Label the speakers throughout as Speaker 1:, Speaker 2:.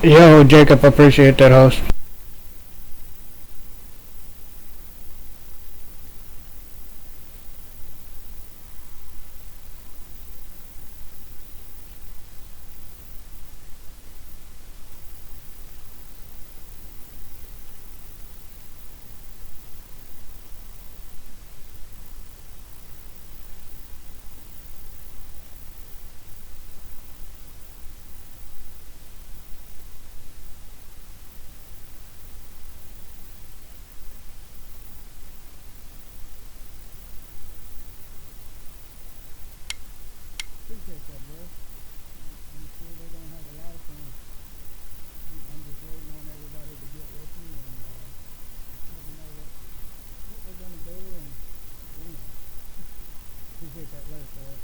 Speaker 1: Yo, Jacob, appreciate that, host.
Speaker 2: Appreciate that, bro. I'm sure they're gonna have a lot of fun. I'm just waiting on everybody to get with me and let me know what we're gonna do, and appreciate that list, all right.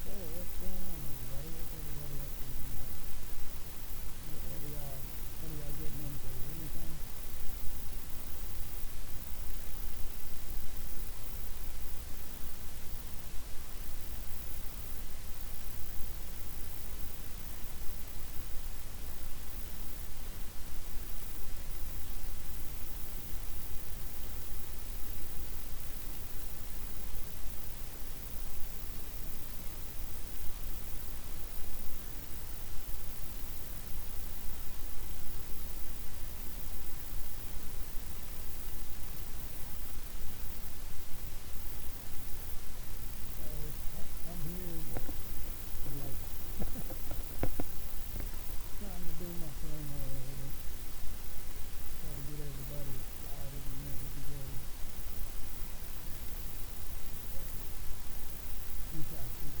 Speaker 2: So what's going on, everybody? What's everybody up to tonight? What are y'all getting into? Anything? So I'm here like trying to do my promo over here. Try to get everybody excited and ready to go. So we shall see.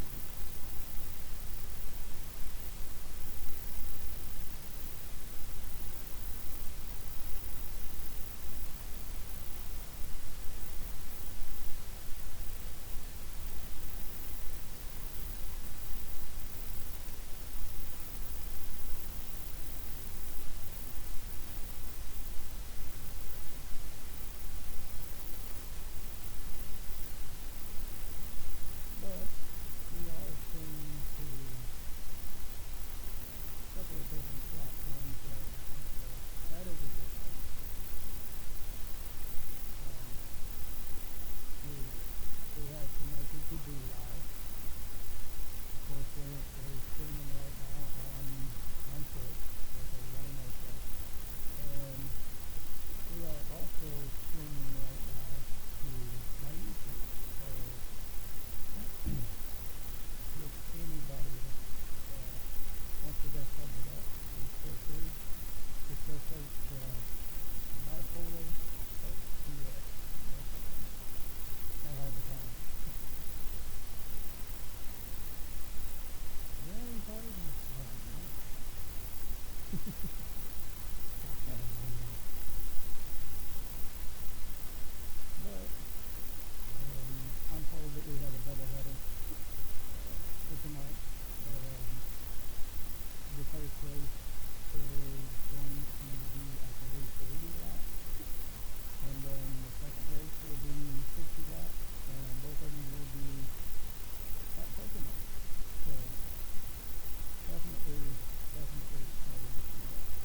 Speaker 2: But we are streaming to a couple of different platforms right now, so that is a good thing. Um, we have permission to do live. Of course, we're streaming right now on Twitch, just so everybody knows that. And we are also streaming right now to my YouTube. So if anybody wants to get some of that, please feel free. Just go search bipolar XPS. You'll find it. Not hard to find. Grand Titan. Oh, man. But I'm told that we have a double header for tonight. The first race is going to be, I believe, 80 laps, and then the second race will be 60 laps, and both of them will be at Pokemon. So definitely excited to see that.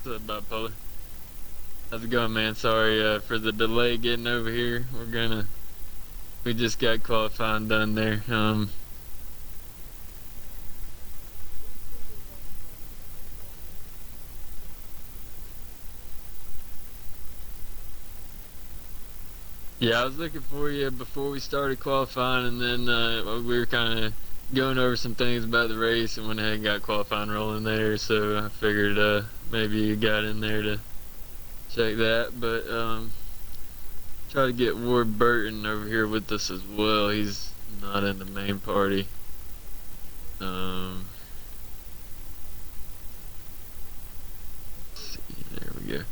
Speaker 3: What's up, bipolar? How's it going, man? Sorry for the delay getting over here. We just got qualifying done there. Yeah, I was looking for you before we started qualifying, and then we were kind of going over some things about the race and went ahead and got qualifying rolling there. So I figured maybe you got in there to check that, but try to get Ward Burton over here with us as well. He's not in the main party. Let's see, there we go.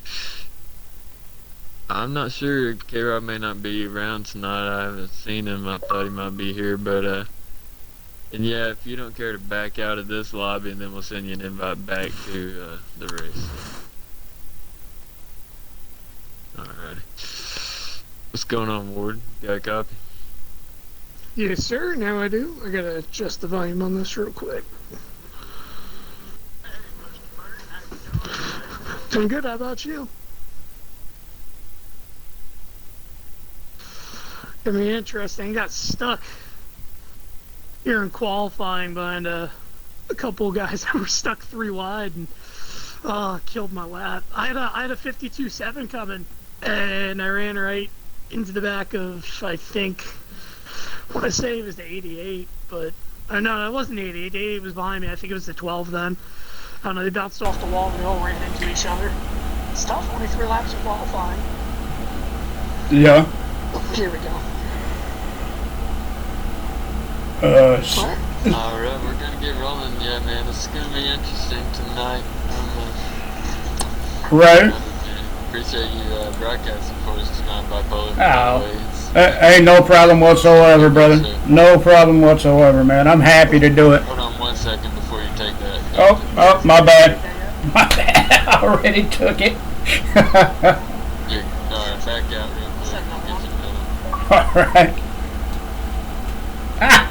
Speaker 3: I'm not sure. K-Rod may not be around tonight. I haven't seen him. I thought he might be here, but and yeah, if you don't care to back out of this lobby, and then we'll send you an invite back to the race. Alrighty. What's going on, Ward? Got a copy?
Speaker 4: Yes, sir. Now I do. I gotta adjust the volume on this real quick. Doing good. How about you? I mean, interesting. Got stuck here in qualifying behind a couple of guys that were stuck 3 wide and killed my lap. I had a 52.7 coming, and I ran right into the back of, I think, what I say it was the 88, but no, it wasn't the 88. The 88 was behind me. I think it was the 12 then. I don't know. They bounced off the wall and they all ran into each other. It's tough. 23 laps of qualifying.
Speaker 1: Yeah.
Speaker 4: Here we go.
Speaker 3: Alright, we're gonna get rolling. Yeah, man, it's gonna be interesting tonight.
Speaker 1: Right.
Speaker 3: Appreciate you broadcasting for us tonight, bipolar.
Speaker 1: Oh, ain't no problem whatsoever, brother. No problem whatsoever, man. I'm happy to do it.
Speaker 3: Hold on 1 second before you take that.
Speaker 1: Oh, my bad. My bad. I already took it.
Speaker 3: Alright, back out real quick. I'll get you done.
Speaker 1: Alright. Ah!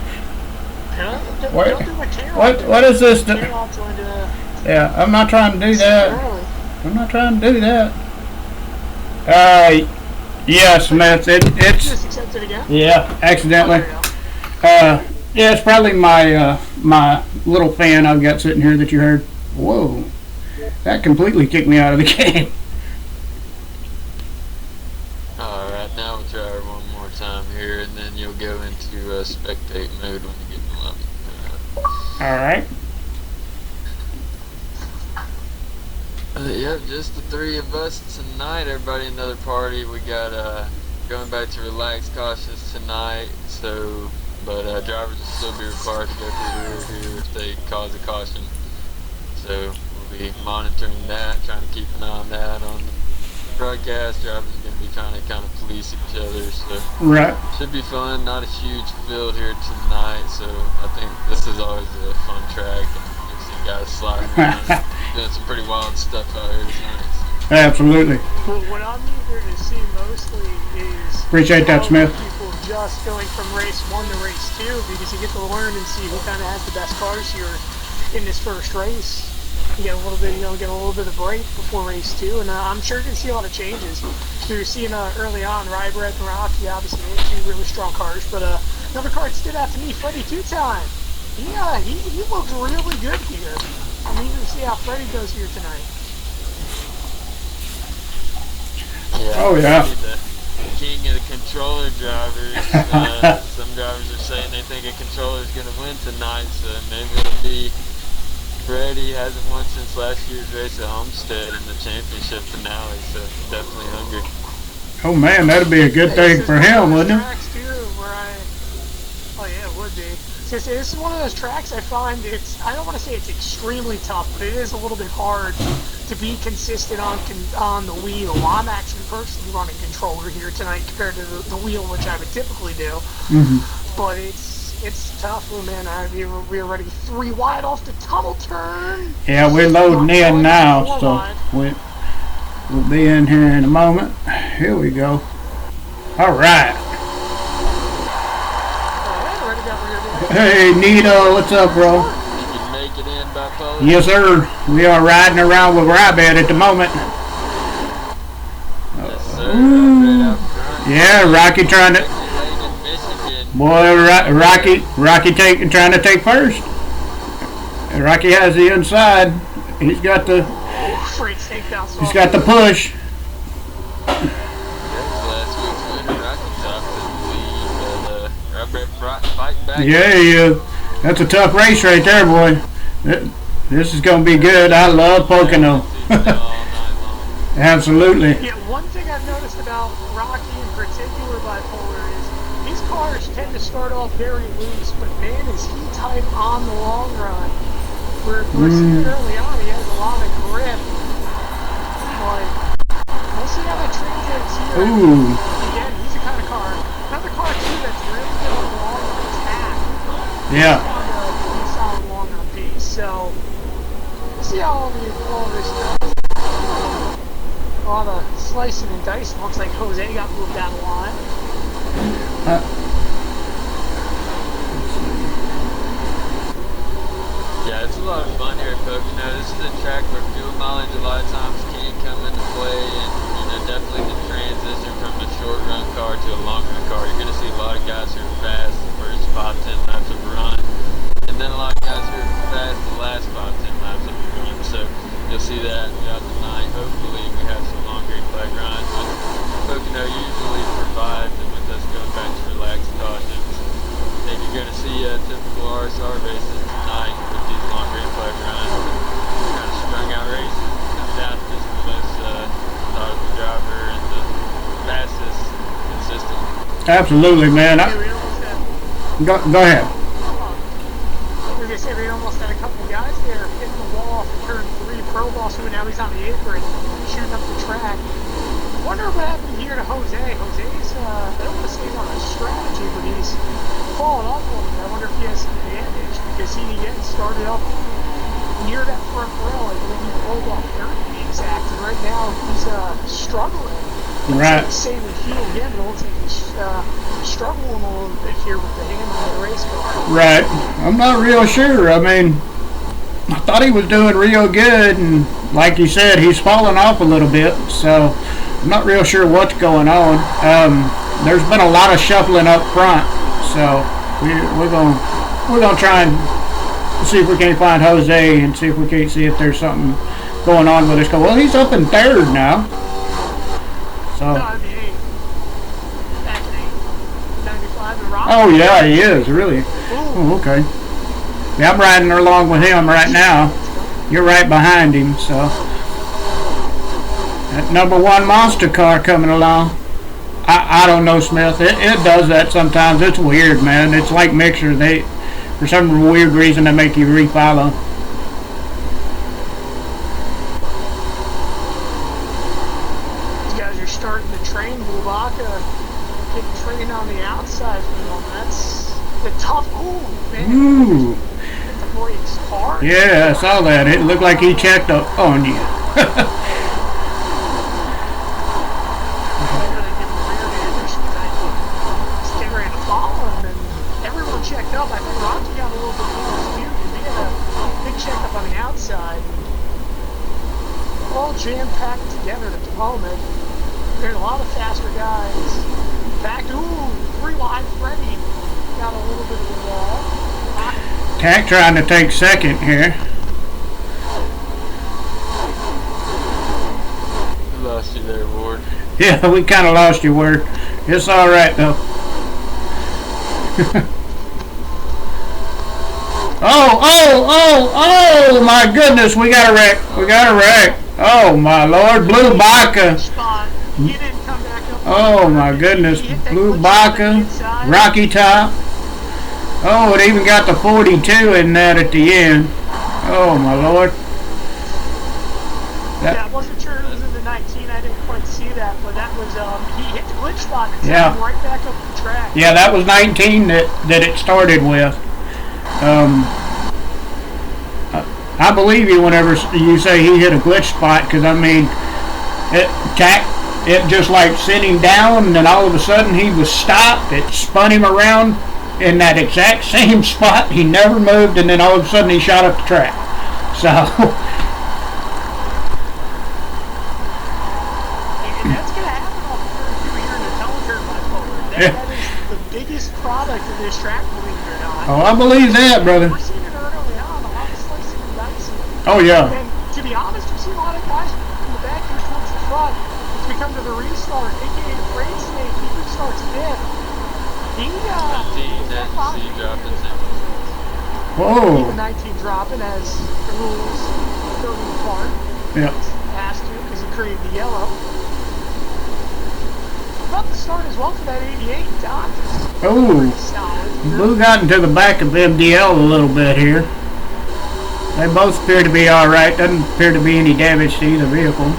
Speaker 4: What?
Speaker 1: What is this? Yeah, I'm not trying to do that. I'm not trying to do that. Yes, Smith. It's.
Speaker 4: Just accept it again?
Speaker 1: Yeah, accidentally. Yeah, it's probably my my little fan I've got sitting here that you heard. Whoa, that completely kicked me out of the game.
Speaker 3: Alright, now we'll try it one more time here, and then you'll go into spectate mode when you get in the lobby.
Speaker 1: Alright.
Speaker 3: Yep, just the 3 of us tonight. Everybody in another party. We got going back to relaxed cautious tonight. So, but drivers will still be required to go through here if they cause a caution. So we'll be monitoring that, trying to keep an eye on that on the broadcast. Drivers are going to be trying to kind of police each other. So
Speaker 1: Right.
Speaker 3: should be fun. Not a huge field here tonight. So I think this is always a fun track. And you've seen guys sliding around. Doing some pretty wild stuff out here tonight.
Speaker 1: Absolutely.
Speaker 4: Well, what I'm eager to see mostly is
Speaker 1: Appreciate that, Smith.
Speaker 4: People just going from race 1 to race 2, because you get to learn and see who kind of has the best cars here in this first race. You get a little bit, get a little bit of break before race 2, and I'm sure you're gonna see a lot of changes. You're seeing early on, Rybreath and Rocky, obviously they have 2 really strong cars, but another car that stood out to me, Freddie Two-Time. Yeah, he looks really good here. I'm eager to see how Freddie does here tonight.
Speaker 3: Yeah,
Speaker 1: Oh, yeah.
Speaker 3: The king of the controller drivers. Some drivers are saying they think a controller is going to win tonight, so maybe it'll be Freddie. Hasn't won since last year's race at Homestead in the championship finale, so definitely hungry.
Speaker 1: Oh man, that'd be a good thing for him, wouldn't it?
Speaker 4: Tracks too, oh yeah, it would be. This is one of those tracks I find I don't want to say it's extremely tough, but it is a little bit hard to be consistent on the wheel. I'm actually personally running controller here tonight compared to the wheel, which I would typically do. But it's tough, man. We're already 3 wide off the tunnel turn.
Speaker 1: Yeah, we're loading in now, so we'll be in here in a moment. Here we go. All right.
Speaker 4: Alright, already got rid of it.
Speaker 1: Hey, Nito, what's up, bro?
Speaker 3: You can make it in by Polo?
Speaker 1: Yes, sir. We are riding around with Rabbit at the moment.
Speaker 3: Yes, sir. Right out front.
Speaker 1: Yeah, Rocky trying to.
Speaker 3: Michigan.
Speaker 1: Boy, Rocky trying to take first. Rocky has the inside. He's got the.
Speaker 4: Freight steakhouse.
Speaker 1: He's got the push.
Speaker 3: Last week's winner, Rocky Top, in the lead, but fighting back.
Speaker 1: Yeah, he is. That's a tough race right there, boy. This is going to be good. I love Pocono. Absolutely.
Speaker 4: Yeah, one thing I've noticed about Rocky in particular bipolar is these cars tend to start off very loose, but man, is he tight on the long run. We're seeing early on, he has a lot of grip. But we'll see how that translates here.
Speaker 1: Ooh.
Speaker 4: Again, he's the kind of car, another car too that's really good on the long run attack.
Speaker 1: Yeah.
Speaker 4: On the solid long run piece. So we'll see how all this does. All the slicing and dicing. Looks like Jose got moved out of line.
Speaker 3: Yeah, it's a lot of fun here at Pocono. This is a track where fuel mileage a lot of times can come into play, and definitely the transition from a short run car to a long run car. You're going to see a lot of guys who are fast the first 5-10 laps of a run, and then a lot of guys who are fast the last 5-10 laps of a run. So you'll see that throughout the night. Hopefully we have some long green flag runs, which Pocono usually provides, and with us going back to relaxed cautions, I think you're going to see typical RSR races tonight with these long green flag runs. Kind of strung out races. Comes down to just the most methodical driver and the fastest consistent.
Speaker 1: Absolutely, man. Go ahead.
Speaker 4: We're going to say we almost had a couple of guys there hitting the wall off of turn 3. Pro Boss, who now he's on the apron, shooting up the track. Wonder what happened here to Jose. Jose's, I don't want to say he's on a strategy, but he's falling off a little bit. I wonder if he has some advantage, because he again started up near that front row, and then he rolled off third to be exact. And right now he's struggling.
Speaker 1: Right.
Speaker 4: Saving fuel again, but it looks like he's struggling a little bit here with the handle of the race car.
Speaker 1: Right. I'm not real sure. I mean, I thought he was doing real good, and like you said, he's falling off a little bit, so I'm not real sure what's going on. There's been a lot of shuffling up front, so we're gonna try and see if we can find Jose and see if we can see if there's something going on with his car. Well, he's up in third now. So.
Speaker 4: No, I mean, back in 95 and Rock.
Speaker 1: Oh yeah, he is really. Oh, okay. Yeah, I'm riding along with him right now. You're right behind him, so that #1 monster car coming along. I don't know, Smith. It does that sometimes. It's weird, man. It's like Mixer. They, for some weird reason, they make you refollow.
Speaker 4: These guys are starting to train Bubaka, getting trained on the outside for them. That's the tough. Ooh, man.
Speaker 1: Ooh.
Speaker 4: Hit the brakes hard.
Speaker 1: Yeah, I saw that. It looked like he checked up on you.
Speaker 4: Checked up. I think Rocky got a little bit more speed. He had a big checkup on the outside. All jam-packed together at the moment. There's a lot of faster guys. Back, ooh, 3 wide. Freddy got a little bit of the wall.
Speaker 1: Tack trying to take second here.
Speaker 3: We lost you there, Ward.
Speaker 1: Yeah, we kind of lost your word. It's all right though. Oh, my goodness, we got a wreck. Oh, my Lord, Blue Baca. Oh, my goodness, Blue Baca, Rocky Top. Oh, it even got the 42 in that at the end. Oh, my Lord.
Speaker 4: Yeah, I wasn't sure it was in the 19. I didn't quite see that, but that was, he hit the glitch spot and sent him right back up the track.
Speaker 1: Yeah, that was 19 that it started with. I believe you whenever you say he hit a glitch spot, because I mean, it just like sent him down, and then all of a sudden he was stopped. It spun him around in that exact same spot. He never moved, and then all of a sudden he shot up the track. So,
Speaker 4: And that's going to happen off the turn 2 here in the teleturn bipolar.
Speaker 1: Yeah.
Speaker 4: That is the biggest product of this track, believe it or not.
Speaker 1: oh, I believe that, brother.
Speaker 4: We're seeing it early on, a lot of slicing and dicing.
Speaker 1: Oh, yeah.
Speaker 4: And to be honest, we've seen a lot of guys from the back here towards the front. As we come to the restart, aka the race snake, he restarts fifth. He,
Speaker 3: 19 at C dropping.
Speaker 1: Whoa.
Speaker 4: even 19 dropping as the rules throw him apart.
Speaker 1: Yeah.
Speaker 4: Has to, because he created the yellow. About to start as well for that 88 Dodge.
Speaker 1: Oh.
Speaker 4: Pretty solid.
Speaker 1: Blue got into the back of MDL a little bit here. They both appear to be alright. Doesn't appear to be any damage to either vehicle.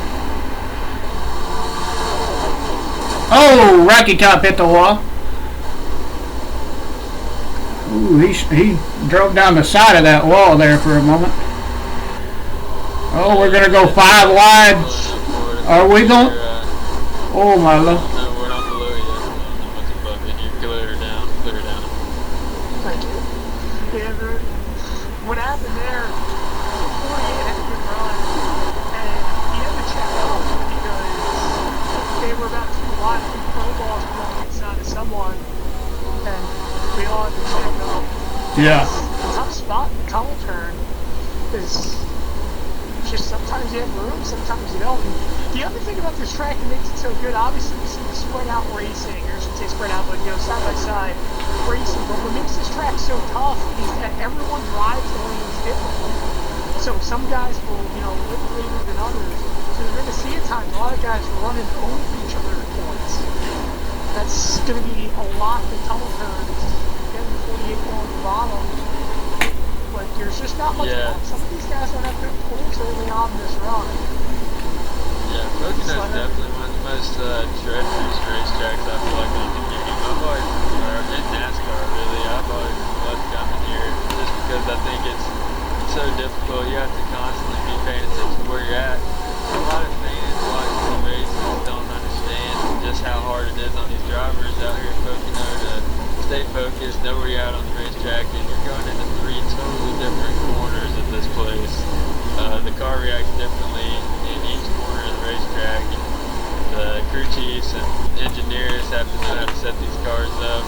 Speaker 1: Oh, Rocky Top hit the wall. Ooh, he drove down the side of that wall there for a moment. Oh, we're going to go 5 wide. Are we going? Oh, my lord.
Speaker 3: No, we're not below yet. What's above it? You clear down. Clear down.
Speaker 4: Thank you. Yeah, what happened there, 48 had a good run, and he had to check out because they were about too wide. I think pro balls were on the inside of someone, and we all had to check out.
Speaker 1: Yeah.
Speaker 4: It's a tough spot in the color turn is just sometimes you have room, sometimes you don't. And the other thing about this track that makes it so good, obviously we see the spread out racing, or I should say spread out, but side by side racing. But what makes this track so tough is that everyone drives the lanes differently. So some guys will, lift later than others. So you're going to see at times a lot of guys running over each other at points. That's going to be a lot of tunnel turns. Again, the 48 going to the bottom. But there's just not much fun. Some of these guys don't have good points early on in this run.
Speaker 3: Yeah, Pocono's definitely one of the most treacherous racetracks I feel like in the game. I've always, or in NASCAR really, I've always loved coming here just because I think it's so difficult. You have to constantly be paying attention to where you're at. A lot of fans watching the races don't understand just how hard it is on these drivers out here in Pocono to stay focused, know where you're at on the racetrack, and you're going into 3 totally different corners at this place. The car reacts differently in each corner of the racetrack, and the crew chiefs and engineers have to know how to set these cars up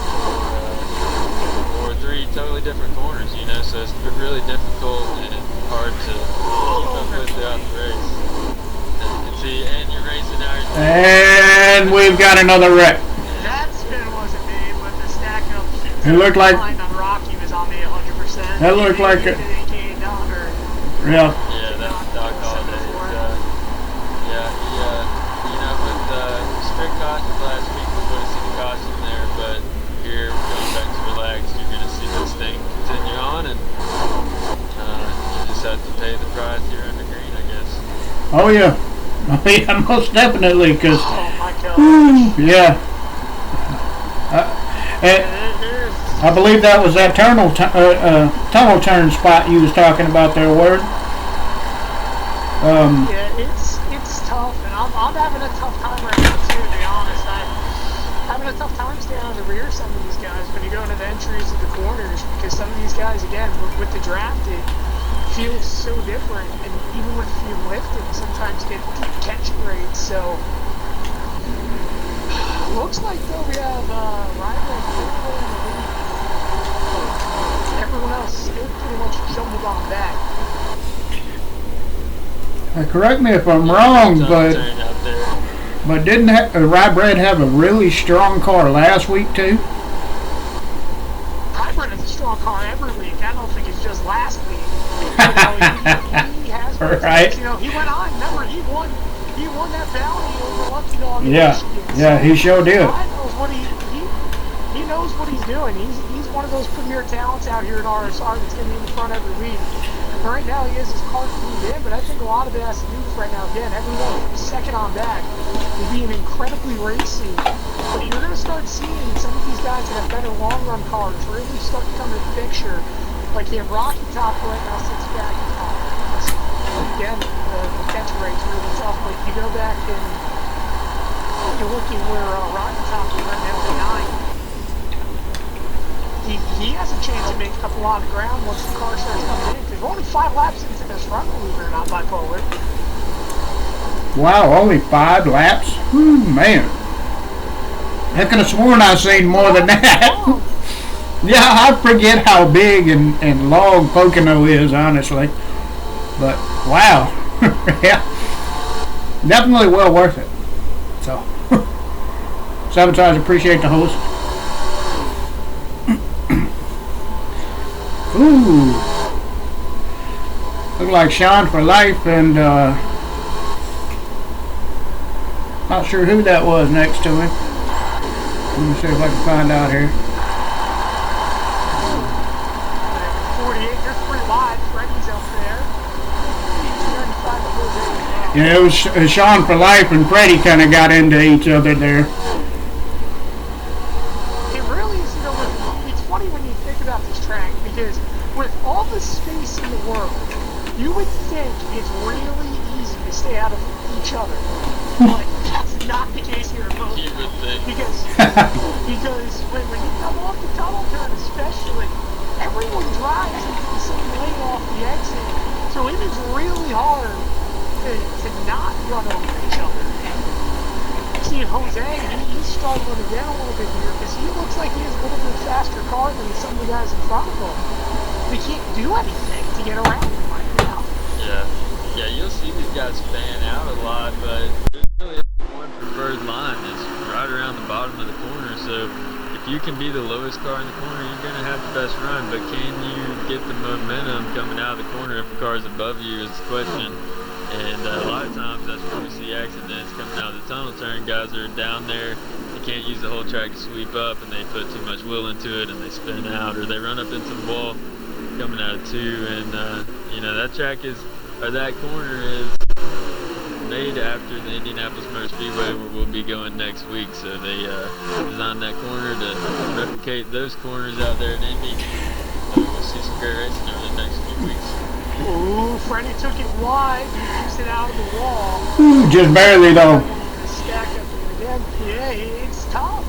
Speaker 3: for 3 totally different corners, so it's really difficult and hard to keep up with throughout the race. And you're racing out.
Speaker 1: And we've got another wreck.
Speaker 4: That spin wasn't made, but the stack up.
Speaker 1: It looked like
Speaker 4: on Rocky was on me 100%.
Speaker 1: that looked like it. Yeah.
Speaker 3: Yeah, that's Doc Holiday. With strict cautions last week, we put a single caution there, but here we're going back to relaxed. You're going to see this thing continue on, and you just have to pay the price here under green, I guess.
Speaker 1: Oh, yeah. Oh, yeah, most definitely, because,
Speaker 4: Oh my God.
Speaker 1: yeah. I believe that was that tunnel turn spot you was talking about there, Ward.
Speaker 4: Yeah, it's tough, and I'm having a tough time right now too, to be honest. I'm having a tough time staying on the rear of some of these guys when you go into the entries of the corners, because some of these guys, again, with the draft, it feels so different, and even with a few lifted, sometimes get catch rates. So looks like though we have Ryan in the lead. Everyone else still pretty much jumbled on back.
Speaker 1: Correct me if I'm wrong, but didn't Rybread have a really strong car last week too?
Speaker 4: Rybread has a strong car every week. I don't think it's just last week. He has
Speaker 1: right.
Speaker 4: He went on. Remember, he won that bounty over Lucky Dog in
Speaker 1: Yeah,
Speaker 4: Michigan.
Speaker 1: yeah, he sure did.
Speaker 4: Ryan knows what he knows what he's doing. He's one of those premier talents out here at RSR that's going to be in the front every week. Right now he has his car glued in, but I think a lot of it has to do with right now, again, everyone second on back will be incredibly racy. But you're going to start seeing some of these guys that have better long-run cars really start to come into the picture. Like you have Rocky Top right now sits back in top. Again, the catch rate's really tough, but you go back and you're looking where Rocky Top is right now at 9. He has a chance to make up a lot of ground once the car starts coming in. Because we're only 5 laps into this front, believe it or not, bipolar.
Speaker 1: Wow, only 5 laps? Man. I could have sworn I seen more than that. Yeah, I forget how big and long Pocono is, honestly. But, wow. Yeah. Definitely well worth it. So, Sabotage, appreciate the host. Ooh. Look like Sean for life, and not sure who that was next to him. Let me see if I can find out here.
Speaker 4: 48, there's 3 wide. Freddie's up there.
Speaker 1: Yeah, it was Sean for life and Freddie kind of got into each other there.
Speaker 4: It really is, it's funny when you think about this track, because with all the space in the world, you would think it's really easy to stay out of each other. But that's not the case here, folks.
Speaker 3: You would think.
Speaker 4: Because when you come off the tunnel turn especially, everyone drives into the same lane off the exit. So it is really hard to not run over each other. See Jose, he's struggling again a little bit here because he looks like he has a little bit faster car than some of the guys in front of him. They can't do anything to get around him right now.
Speaker 3: Yeah, you'll see these guys fan out a lot, but there's really one preferred line that's right around the bottom of the corner. So if you can be the lowest car in the corner, you're going to have the best run. But can you get the momentum coming out of the corner if a car is above you is the question. And a lot of times that's where we see accidents coming out of the tunnel turn. Guys are down there, they can't use the whole track to sweep up, and they put too much wheel into it and they spin out, or they run up into the wall coming out of 2. And that track is, or that corner is made after the Indianapolis Motor Speedway, where we'll be going next week. So they designed that corner to replicate those corners out there in Indy. So we'll see some great racing over the next few weeks.
Speaker 4: Ooh, Freddie took it wide. He keeps it out of the wall.
Speaker 1: Ooh, just barely though.
Speaker 4: Stack up again. Yeah, it's tough.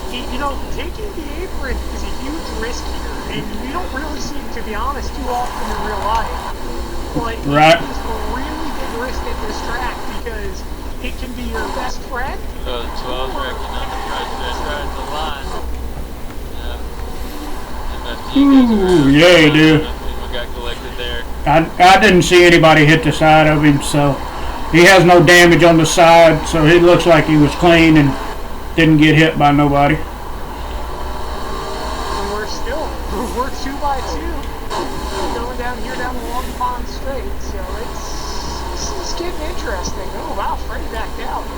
Speaker 4: Taking the apron is a huge risk here. And you don't really see it, to be honest, too often in real life. But
Speaker 1: right.
Speaker 4: It is a really big risk at this track because it can be your best friend.
Speaker 3: Oh, the 12's wrecking up right at the line. Yeah.
Speaker 1: Ooh, yeah, dude.
Speaker 3: Got collected there.
Speaker 1: I didn't see anybody hit the side of him, so he has no damage on the side, so he looks like he was clean and didn't get hit by nobody.
Speaker 4: And we're 2 by 2 going down here down the Long Pond Straight, so it's getting interesting. Oh wow, Freddie backed out.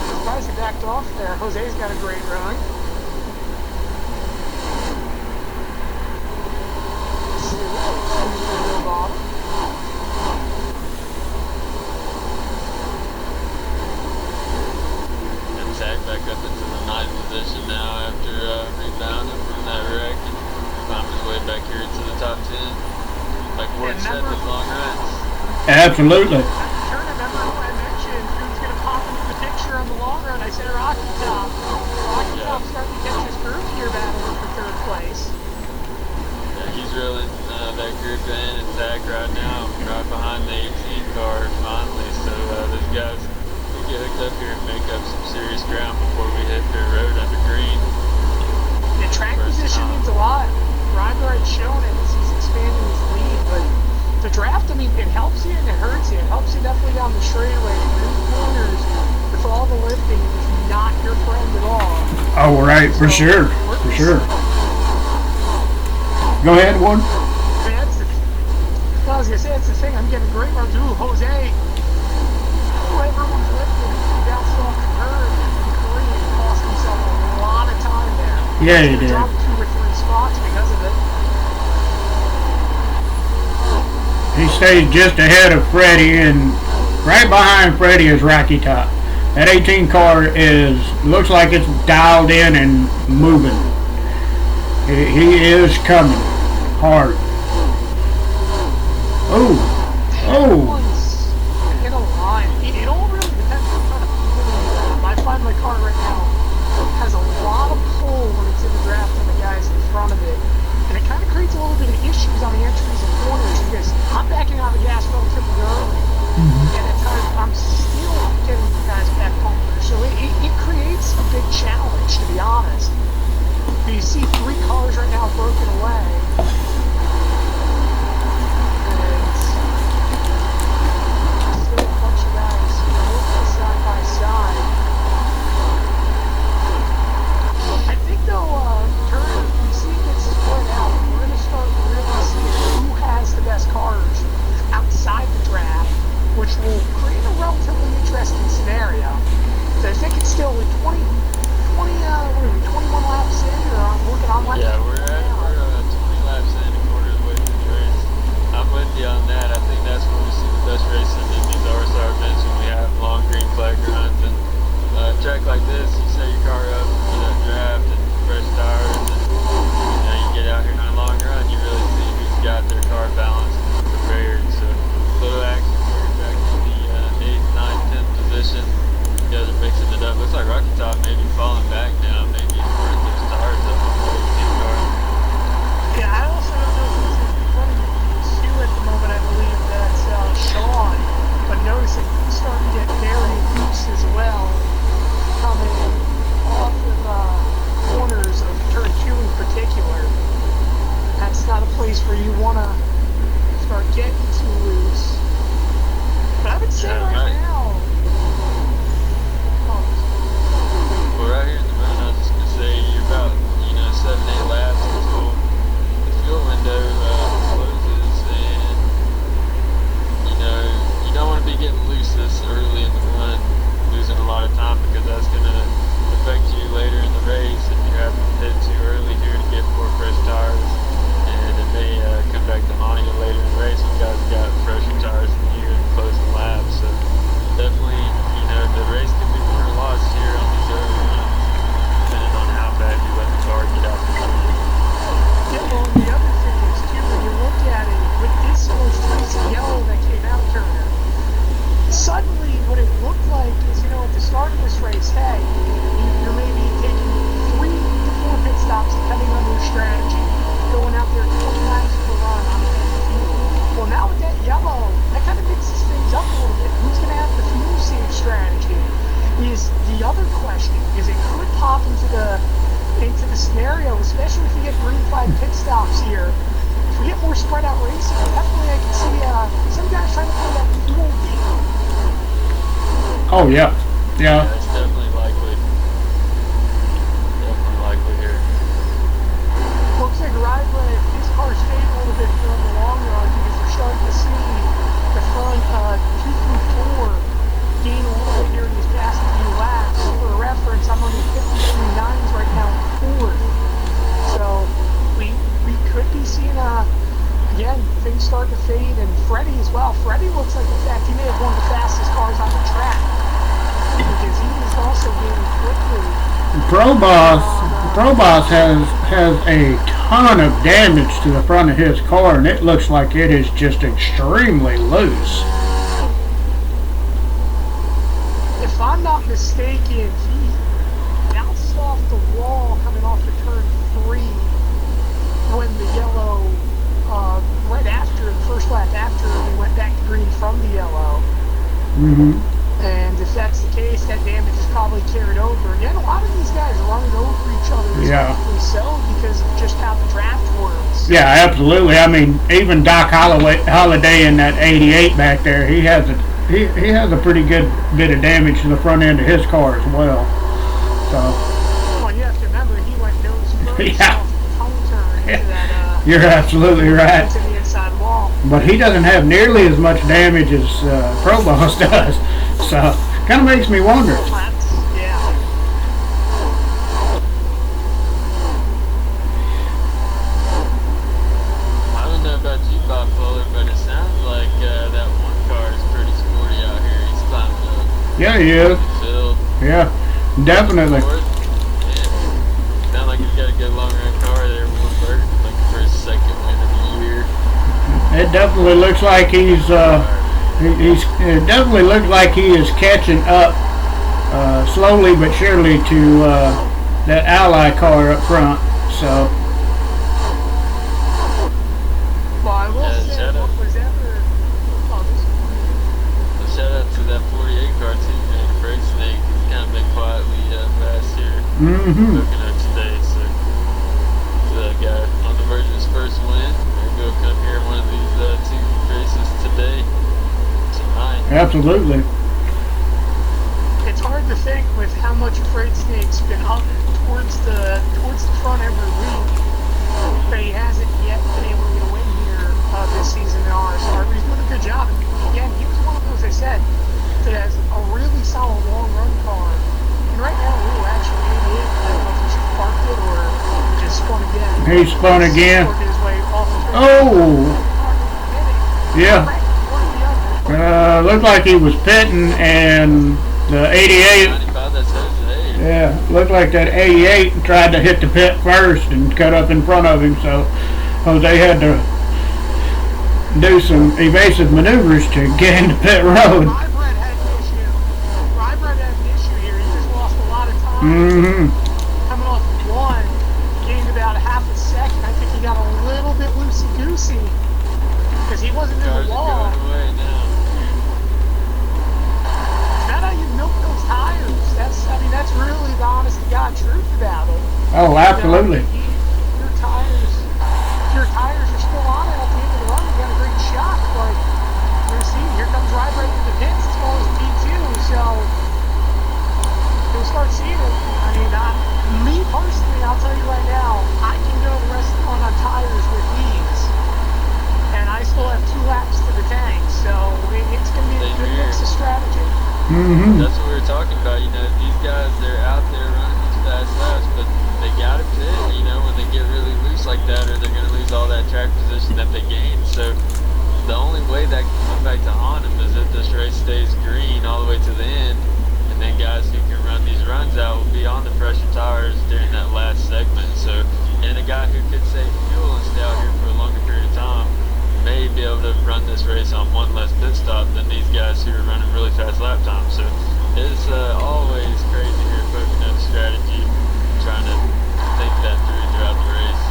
Speaker 4: Surprised he backed off there. Jose's got a great run.
Speaker 3: Back up into the 9th position now after rebounding from that wreck and found his way back here to the top 10. Like Ward said, with long runs.
Speaker 1: Absolutely.
Speaker 4: Remember who I mentioned who's going to pop into the picture on the long run? I said Rocky Top. Rocky Top's starting to catch his groove here battling for 3rd place.
Speaker 3: Yeah, he's reeling that group in and Zach right now, right behind the 18 car finally. So those guys get hooked up here and make up some serious ground before we hit their road under green.
Speaker 4: The track position means a lot. Reinhardt's shown it as he's expanding his lead, but the draft, it helps you and it hurts you. It helps you definitely down the straightaway. In the corners, with all the lifting, it is not your friend at all.
Speaker 1: Oh, right, for sure. Go ahead, Ward.
Speaker 4: I was going to say, that's the thing. I'm getting great runs. Ooh, Jose. Everyone's lifting. He bounced off the curb and cost himself a lot of time there.
Speaker 1: Yeah, he did.
Speaker 4: Dropped 2 or 3 spots because of it.
Speaker 1: He stays just ahead of Freddie, and right behind Freddie is Rocky Top. That 18 car looks like it's dialed in and moving. He is coming hard. Oh.
Speaker 4: In a line. It all really depends on what kind of feeling. I find my car right now has a lot of pull when it's in the draft on the guys in front of it. And it kind of creates a little bit of issues on the entries and corners because I'm place where you want to start getting too loose. But I would say right now.
Speaker 3: Well, right here in the run, I was just gonna say you're about 7-8 laps until the fuel window closes, and you don't want to be getting loose this early in the run, losing a lot of time, because that's gonna affect you later in the race if you have to hit too early here to get more fresh tires, and it may come back to haunt you later in the race when guys got fresher tires than you in closing laps. So definitely, the race can be won or lost here on these early runs, depending on how bad you let the car get out the lead.
Speaker 4: Yeah, well, the other thing is too, when you look at it with this most recent yellow that came out, Turner, suddenly what it looked like is, at the start of this race, hey, you're maybe taking 3 to 4 pit stops depending on your strategy, going out there 20 laps per run on the fuel. Well, now with that yellow, that kind of mixes things up a little bit. Who's going to have the fuel save strategy? Is the other question, is it could pop into the scenario, especially if you get green flag pit stops here. If we get more spread out racing, definitely I can see some guys trying to play that fuel game.
Speaker 1: Oh yeah, yeah.
Speaker 3: That's definitely likely. Definitely likely here.
Speaker 4: Looks like Rybread, his car's fading a little bit for the long run because we're starting to see the front 2 through 4 gain a little bit here in these past few laps. For reference, I'm running 53.9s right now in Ford. So we could be seeing again, things start to fade, and Freddie as well. Freddie looks like, in fact, he may have one of the fastest cars on the track because he is also gaining quickly.
Speaker 1: Pro Boss has a ton of damage to the front of his car, and it looks like it is just extremely loose.
Speaker 4: If I'm not mistaken, he bounced off the wall coming off the turn 3 when the yellow, right after the first lap after we went back to green from the yellow.
Speaker 1: Mm-hmm.
Speaker 4: And if that's the case, that damage is probably carried over. Again, a lot of these guys are running over each other,
Speaker 1: Yeah.
Speaker 4: so because of just how the draft works.
Speaker 1: Yeah, absolutely. I mean, even Doc Holliday in that 88 back there, he has a pretty good bit of damage to the front end of his car as well. So.
Speaker 4: Well, you have to remember, he went nose first
Speaker 1: Yeah.
Speaker 4: off the counter into that.
Speaker 1: You're absolutely right.
Speaker 4: To the inside wall.
Speaker 1: But he doesn't have nearly as much damage as Pro Boss does. So, kind of makes me wonder.
Speaker 4: Yeah.
Speaker 3: I don't know about you, Bipolar, but it sounds like that one car is pretty sporty out here. He's climbing up.
Speaker 1: Yeah, he is.
Speaker 3: Filled.
Speaker 1: Yeah, definitely.
Speaker 3: Yeah. Sounds like he's got a good long run car there. Woodburn, like for his second win of the year.
Speaker 1: It definitely looks like it definitely looks like he is catching up slowly but surely to that Ally car up front. So.
Speaker 4: Well, I will say, what was ever...
Speaker 3: A shout out to that 48 car too, man. Freight Snake. He's kind of been quietly fast here.
Speaker 1: Mm-hmm.
Speaker 3: Looking at today, so that guy on the verge of his first win. Maybe he'll come here in one of these 2 races today, tonight.
Speaker 1: Absolutely.
Speaker 4: It's hard to think with how much Freight Snake's been up towards the front every week, but he hasn't yet been able to get a win here this season in RSR. But he's doing a good job. Again, he was one of those, I said, that has a really solid long run car. And right now, actually, maybe I don't know if he just parked it or he just spun again.
Speaker 1: He spun again.
Speaker 4: His way off the
Speaker 1: Oh! Yeah. Looked like he was pitting, and the 88.
Speaker 3: 95, that's Jose.
Speaker 1: Yeah, looked like that 88 tried to hit the pit first and cut up in front of him, so Jose had to do some evasive maneuvers to get into pit road.
Speaker 4: Rybread had an issue here. He just lost a lot of time.
Speaker 1: Mm-hmm.
Speaker 4: Coming off one, gained about a half a second. I think he got a little bit loosey-goosey because he wasn't in
Speaker 3: Cars
Speaker 4: the
Speaker 3: are
Speaker 4: wall.
Speaker 3: going away now.
Speaker 4: Is that how you milk those tires? That's really the honest to God truth about it.
Speaker 1: Oh, absolutely.
Speaker 4: Your tires are still
Speaker 1: Mm-hmm.
Speaker 3: That's what we were talking about. You know, these guys, they're out there running these fast laps, but they got to pit, you know, when they get really loose like that, or they're going to lose all that track position that they gained. So the only way that can come back to haunt them is if this race stays green all the way to the end, and then guys who can run these runs out will be on the pressure tires during that last segment. So, and a guy who could save fuel and stay out here for a longer period of time may be able to run this race on one less pit stop than these guys who are running really fast lap times. So it's always crazy here poking up strategy, trying to think that through throughout the race.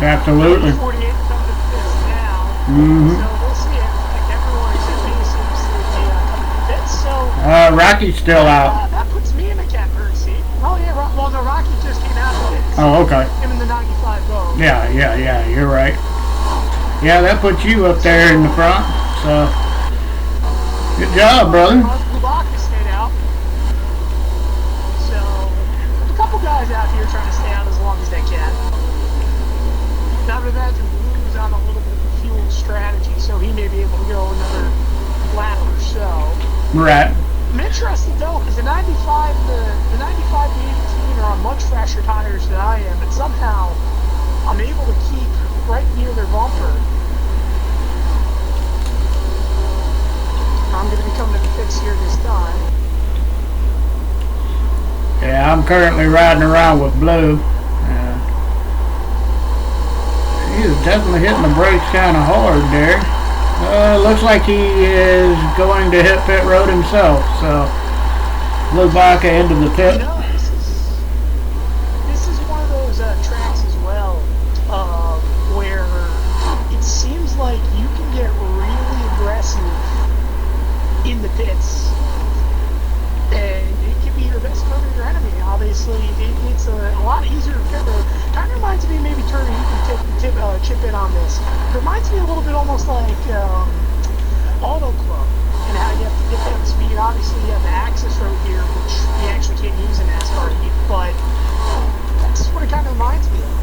Speaker 1: Absolutely.
Speaker 4: 48 coming to pits now.
Speaker 1: Mm-hmm.
Speaker 4: So we'll see. I think everyone except me seems to be coming to pits. So
Speaker 1: Rocky's still out.
Speaker 4: that puts me in the catbird seat. Oh yeah, well no, Rocky just came out of pits.
Speaker 1: Oh, okay.
Speaker 4: Him in the 95 Go.
Speaker 1: Yeah, you're right. Yeah, that puts you up there in the front. So, good job, brother.
Speaker 4: Lubaka stayed out. So, a couple guys out here trying to stay out as long as they can. I would imagine Blue's on a little bit of a fuel strategy, so he may be able to go another lap or so.
Speaker 1: Right.
Speaker 4: I'm interested though, because the 95 and the 18 are on much fresher tires than I am, but somehow I'm able to keep right near their bumper. I'm going to be coming to the pits here this time.
Speaker 1: Yeah, I'm currently riding around with Blue. He is definitely hitting the brakes kind of hard there. Looks like he is going to hit pit road himself. So, Blue Baca into the pit.
Speaker 4: You know, this is one of those tracks as well, where it seems like you can get really aggressive in the pits, and it can be your best friend or your enemy. Obviously, it's a lot easier to pit road. Kind of reminds me, maybe Turner, you can chip in on this. It reminds me a little bit almost like Auto Club, and how you have to get down the speed. Obviously, you have the access road here, which you actually can't use in NASCAR, but that's what it kind of reminds me of.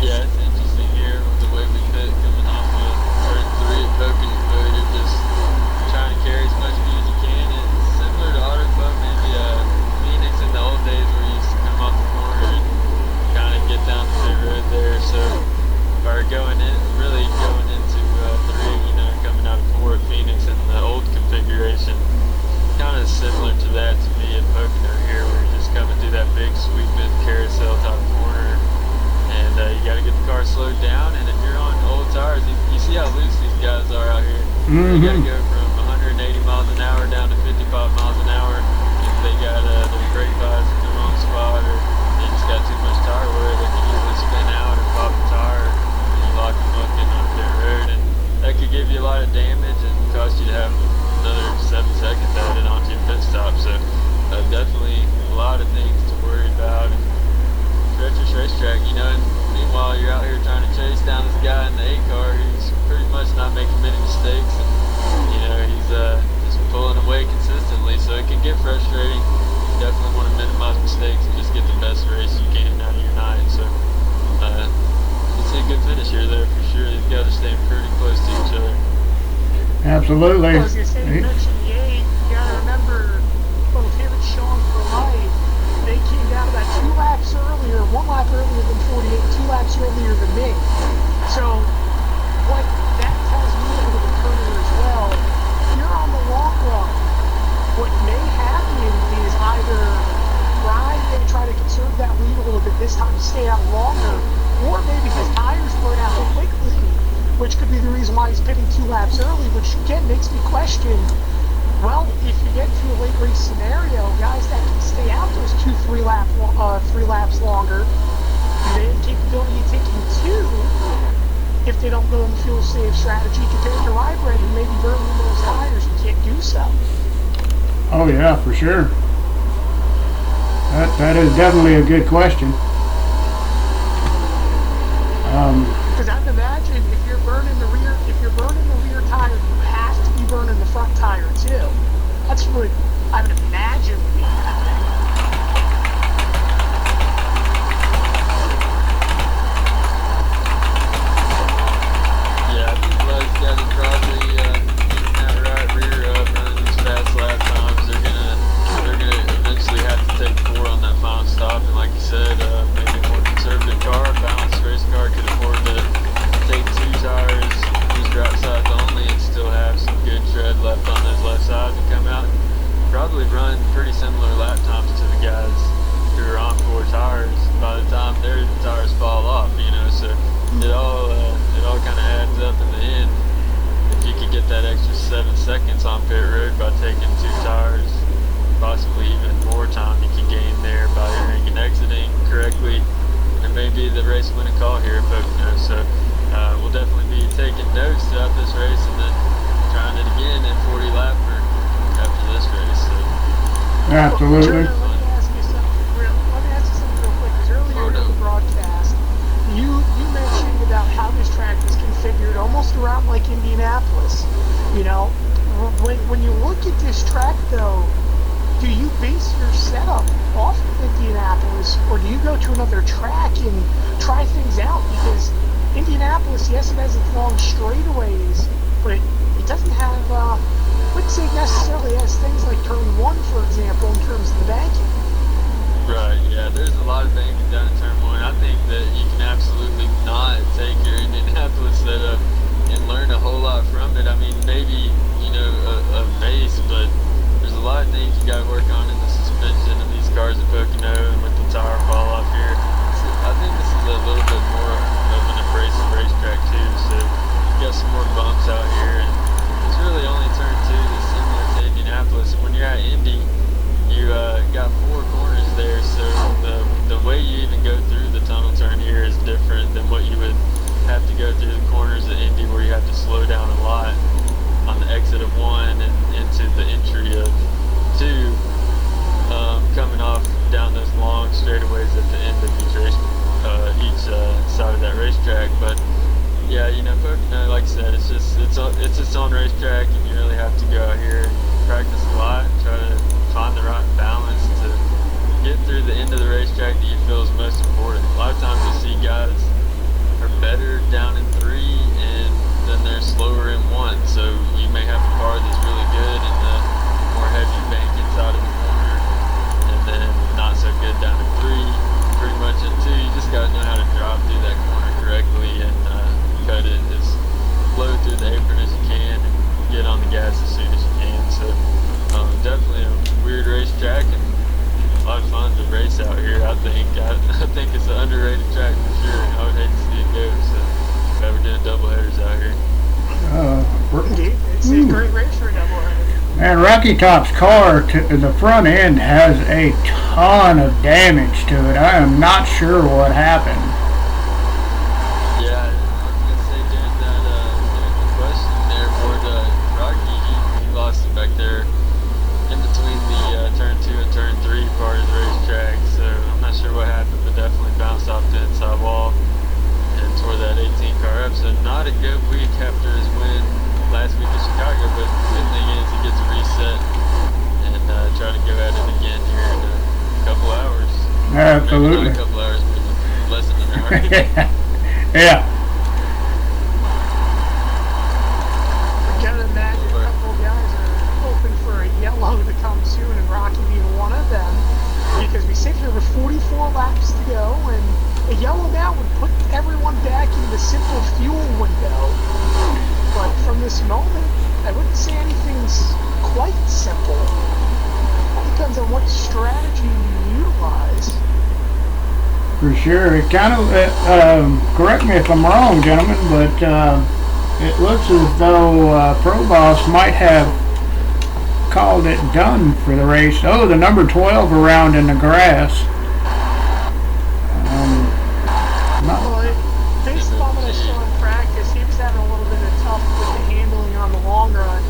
Speaker 3: Yeah, it's interesting here with the way we pit coming off of turn 3 at Pocono. You're just trying to carry as much speed as you can. It's similar to Auto Club, maybe Phoenix in the old days where you used to come off the corner and kind of get down the pit road there. So, or really going into 3, you know, coming out of 4 at Phoenix in the old configuration. Kind of similar to that to me at Pocono here, where you're just coming through that big sweeping carousel top corner. And you got to get the car slowed down, and if you're on old tires, you see how loose these guys are out here.
Speaker 1: Mm-hmm.
Speaker 3: You got to go from 180 miles an hour down to 55 miles an hour if they got their brake pads in the wrong spot, or they just got too much tire wear. They can easily spin out or pop a tire, and you lock them up getting on pit road, and that could give you a lot of damage and cost you to have another 7 seconds added onto your pit stop. So definitely a lot of things to worry about. And treacherous racetrack, you know, and meanwhile you're out here trying to chase down this guy in the A car who's pretty much not making many mistakes, and you know, he's just pulling away consistently, so it can get frustrating. You definitely want to minimize mistakes and just get the best race you can out of your night. So you see a good finish here there for sure. These guys are staying pretty close to each other.
Speaker 1: Absolutely.
Speaker 4: Well, as you mentioned the 8, you got to remember both him and Sean for life. They came down about 2 laps earlier, 1 lap earlier than 48, 2 laps earlier than me. So what that tells me a little bit further as well, you're on the long run. What may happen is either Ryan may try to conserve that lead a little bit this time to stay out longer, or maybe his tires burn out quickly, which could be the reason why he's pitting 2 laps early, which again makes me question, well, if you get to a late race scenario, guys that can stay out those 3 laps longer, they have the capability of taking 2 if they don't go in the fuel save strategy compared to Rybred, who may be burning those tires and can't do so.
Speaker 1: Oh yeah, for sure. That is definitely a good question.
Speaker 4: Because I'd imagine if you're burning the rear tire, you have to be burning the front tire too. That's what I would imagine would be happening.
Speaker 3: Yeah, I think those guys are probably keeping that right rear up, running as fast probably run pretty similar lap times to the guys who are on 4 tires by the time their tires fall off, so it all kind of adds up in the end. If you could get that extra 7 seconds on pit road by taking 2 tires, possibly even more time you can gain there by entering and exiting correctly, and maybe the race winning call here at Pocono. So we'll definitely be taking notes throughout this race and then trying it again in 40 lapper after this race. So.
Speaker 1: Absolutely.
Speaker 4: Let me ask you something real quick. Because earlier in the broadcast, you mentioned about how this track is configured almost around like Indianapolis. When you look at this track, though, do you base your setup off of Indianapolis, or do you go to another track and try things out? Because Indianapolis, yes, it has its long straightaways, but it doesn't have, I wouldn't say it necessarily has things like turn 1, for example, in terms of the banking.
Speaker 3: Right, yeah, there's a lot of banking down in turn 1. I think that you can absolutely not take your Indianapolis setup and learn a whole lot from it. I mean, maybe, a base, but there's a lot of things you got to work on in the suspension of these cars at Pocono and with the tire fall off here. So I think this is a little bit more of an abrasive racetrack too, so you got some more bumps out here, and it's really only turn 2 that's similar to Indianapolis. When you're at Indy, you got 4 corners there, so the way you even go through the tunnel turn here is different than what you would have to go through the corners at Indy, where you have to slow down a lot on the exit of 1 and into the entry of 2, coming off down those long straightaways at the end of each side of that racetrack. But yeah, Pocono, like I said, it's its own racetrack, and you really have to go out here and practice a lot, try to find the right balance to get through the end of the racetrack that you feel is most important. A lot of times you see guys are better down in 3 and then they're slower in 1, so you may have a car that's really good in the more heavy banking side of the corner, and then not so good down in 3, pretty much in 2. You just got to know how to drive through that corner correctly and cut it as low through the apron as you can and get on the gas as soon as you can. So definitely a weird racetrack and a lot of fun to race out here. I think it's an underrated track for sure, and I would hate to see it go. So if ever doing double headers out here.
Speaker 4: It's a great race for a doubleheader.
Speaker 1: And Rocky Top's car, the front end has a ton of damage to it. I am not sure what happened.
Speaker 3: Yeah, I was going to say during the question there for Rocky, he lost it back there in between the turn 2 and turn 3 part of the racetrack. So I'm not sure what happened, but definitely bounced off the inside wall and tore that 18 car up. So not a good week after his win last week in Chicago, but the good thing is he gets a reset and try to go at it again here in a couple hours.
Speaker 1: Absolutely.
Speaker 3: Maybe not a couple hours, but less than an hour.
Speaker 1: Yeah.
Speaker 4: I gotta imagine a couple of guys are hoping for a yellow to come soon, and Rocky being one of them, because we sit here with 44 laps to go, and a yellow now would put everyone back in the simple fuel window. But from this moment, I wouldn't say anything's quite simple. It depends on what strategy you utilize.
Speaker 1: For sure. It kind of, correct me if I'm wrong, gentlemen, but it looks as though Pro Boss might have called it done for the race. Oh, the number 12 around in the grass.
Speaker 4: Based upon what I saw in practice, he was having a little bit of tough with the handling on the long run.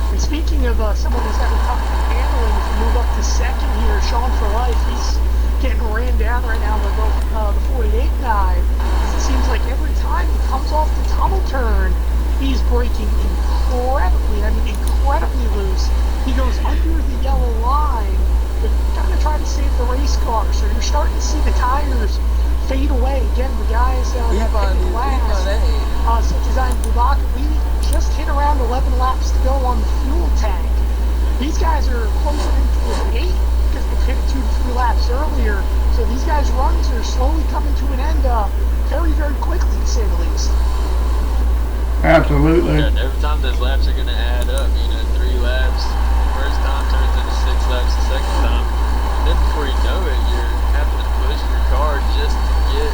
Speaker 4: And speaking of someone who's having tough with handling, if you move up to second here, Sean for Life, he's getting ran down right now by both the 48 guy. It seems like every time he comes off the tunnel turn, he's braking incredibly loose. He goes under the yellow line, but kind of trying to save the race car. So you're starting to see the tires fade away. Again, the guys picking last, such as I'm Bubaka, we just hit around 11 laps to go on the fuel tank. These guys are closing into an 8 because they've hit 2 to 3 laps earlier. So these guys' runs are slowly coming to an end very, very quickly, to say the least.
Speaker 1: Absolutely.
Speaker 3: Yeah, and every time those laps are going to add up. 3 laps, first time turns into 6 second time. And then before you know it, you're having to push your car just to get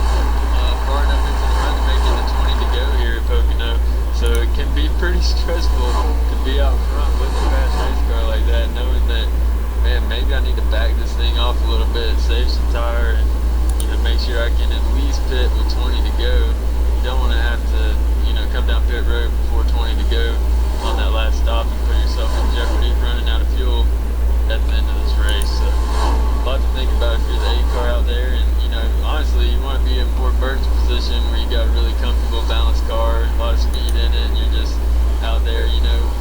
Speaker 3: far enough into the run to make it a 20 to go here at Pocono. So it can be pretty stressful to be out front with a fast race car like that, knowing that, man, maybe I need to back this thing off a little bit, save some tire, and make sure I can at least pit with 20 to go. You don't want to have to, come down pit road before 20 to go on that last stop and put yourself in jeopardy of running out of fuel at the end of this race. So a lot to think about if you're the 8 car out there, and honestly, you want to be in Fort Burton's position where you got a really comfortable, balanced car, a lot of speed in it, and you're just out there,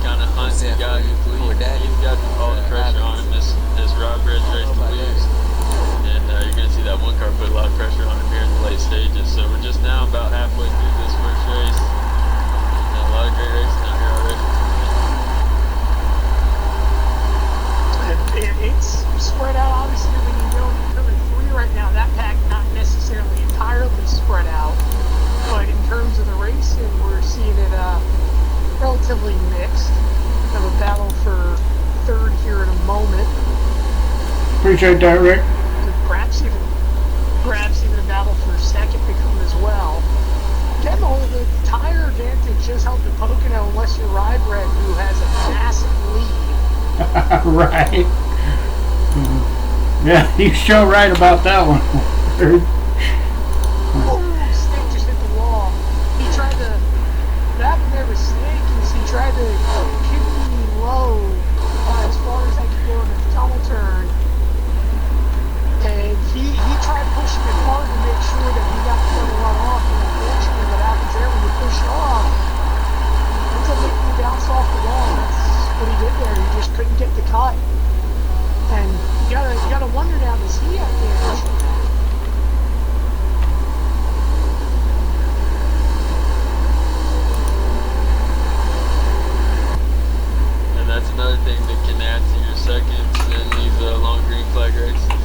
Speaker 3: kind of hunting the guy who's leading. He's got all the pressure on him this Rob Ridge race to lose. And you're going to see that one car put a lot of pressure on him here in the late stages. So we're just now about halfway through this first race. And a lot of great racing out here already.
Speaker 4: It's spread out, obviously, when you go in 3 right now. That pack not necessarily entirely spread out. But in terms of the racing, we're seeing it relatively mixed. Have a battle for 3rd here in a moment.
Speaker 1: Appreciate that, Rick.
Speaker 4: Perhaps even a battle for 2nd to come as well. Again, the tire advantage just helped the Pocono unless you're Rybred, who has a massive lead.
Speaker 1: Right. Yeah, you sure right about that one.
Speaker 4: Oh, Snake just hit the wall. He tried to, what happened there with Snake is he tried to kick me low as far as I could go in the tunnel turn. And he tried pushing it hard to make sure that he got the front run off. And unfortunately, what happens there when you push off, ends up making you bounce off the wall. That's what he did there. He just couldn't get the cut. And you gotta wonder now, does he have damage?
Speaker 3: And that's another thing that can add to your seconds in these long green flag races.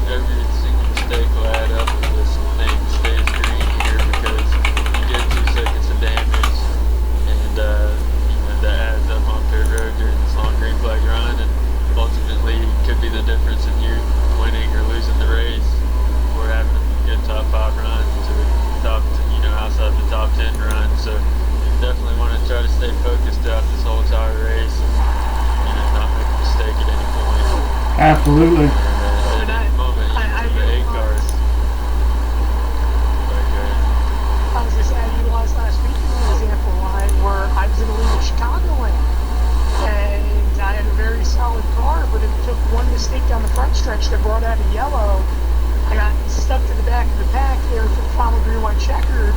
Speaker 3: Every single mistake will add up if this thing stays green here, because you get 2 seconds of damage, and that adds up on pit road during this long green flag run, and ultimately could be the difference in you winning or losing the race, or having a good top 5 run to top, outside the top 10 run. So you definitely want to try to stay focused throughout this whole entire race, and not make a mistake at any point.
Speaker 1: Absolutely.
Speaker 4: I was just saying, I utilized last week as an example where I was in the lead of Chicagoland, and I had a very solid car, but it took one mistake down the front stretch that brought out a yellow. I got stuck to the back of the pack there for the final green white checker,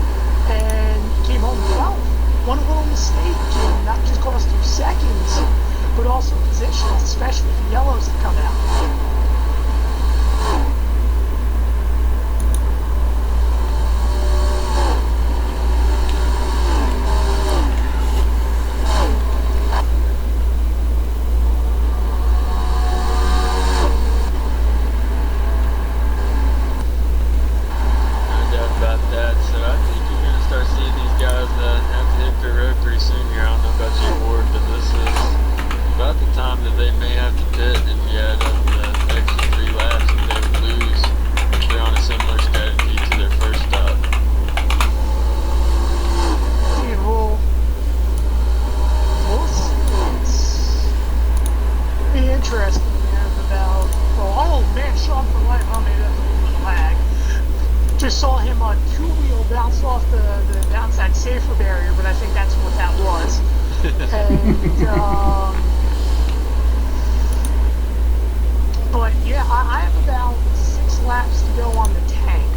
Speaker 4: and came home 12th. One little mistake can not just cost you seconds, but also positions, especially if the yellows have come out. Saw him on 2-wheel bounce off the downside safer barrier, but I think that's what that was. And but yeah, I have about 6 laps to go on the tank.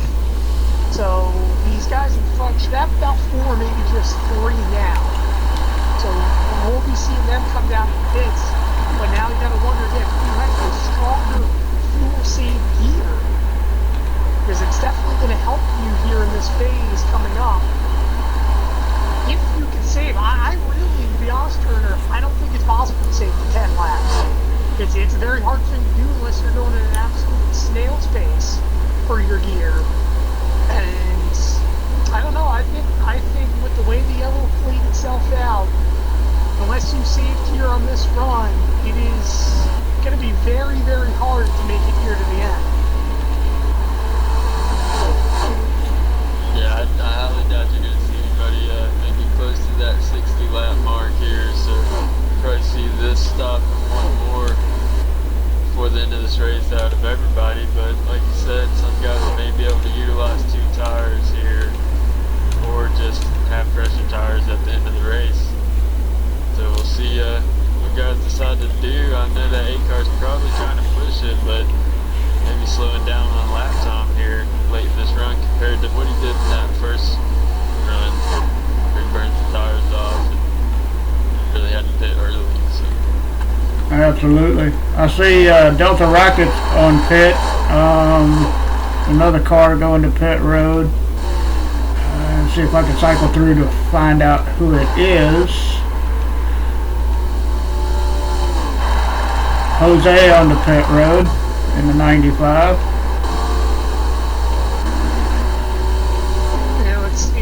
Speaker 4: So these guys in front should have about 4, maybe just 3 now. So we'll be seeing them come down in pits. But now you gotta wonder if you have a stronger fuel save gear, because it's definitely going to help you here in this phase coming up. If you can save, I really, to be honest, Turner, I don't think it's possible to save for 10 laps. It's a very hard thing to do unless you're going at an absolute snail's pace for your gear. And I don't know, I think with the way the yellow played itself out, unless you save gear on this run, it is going to be very, very hard to make it here to the end.
Speaker 3: Yeah, I highly doubt you're going to see anybody maybe close to that 60 lap mark here, so probably see this stop and one more before the end of this race out of everybody. But like you said, some guys may be able to utilize 2 tires here or just have fresher tires at the end of the race. So we'll see what guys decide to do. I know that 8 car's probably trying to push it, but maybe slowing down on lap time here late in this run compared to what he did in that first run. He burnt the tires off and really had to pit early. So.
Speaker 1: Absolutely. I see Delta Rockets on pit. Another car going to pit road. See if I can cycle through to find out who it is. Jose on the pit road in the 95.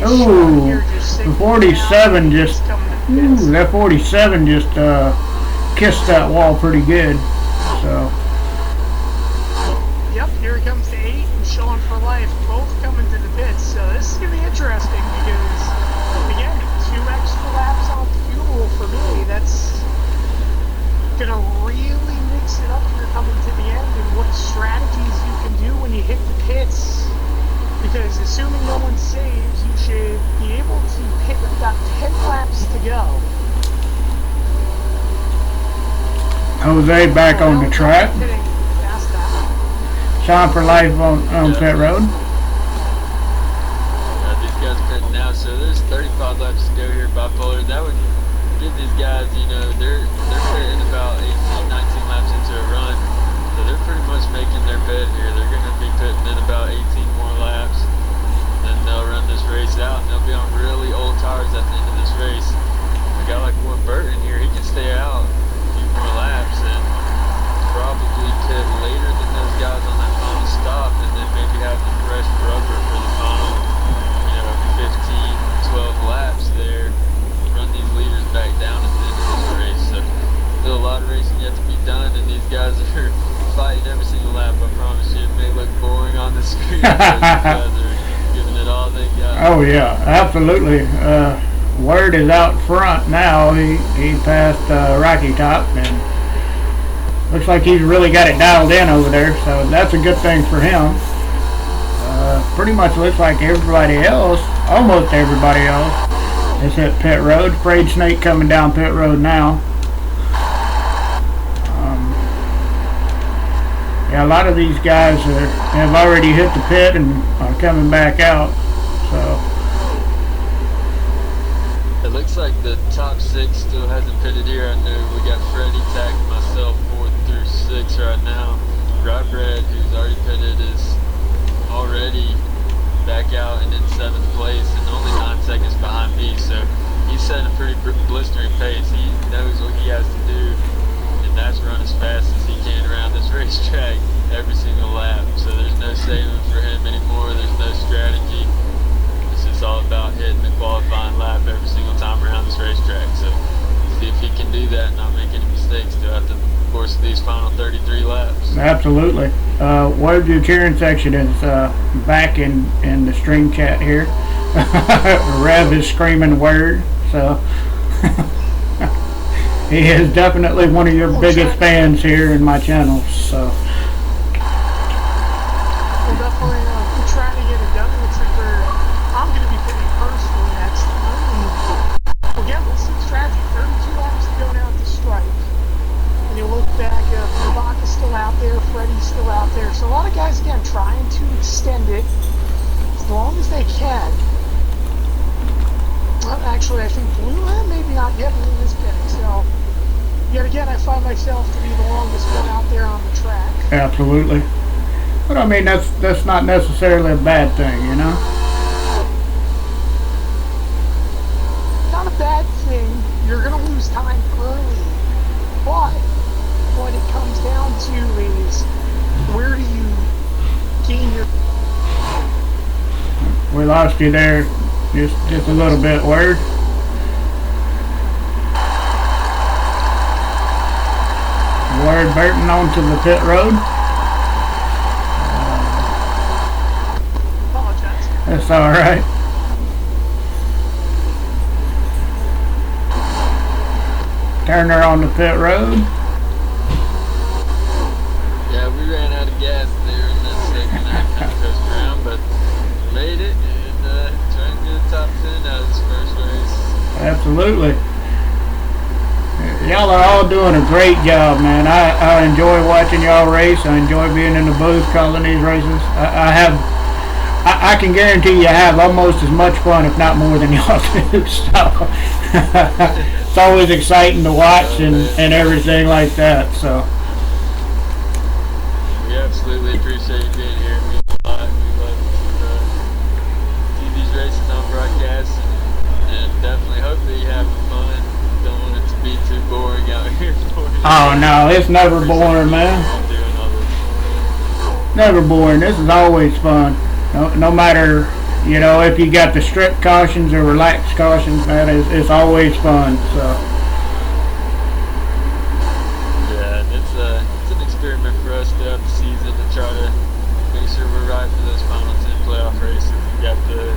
Speaker 1: Ooh, the 47 just, that 47 just kissed that wall pretty good. So.
Speaker 4: Yep, here comes the 8 and Sean for life, both coming to the pits. So this is going to be interesting because, again, 2 extra laps on fuel for me. That's going to really mix it up here coming to the end and what strategies you can do when you hit the pits. Because assuming no one saves, you should be able to hit with about 10 laps to go.
Speaker 1: Jose back on the track. Sean for life on pit road.
Speaker 3: These guys are pitting now, so there's 35 laps to go here, bipolar. That would give these guys, you know, they're pitting about 18, 19 laps into a run. So they're pretty much making their bed here. They're going to be pitting in about 18 more laps. Then they'll run this race out, and they'll be on really old tires at the end of this race. A guy like Warren Burton here, he can stay out a few more laps and probably pit later than those guys on that final stop, and then maybe have the fresh rubber for the final, you know, 15, 12 laps there. Run these leaders back down at the end of this race. So still a lot of racing yet to be done, and these guys are fighting every single lap. I promise you, it may look boring on the screen, but these guys are giving it all they got.
Speaker 1: Oh yeah, absolutely. Word is out front now. He passed Rocky Top, and looks like he's really got it dialed in over there. So that's a good thing for him. Pretty much looks like everybody else, almost everybody else, is hit pit road. Frayed Snake coming down pit road now. Yeah, a lot of these guys have already hit the pit and are coming back out. So
Speaker 3: it looks like the top 6 still hasn't pitted here. I know we got Freddie tagged, myself 4th through 6 right now. Rybred, who's already pitted, is already back out and in 7th place and only 9 seconds behind me. So he's setting a pretty blistering pace. He knows what he has to do, and that's run as fast as he can around this racetrack every single lap. So there's no saving for him anymore. There's no strategy. It's just all about hitting the qualifying lap every single time around this racetrack. So see if he can do that and not make any mistakes throughout the course of these final 33 laps.
Speaker 1: Absolutely. Word to the cheering section is back in the stream chat here. Rev is screaming word. So he is definitely one of your biggest fans here in my channel. So
Speaker 4: we'll definitely try to get it done. Looks like I'm going to be pitting personally next time. Again, we'll see strategy. 32 laps to go now at the stripe. And you look back, Bach is still out there, Freddie's still out there. So a lot of guys, again, trying to extend it as long as they can. Actually, I think Blue, maybe not yet. Blue is pitting. So yet again, I find myself to be the longest one out there on the track.
Speaker 1: Absolutely. But I mean, that's not necessarily a bad thing, you know?
Speaker 4: Not a bad thing. You're going to lose time early. But what it comes down to is where do you gain your...
Speaker 1: We lost you there just a little bit, Word. Word diverting onto the pit road.
Speaker 4: Apologize.
Speaker 1: That's all right. Turner on the pit road.
Speaker 3: Yeah, we ran out of gas there in that second. I kind of coasted around, but made it and trying to get the top 10 out of this first race.
Speaker 1: Absolutely. Y'all are all doing a great job, man. I enjoy watching y'all race. I enjoy being in the booth calling these races. I can guarantee you have almost as much fun, if not more, than y'all do. So it's always exciting to watch and everything like that. So
Speaker 3: we absolutely appreciate you being here. It means a lot. We love to see these races on broadcast and definitely hope that you're having fun. Don't want it to be too boring out here for you.
Speaker 1: oh no, it's never boring, man.
Speaker 3: Doing all this.
Speaker 1: Never boring. This is always fun. No matter, if you got the strict cautions or relaxed cautions, man, it's always fun. So
Speaker 3: yeah, and it's an experiment for us throughout the season to try to make sure we're right for those final 10 playoff races. You got the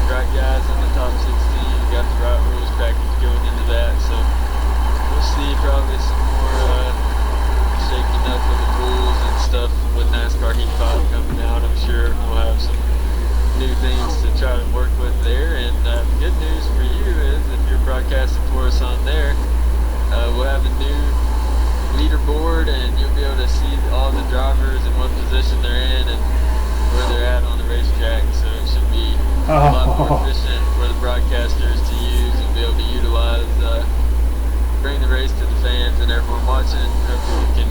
Speaker 3: right guys in the top 16. You got the right rules package going into that. So we'll see probably some more shaking up of the rules and stuff with NASCAR Heat 5 coming out. I'm sure we'll have some new things to try to work with there. And the good news for you is if you're broadcasting for us on there, we'll have a new leaderboard and you'll be able to see all the drivers and what position they're in and where they're at on the racetrack. So it should be a lot more efficient for the broadcasters to use and be able to utilize, bring the race to the fans and everyone watching. Hopefully we can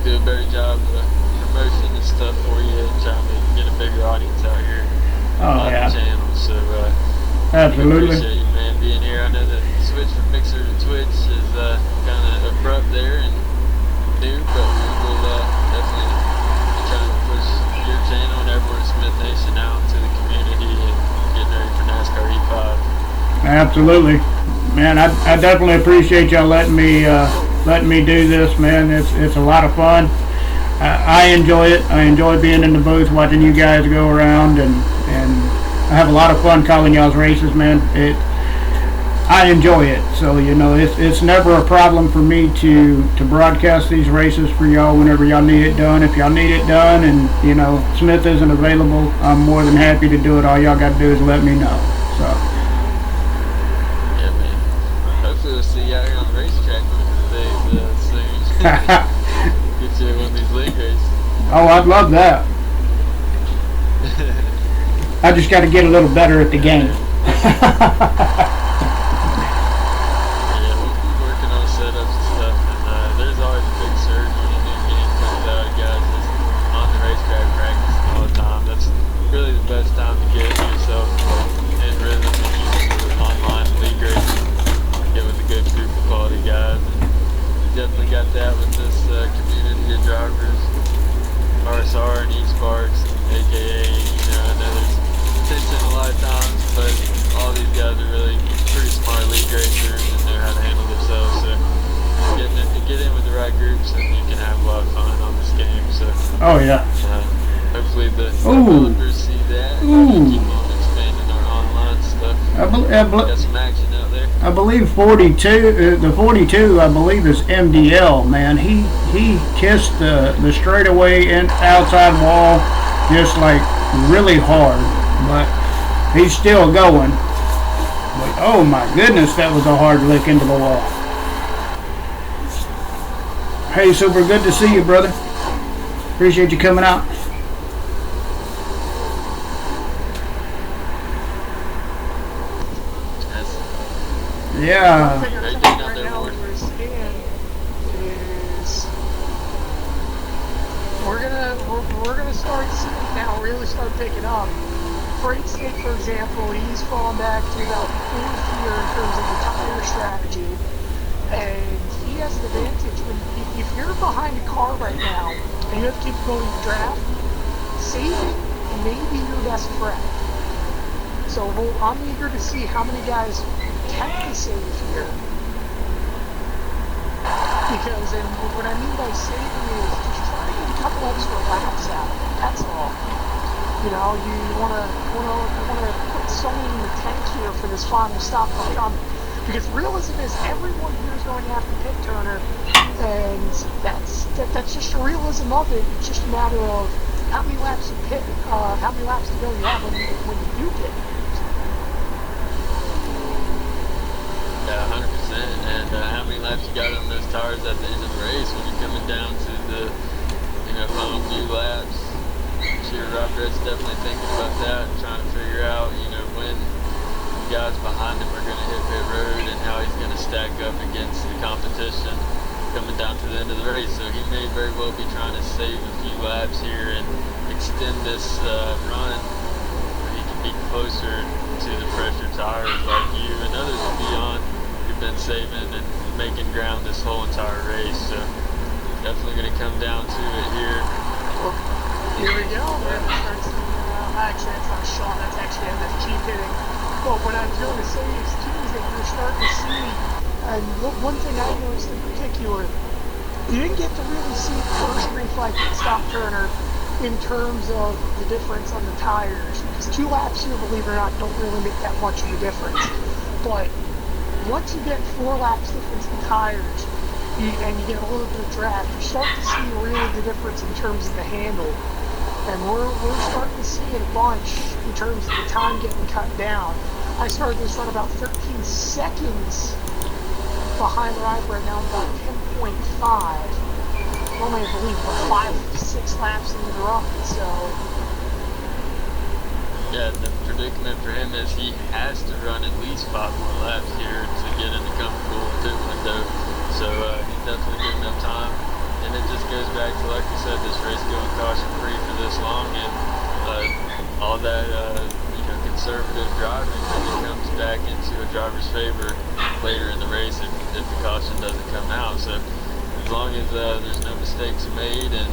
Speaker 3: do a better job of promotion and stuff for you and trying to get a bigger audience out here on the channel. So
Speaker 1: absolutely.
Speaker 3: Appreciate you, man, being here. I know the switch from Mixer to Twitch is kind of abrupt there and new, but we will definitely be trying to push your channel and everyone at SmithNation out to the community and getting ready for NASCAR E5.
Speaker 1: Absolutely, man. I definitely appreciate y'all letting me do this, man. It's a lot of fun. I enjoy it. I enjoy being in the booth, watching you guys go around, and I have a lot of fun calling y'all's races, man. I enjoy it. So it's never a problem for me to broadcast these races for y'all whenever y'all need it done. If y'all need it done, and Smith isn't available, I'm more than happy to do it. All y'all got to do is let me know. So.
Speaker 3: Yeah, man. Hopefully we'll see you out here on the racetrack one of the days soon. Get you one of these league races.
Speaker 1: Oh, I'd love that. I just got to get a little better at the game.
Speaker 3: Yeah, we'll be working on setups and stuff, and there's always a big surge when a new game comes out. Guys just on the racetrack practicing all the time. That's really the best time to get yourself in rhythm and used to online league racing. Get with a good group of quality guys. And definitely got that with this community of drivers, RSR and eSparks, aka, I know there's tension a lot of times, but all these guys are really pretty smart league racers and know how to handle themselves. So get in with the right groups and you can have a lot of fun on this game. So hopefully the developers see that and keep on expanding our online stuff. Got some action out there.
Speaker 1: I believe 42. The 42, I believe, is MDL. Man, he kissed the straightaway and outside wall just like really hard, but he's still going. But oh my goodness, that was a hard lick into the wall. Hey, super good to see you, brother. Appreciate you coming out. Yeah.
Speaker 4: One thing I think right now where we're seeing is we're gonna start seeing now really start picking up. Freight State, for example, he's fallen back to about 4th year in terms of the tire strategy, and he has an advantage. If you're behind a car right now and you have to keep going to draft, saving may be your best friend. So I'm eager to see how many guys can be saved here. Because, and what I mean by saving is just try to get a couple extra laps out of it. That's all. You know, you wanna put someone in the tank here for this final stop for coming. Because realism is everyone here is going to have to pit Turner, and that's just the realism of it. It's just a matter of how many laps to pit, how many laps to go you have when you do pit.
Speaker 3: Yeah, 100%. And how many laps you got on those tires at the end of the race when you're coming down to the, final few laps? I'm sure Rob Red's definitely thinking about that, trying to figure out, when guys behind him are going to hit pit road and how he's going to stack up against the competition coming down to the end of the race. So he may very well be trying to save a few laps here and extend this run where he can be closer to the pressure tires like you and others will be on who've been saving and making ground this whole entire race. So definitely going to come down to it here.
Speaker 4: Well, here we go. Actually, that's not Sean. That's actually MFG pitting. But what I was going to say is, too, is that you're starting to see, and one thing I noticed in particular, you didn't get to really see the first green flag stop Turner in terms of the difference on the tires. Because 2 laps here, believe it or not, don't really make that much of a difference. But once you get 4 laps difference in tires, and you get a little bit of drag, you start to see really the difference in terms of the handle. And we're starting to see it a bunch in terms of the time getting cut down. I started this run about 13 seconds behind Ryan right now. I'm about 10.5. Only, I believe, 5-6 laps into the run. So.
Speaker 3: Yeah, the predicament for him is he has to run at least 5 more laps here to get in the comfortable pit window. So he's definitely getting enough time. And it just goes back to, like you said, this race going caution-free for this long, and all that, conservative driving really comes back into a driver's favor later in the race if the caution doesn't come out. So as long as there's no mistakes made and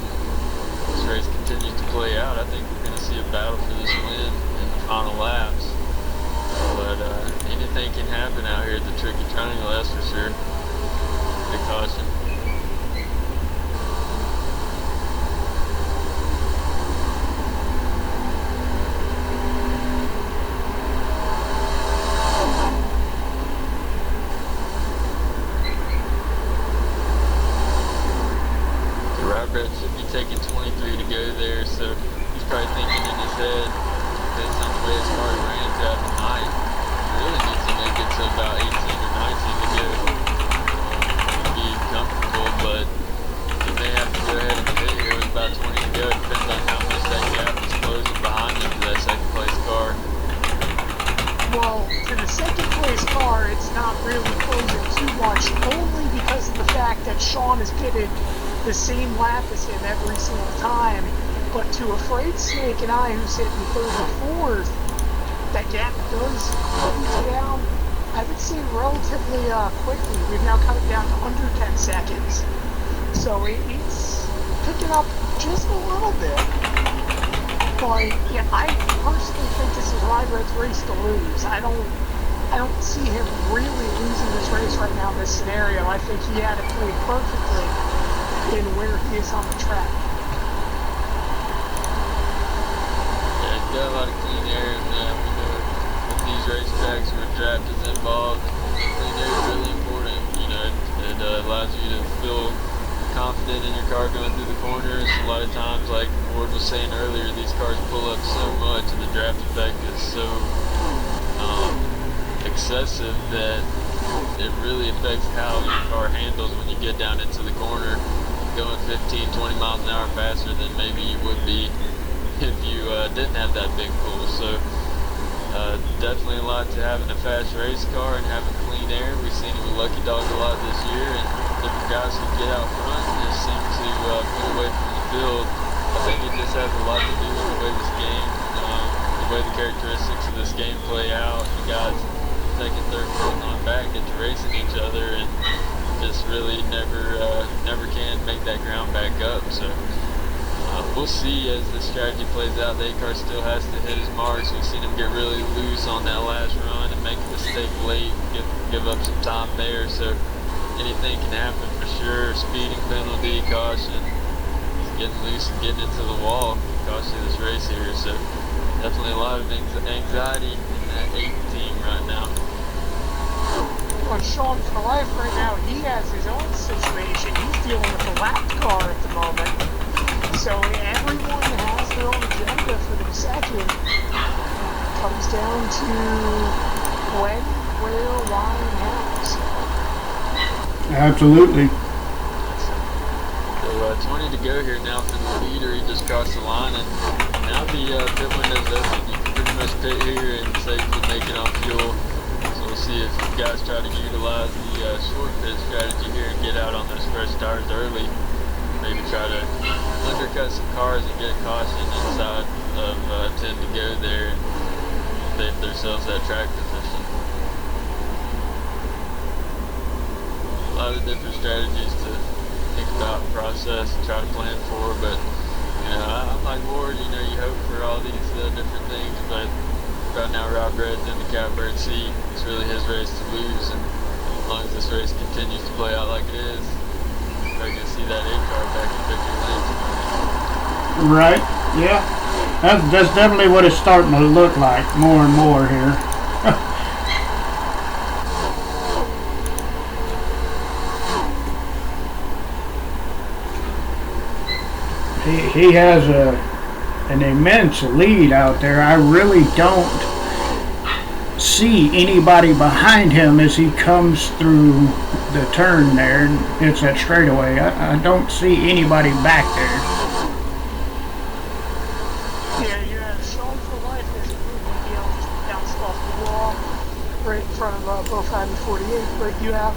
Speaker 3: this race continues to play out, I think we're going to see a battle for this win in the final laps. But anything can happen out here at the Tricky Triangle, that's for sure. The caution. Should be taking 23 to go there, so he's probably thinking in his head, based on the way his car ran throughout the night, he really needs to make it to about 18 or 19 to go to be comfortable, but he may have to go ahead and pit here with about 20 to go. It depends on how much that gap is closing behind him to that second place car.
Speaker 4: Well, to the second place car, it's not really closing too much, only because of the fact that Sean is pitted the same lap as him every single time. But to Afraid Snake and I, who's hitting 3rd or 4th, that gap does close down, I would say, relatively quickly. We've now cut it down to under 10 seconds. So it's picking up just a little bit. But yeah, I personally think this is Rybert's race to lose. I don't see him really losing this race right now in this scenario. I think he had it played perfectly in where he is on the track.
Speaker 3: Yeah, he's got a lot of clean air, and we know with these racetracks where draft is involved, clean air is really important. It allows you to feel confident in your car going through the corners. A lot of times, like Ward was saying earlier, these cars pull up so much, and the draft effect is so excessive that it really affects how your car handles when you get down into the corner, going 15, 20 miles an hour faster than maybe you would be if you didn't have that big pull. So definitely a lot to having a fast race car and having clean air. We've seen it with Lucky Dog a lot this year, and different guys who get out front just seem to pull away from the field. I think it just has a lot to do with the way this game, the way the characteristics of this game play out. The guys second, third, fourth on back get to racing each other and just really never can make that ground back up. So we'll see as the strategy plays out. The A-car still has to hit his marks. We've seen him get really loose on that last run and make a mistake late, give up some time there. So anything can happen for sure. Speeding penalty, caution. He's getting loose and getting into the wall. Cost you this race here, so definitely a lot of anxiety in that 8 team right now.
Speaker 4: Well, Sean for life right now, he has his own situation. He's dealing with a lapped car at the moment. So everyone has their own agenda for the second. Comes down to when, where, why, and how.
Speaker 1: Absolutely.
Speaker 3: So 20 to go here now for the leader. He just crossed the line, and now the pit window's open. You can pretty much pit here and safely make it on fuel. So we'll see if guys try to utilize the short pit strategy here and get out on those fresh tires early. Maybe try to undercut some cars and get caution inside of 10 to go there and save themselves that track position. A lot of different strategies to think about, process, and try to plan for, but you know, I'm like Ward, you know, you hope for all these different things, but right now Rob Red's in the catbird seat. It's really his race to lose, and as long as this race continues to play out like it is, we're going to see that 8-car back in victory lane tonight.
Speaker 1: Right. Yeah. That's definitely what it's starting to look like more and more here. He has an immense lead out there. I really don't see anybody behind him as he comes through the turn there and hits that straightaway. I don't see anybody back there.
Speaker 4: Yeah, you have Sean for life as a moving deal, just bounced off the wall right in front of both Hyman 48, but you have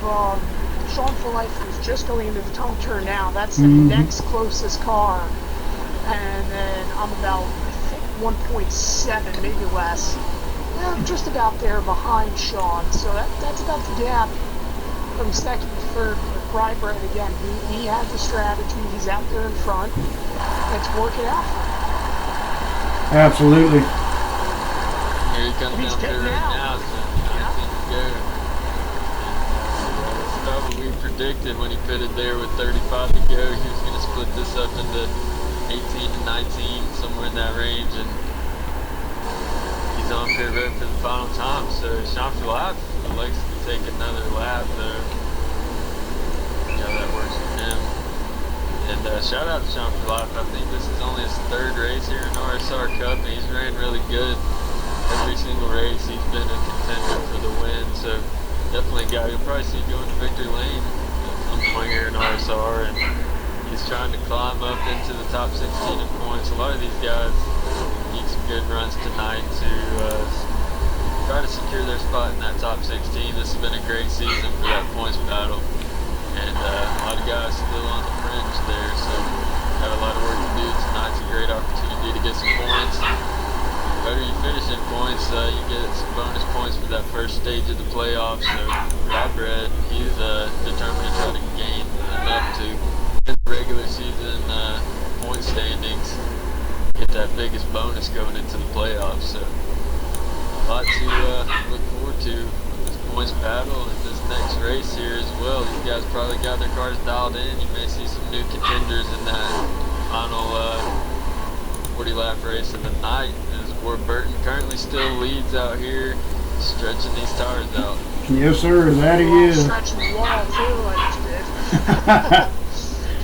Speaker 4: Sean for life who's just going into the tongue turn now. That's the next closest car. And then I'm about, I think, 1.7, maybe less. Yeah, just about there behind Sean. So that's about the gap from second to third. But Rybread, again, he has the strategy. He's out there in front. It's working out for him.
Speaker 1: Absolutely.
Speaker 3: Here he comes down there right now, so 19 to go. That's about what we predicted when he pitted there with 35 to go. He was going to split this up into 18 to 19, somewhere in that range, and he's on pit road for the final time. So Sean for life likes to take another lap there. See how that works for him. And shout out to Sean for life. I think this is only his third race here in RSR Cup, and he's ran really good. Every single race he's been a contender for the win. So definitely a guy you'll probably see going to victory lane at some point here in RSR. And he's trying to climb up into the top 16 in points. A lot of these guys need some good runs tonight to try to secure their spot in that top 16. This has been a great season for that points battle. And a lot of guys still on the fringe there, so got a lot of work to do. Tonight's a great opportunity to get some points. The better you finish in points, you get some bonus points for that first stage of the playoffs. So Rob Red, he's determined to try to gain enough to in the regular season point standings, get that biggest bonus going into the playoffs. So a lot to look forward to with this points battle and this next race here as well. These guys probably got their cars dialed in. You may see some new contenders in that final 40 lap race of the night, as Ward Burton currently still leads out here, stretching these tires out.
Speaker 1: Yes, sir. That he is.
Speaker 4: Stretching the wall too, I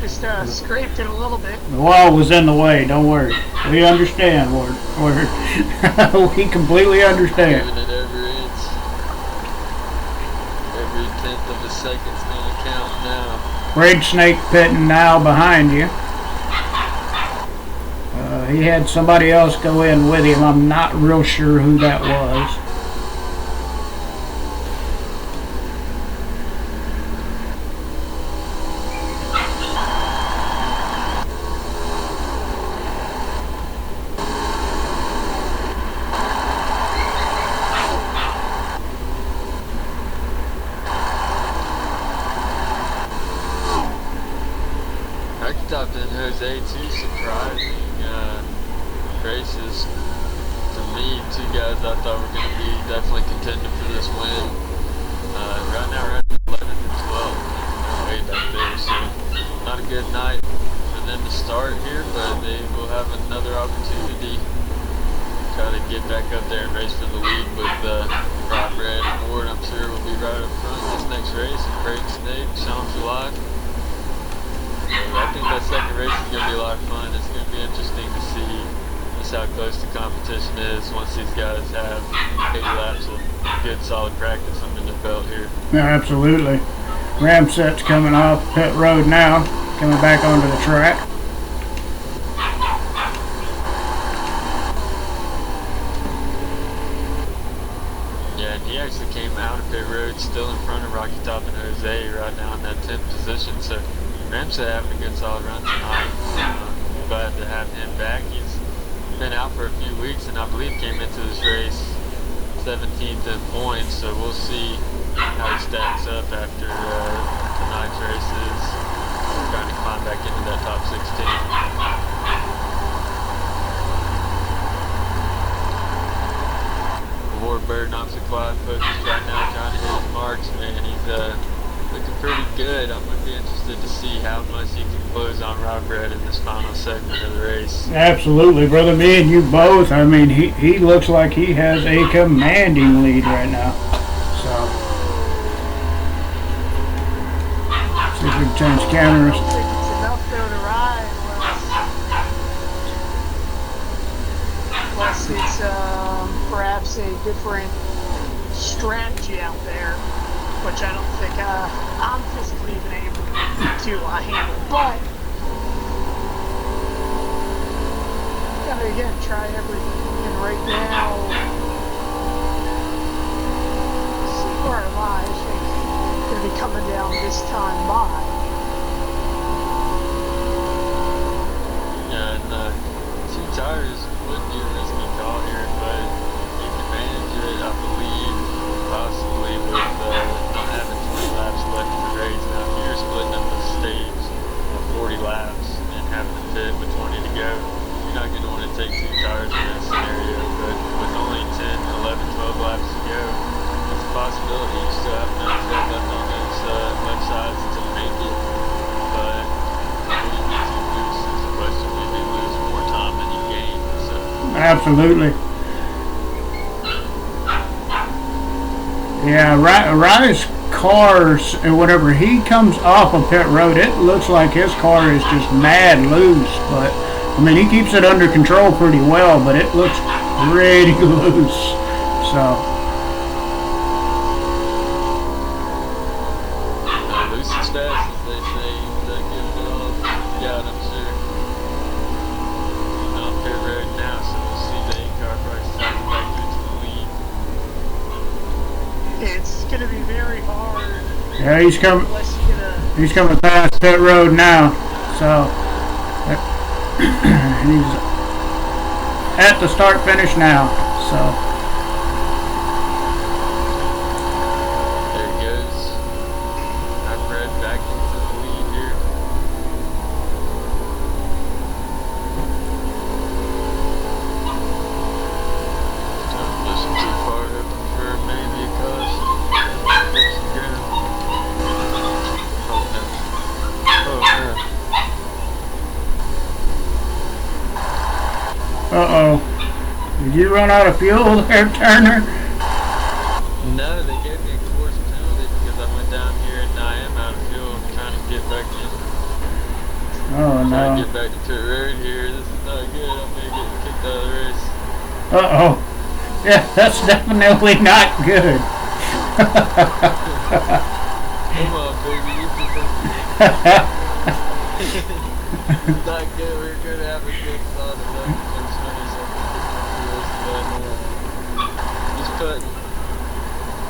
Speaker 4: just did. Just scraped it a little bit.
Speaker 1: The wall was in the way. Don't worry. We understand, Ward. We completely understand.
Speaker 3: Giving it every inch. Every tenth of a second's going to count now.
Speaker 1: Red Snake pitting now behind you. He had somebody else go in with him. I'm not real sure who that was.
Speaker 3: Top in Jose, two surprising races to me. Two guys I thought were going to be definitely contending for this win. Right now we're at 11 to 12. good night for them to start here, but they will have another opportunity to try to get back up there and race for the lead with Rob Red and Ward. I'm sure will be right up front this next race. Braden Snake, Sean July. So I think that second race is going to be a lot of fun. It's going to be interesting to see just how close the competition is once these guys have 80 laps of good solid practice under their belt here.
Speaker 1: Yeah, absolutely. Ramset's coming off pit road now, coming back onto the track.
Speaker 3: Yeah, and he actually came out of pit road still in front of Rocky Top and Jose right now in that 10th position. So Ramset having a good solid run tonight. Glad to have him back. He's been out for a few weeks and I believe came into this race 17th in points. So we'll see how he stacks up after tonight's races. Trying to climb back into that top 16. Warbird knocks a quad focus right now, trying to hit his marks, man. He's looking pretty good. I'm going to be interested to see how much he can close on Rob Red in this final segment of the race.
Speaker 1: Absolutely, brother. Me and you both. I mean, he looks like he has a commanding lead right now. So, see if we can change cameras.
Speaker 4: I don't think it's enough though to ride unless it's perhaps a different strategy out there, which I don't think I'm physically even able to handle. But gotta again try everything, and right now see where I lie. I think gonna be coming down this time by.
Speaker 3: Yeah, and 2 tires wouldn't be a risky call here, but you can manage it, I believe, possibly with not having 20 laps left in the race. Now, if you're splitting up the stage of 40 laps and having to pit with 20 to go, you're not going to want to take 2 tires in that scenario. But with only 10, 11, 12 laps to go, it's a possibility. You still have enough tread left on those left sides to make it. But will you be too loose is the question. You may lose more time than you gain. So.
Speaker 1: Absolutely. Yeah, Rye's cars, whenever he comes off of pit road, it looks like his car is just mad loose. But, I mean, he keeps it under control pretty well, but it looks pretty loose. So,
Speaker 3: loose as fast as they say, give it all you got, I'm sure. On pit road now, so we'll see the 8-car price tag back into the lead.
Speaker 4: It's going to be very hard.
Speaker 1: yeah, he's coming.
Speaker 4: Unless you get a
Speaker 1: He's coming past pit road now, so he's at the start finish now. So
Speaker 3: There he goes. I've read back into the lead here. Don't listen too far up for maybe a caution. There's some ground. Oh no. Oh no.
Speaker 1: Did you run out of fuel there, Turner?
Speaker 3: No, they gave me a course penalty because I went down here and I am out of fuel. I'm trying to get back in.
Speaker 1: Oh
Speaker 3: Trying to
Speaker 1: no.
Speaker 3: get back to pit road here. This is not good. I'm gonna get kicked out of the race.
Speaker 1: Yeah, that's definitely not good.
Speaker 3: Come on, baby. You can not good. We're gonna have a good solid run. He's putting.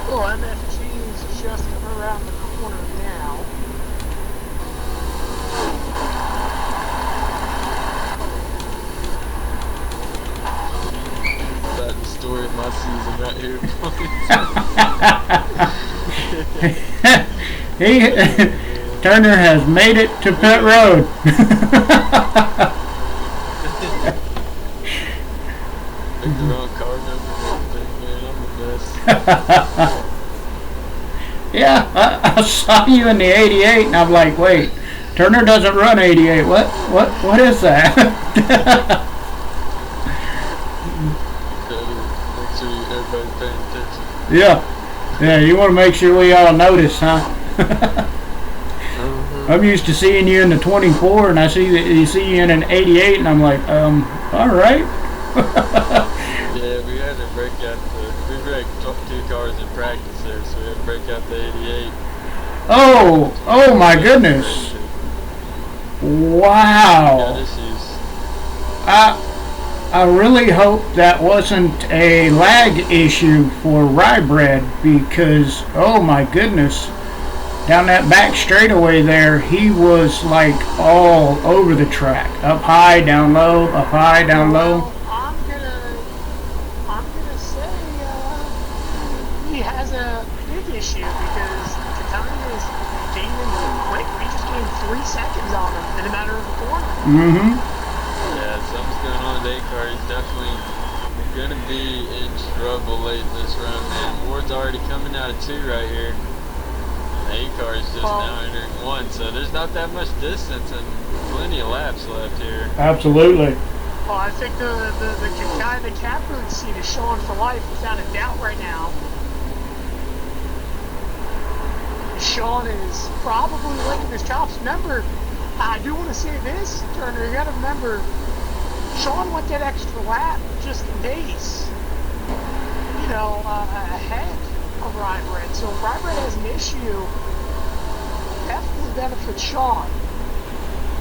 Speaker 4: well, MFG is just coming around the corner now.
Speaker 3: That's the story of my season right here.
Speaker 1: Turner has made it to pit road.
Speaker 3: Picked the wrong car number and everything, man. I'm the best.
Speaker 1: Yeah, I saw you in the 88, and I'm like, wait, Turner doesn't run 88. What is that?
Speaker 3: Make sure everybody's paying attention.
Speaker 1: Yeah, you want to make sure we all notice, huh? I'm used to seeing you in the 24, and I see you in an 88, and I'm like, all right.
Speaker 3: Yeah, we had to break out we wrecked 2 cars in practice there, so we had to break out the 88.
Speaker 1: Oh my goodness. Wow.
Speaker 3: Got issues.
Speaker 1: I really hope that wasn't a lag issue for Rybred, because oh my goodness, down that back straightaway there, he was like all over the track, up high, down low, up high, down low.
Speaker 4: Well, I'm gonna say he has a big issue because Katana is gaining quick. We just gained 3 seconds on him in a matter of a corner.
Speaker 3: Yeah, something's going on with A-Car. He's definitely going to be in trouble late in this run, man. Ward's already coming out of 2 right here. The A-Car is just now entering 1, so there's not that much distance and plenty of laps left here.
Speaker 1: Absolutely.
Speaker 4: Well, I think the guy in the catbird seat is Sean for life without a doubt right now. Sean is probably licking his chops. Remember, I do want to say this, Turner, you got to remember, Sean went that extra lap just in case, ahead of Rybred. So if Rybred has an issue, definitely benefits Sean.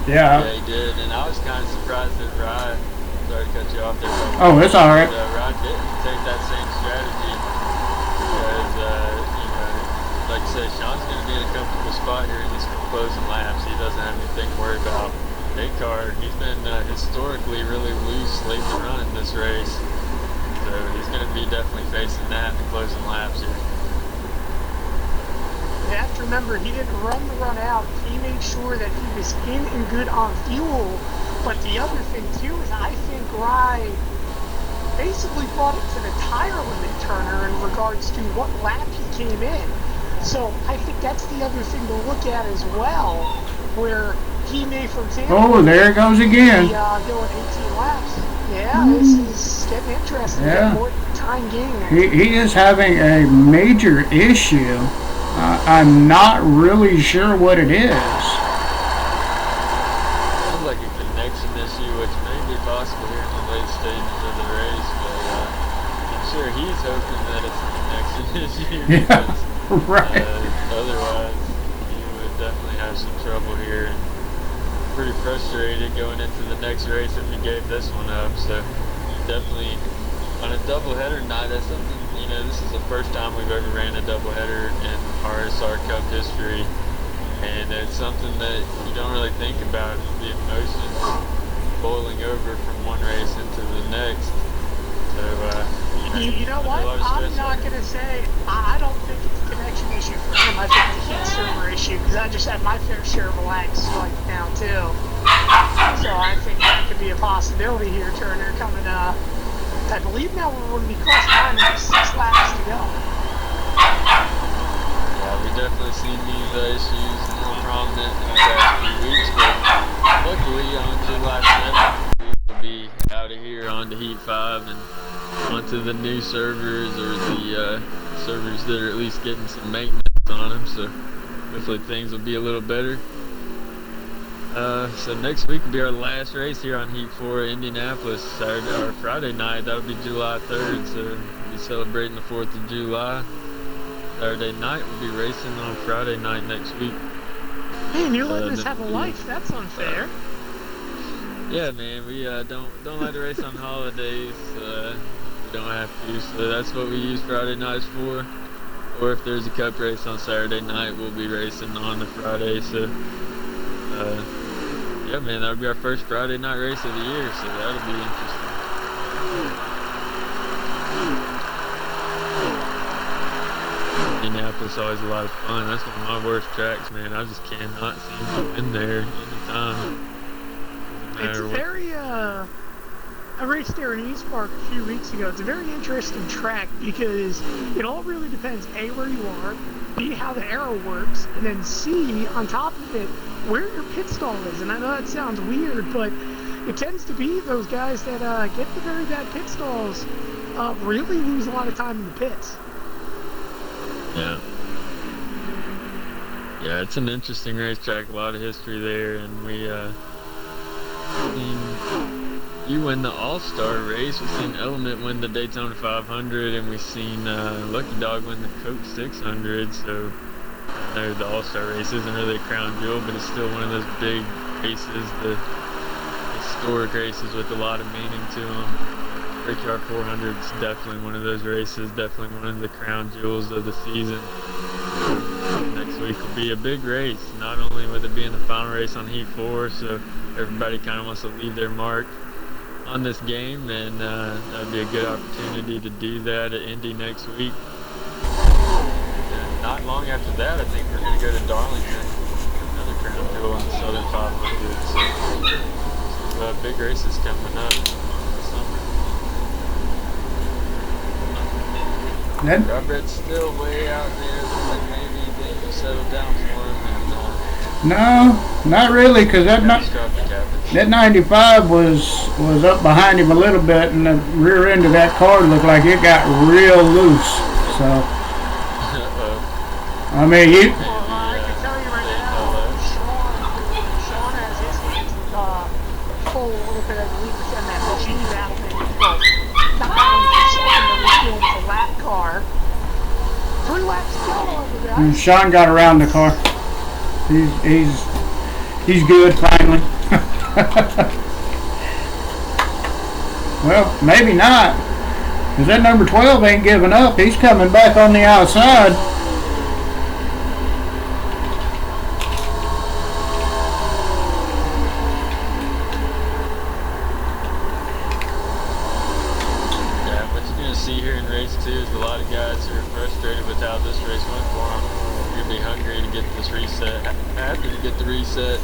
Speaker 1: Yeah.
Speaker 3: Yeah, he did, and I was kind of surprised that Rod, sorry to cut you off there.
Speaker 1: Oh, it's all right.
Speaker 3: Rod didn't take that same strategy because, like I said, Sean's going to be in a comfortable spot here in these closing laps. He doesn't have anything to worry about. A-Car, he's been historically really loose late in the run in this race. So he's going to be definitely facing that in the closing laps here.
Speaker 4: You have to remember, he didn't run the run out. He made sure that he was in and good on fuel. But the other thing, too, is I think Rye basically brought it to the tire limit, Turner, in regards to what lap he came in. So I think that's the other thing to look at as well, where he may, for example...
Speaker 1: Oh, there it goes again.
Speaker 4: Going 18 laps. Yeah, this is getting interesting.
Speaker 1: Yeah.
Speaker 4: More time gain.
Speaker 1: He is having a major issue. I'm not really sure what it is.
Speaker 3: Sounds like a connection issue, which may be possible here in the late stages of the race, but I'm sure he's hoping that it's a connection issue.
Speaker 1: Yeah,
Speaker 3: Because,
Speaker 1: right.
Speaker 3: otherwise, he would definitely have some trouble here. And pretty frustrated going into the next race if he gave this one up. So definitely on a doubleheader night, that's something, this is the first time we've ever ran a doubleheader in RSR Cup history, and it's something that you don't really think about, the emotions boiling over from one race into the next. So
Speaker 4: you know what? I'm not going to say, I don't think it's a connection issue for him. I think it's a heat server issue, because I just had my fair share of lags like now too. So I think that could be a possibility here, Turner, coming I believe now we're going to be crossing line with 6 laps to go.
Speaker 3: Yeah, we've definitely seen these issues more prominent in the past few weeks, but luckily on July 7th, we will be out of here onto Heat 5 and onto the new servers, or the servers that are at least getting some maintenance on them, so hopefully things will be a little better. So next week will be our last race here on Heat 4 Indianapolis, Friday night. That'll be July 3rd, so we'll be celebrating the 4th of July. Saturday night we'll be racing on Friday night next week.
Speaker 4: Man, you're letting us have a life. That's unfair.
Speaker 3: Yeah, man, we don't like to race on holidays. We don't have to, so that's what we use Friday nights for. Or if there's a cup race on Saturday night, we'll be racing on the Friday. So yeah, man, that'll be our first Friday night race of the year, so that'll be interesting. Indianapolis is always a lot of fun. That's one of my worst tracks, man. I just cannot seem to win there anytime.
Speaker 4: It's a very I raced there in East Park a few weeks ago. It's a very interesting track because it all really depends, A, where you are, B, how the arrow works, and then C, on top of it, where your pit stall is. And I know that sounds weird, but it tends to be those guys that get the very bad pit stalls really lose a lot of time in the pits.
Speaker 3: Yeah. Yeah, it's an interesting racetrack, a lot of history there, and we, you win the All-Star race, we've seen Element win the Daytona 500, and we've seen Lucky Dog win the Coke 600, so the All-Star race isn't really a crown jewel, but it's still one of those big races, the historic races with a lot of meaning to them. Brickyard 400 is definitely one of those races, definitely one of the crown jewels of the season. Next week will be a big race, not only with it being the final race on Heat 4, so everybody kind of wants to leave their mark on this game, and that would be a good opportunity to do that at Indy next week. And not long after that, I think we're going to go to Darlington, another crown jewel in the Southern 500. So big races coming up this summer. Robert's still way out there. Looks like maybe things will settle down for him. And,
Speaker 1: no, not really, because that 95 was up behind him a little bit, and the rear end of that car looked like it got real loose. So, I mean,
Speaker 4: I can tell you right now, Sean has his hands full a little bit of leaks in that G battle thing. But 9% of this field is a lap car. 3 laps to go over, guys.
Speaker 1: Sean got around the car. He's good finally. Well, maybe not, because that number 12 ain't giving up. He's coming back on the outside.
Speaker 3: Yeah, what you're going to see here in race 2 is a lot of guys who are frustrated with how this race went for them. You're going to be hungry to get this reset, happy to get the reset.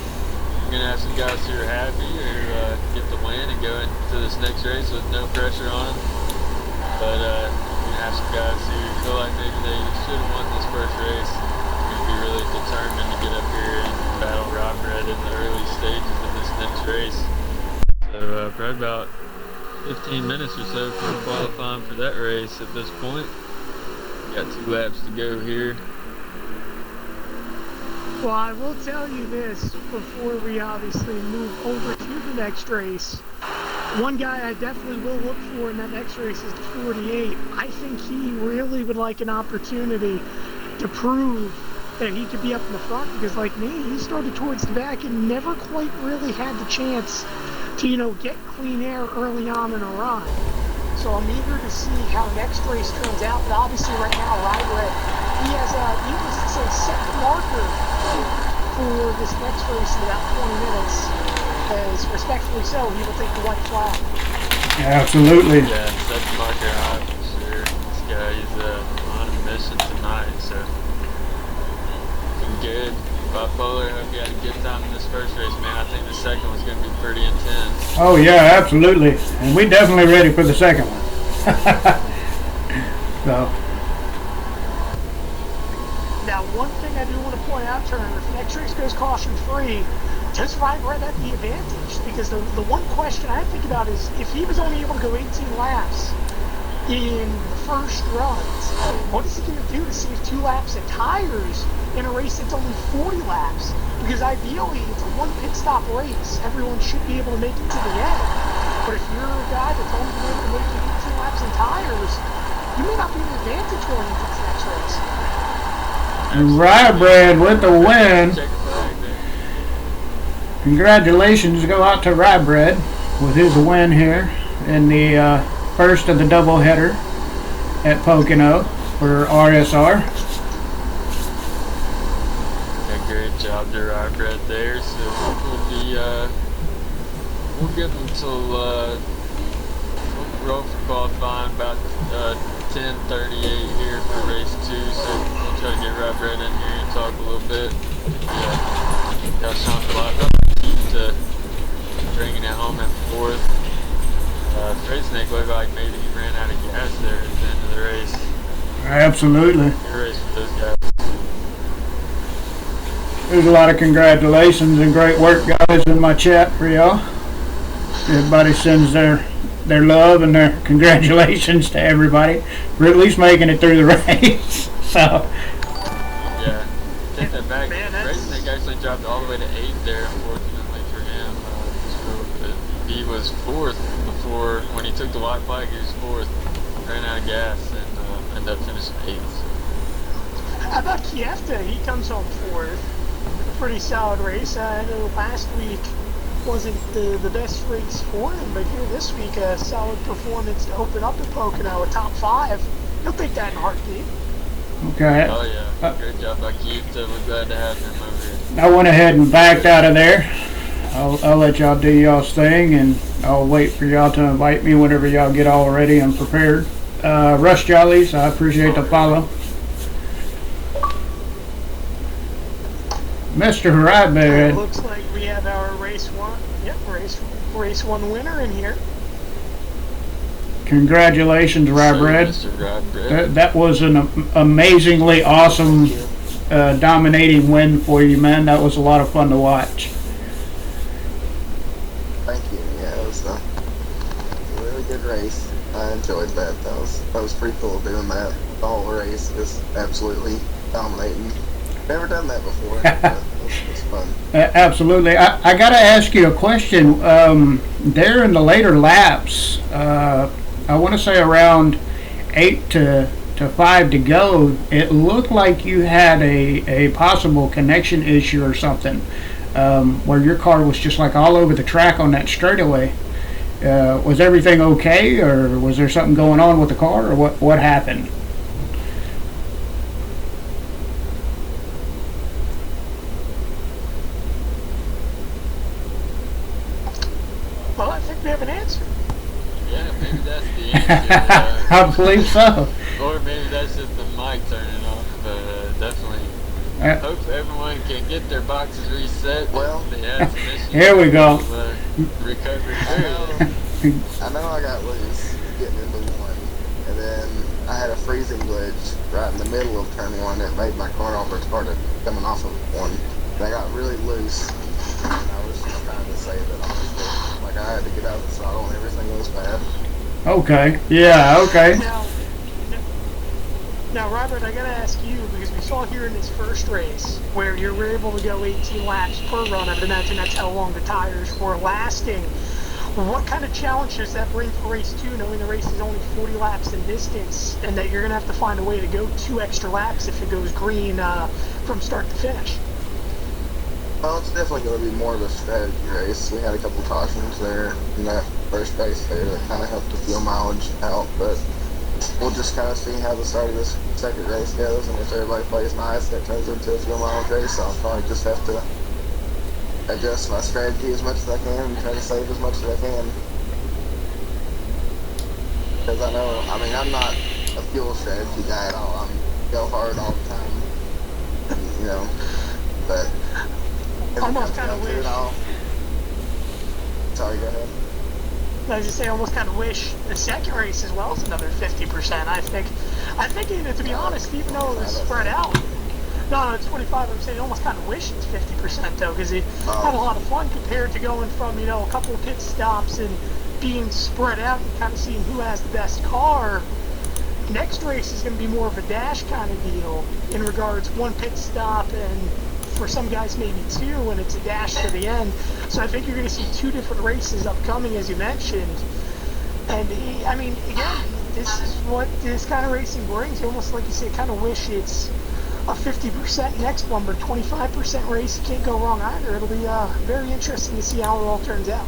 Speaker 3: You're going to have some guys who are happy who get the win and go into this next race with no pressure on them. But you're going to have some guys who feel like maybe they should have won this first race. They're going to be really determined to get up here and battle Rob Red in the early stages of this next race. So probably about 15 minutes or so for qualifying for that race at this point. Got 2 laps to go here.
Speaker 4: Well, I will tell you this before we obviously move over to the next race. One guy I definitely will look for in that next race is the 48. I think he really would like an opportunity to prove that he could be up in the front, because like me, he started towards the back and never quite really had the chance to, get clean air early on in a run. So I'm eager to see how next race turns out. But obviously right now, Ryder, he has needless to say, set the marker for this next race in about 20 minutes. As respectfully so, he will take the white flag.
Speaker 1: Absolutely.
Speaker 3: Yeah, set the marker high for sure. This guy, he's on a mission tonight, so looking good. Bipolar, hope you had a good time in this first race, man. I think the second one's going to be pretty intense.
Speaker 1: Oh yeah, absolutely. And we definitely ready for the second one. So.
Speaker 4: Now, one thing I do want to point out, Turner, if next race goes caution-free, does Ryder have the advantage? Because the one question I think about is, if he was only able to go 18 laps in the first runs, what is he going to do to save 2 laps of tires in a race that's only 40 laps? Because ideally, it's a 1 pit stop race. Everyone should be able to make it to the end. But if you're a guy that's only been able to make it 18 laps in tires, you may not be an advantage going into this next race.
Speaker 1: Rybread with the win. Congratulations go out to Rybread with his win here in the first of the doubleheader at Pocono for RSR.
Speaker 3: Yeah, great job to Rybread there. So we'll be we'll give them till we'll roll for qualifying about 10:38 here for race 2. So we'll try to get Rybread in here and talk a little bit. Yeah, got Sean to bringing it home in 4th. Straight Snake looked like maybe he ran out of gas there at the end of the race.
Speaker 1: Absolutely.
Speaker 3: Good race with those guys.
Speaker 1: There's a lot of congratulations and great work, guys, in my chat for y'all. Everybody sends their love and their congratulations to everybody for at least making it through the race. So.
Speaker 3: Yeah. Take that back. Straight Snake actually dropped all the way to 8th there, unfortunately for him. He was 4th before, when he took the white flag, he was 4th. Ran out of gas and ended up finishing 8th.
Speaker 4: How about Kiefta? He comes home 4th. Pretty solid race. I know last week wasn't the best race for him, but here this week, a solid performance to open up at Pocono, a top 5. He'll take that in a heartbeat.
Speaker 1: Okay.
Speaker 3: Oh yeah, great job by Kiefta. We're glad to have him over here.
Speaker 1: I went ahead and backed out of there. I'll let y'all do y'all's thing, and I'll wait for y'all to invite me whenever y'all get all ready and prepared. Rush Jollies, I appreciate the follow. Mr. Horizon.
Speaker 4: Looks like we have our race 1. Yep, race 1 winner in here.
Speaker 1: Congratulations, Rybread. That was an amazingly awesome, dominating win for you, man. That was a lot of fun to watch.
Speaker 5: Thank you. Yeah, it was a really good race. I enjoyed that. That was pretty cool doing that. The whole race, just absolutely dominating. Never done that before. It was fun.
Speaker 1: Absolutely. I got to ask you a question. There in the later laps, I want to say around 8 to 5 to go, it looked like you had a possible connection issue or something, where your car was just like all over the track on that straightaway. Was everything okay, or was there something going on with the car, or what happened?
Speaker 4: Well, I think we have an answer.
Speaker 3: Yeah, maybe that's the answer.
Speaker 1: I believe so.
Speaker 3: Or maybe that's just the mic turning off, but definitely. Hope everyone can get their boxes reset.
Speaker 5: Well,
Speaker 3: they had some issues.
Speaker 1: Here we go.
Speaker 3: Recovery.
Speaker 5: I know I got loose getting into 1, and then I had a freezing glitch right in the middle of turn 1 that made my car all retarded coming off of 1. And I got really loose, and I was just trying to say that honestly, like I had to get out of the throttle and everything was bad.
Speaker 1: Okay. Yeah, okay.
Speaker 4: Now, Robert, I gotta ask you, because we saw here in this first race where you were able to go 18 laps per run. I would imagine that's how long the tires were lasting. What kind of challenge does that bring for race 2, knowing the race is only 40 laps in distance, and that you're gonna have to find a way to go 2 extra laps if it goes green from start to finish?
Speaker 5: Well, it's definitely going to be more of a strategy race. We had a couple cautions there in that first race there that kind of helped the fuel mileage out, but we'll just kind of see how the start of this second race goes, and if everybody plays nice and it turns into a fuel mileage race, I'll probably just have to adjust my strategy as much as I can and try to save as much as I can. Because I know, I mean, I'm not a fuel strategy guy at all. I'm go hard all the time, and, you know, but
Speaker 4: almost kind of wish.
Speaker 5: Sorry, go ahead.
Speaker 4: I was just saying, almost kind of wish the second race as well is another 50%. I think, even to be honest, even though it was spread out, no, it's 25. I'm saying, almost kind of wish it's 50% though, because it had a lot of fun compared to going from a couple of pit stops and being spread out and kind of seeing who has the best car. Next race is going to be more of a dash kind of deal in regards 1 pit stop and for some guys maybe 2, and it's a dash to the end. So I think you're going to see 2 different races upcoming, as you mentioned. And I mean, again, this is what this kind of racing brings. You almost, like you say, kind of wish it's a 50% next one, but 25% race, you can't go wrong either. It'll be very interesting to see how it all turns out.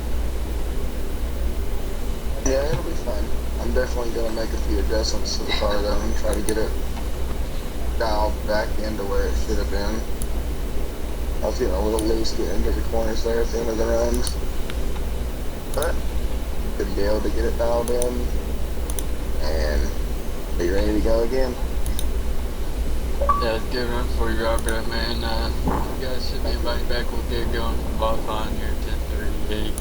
Speaker 5: Yeah, it'll be fun. I'm definitely going to make a few adjustments to the car though and try to get it dialed back into where it should have been. I was getting a little loose getting into the corners there at the end of the runs, but should be able to get it dialed in and be ready to go again.
Speaker 3: Yeah, it's a good run for you, Robert, man. You guys should be invited back. We'll get going from qualifying here at 10:38.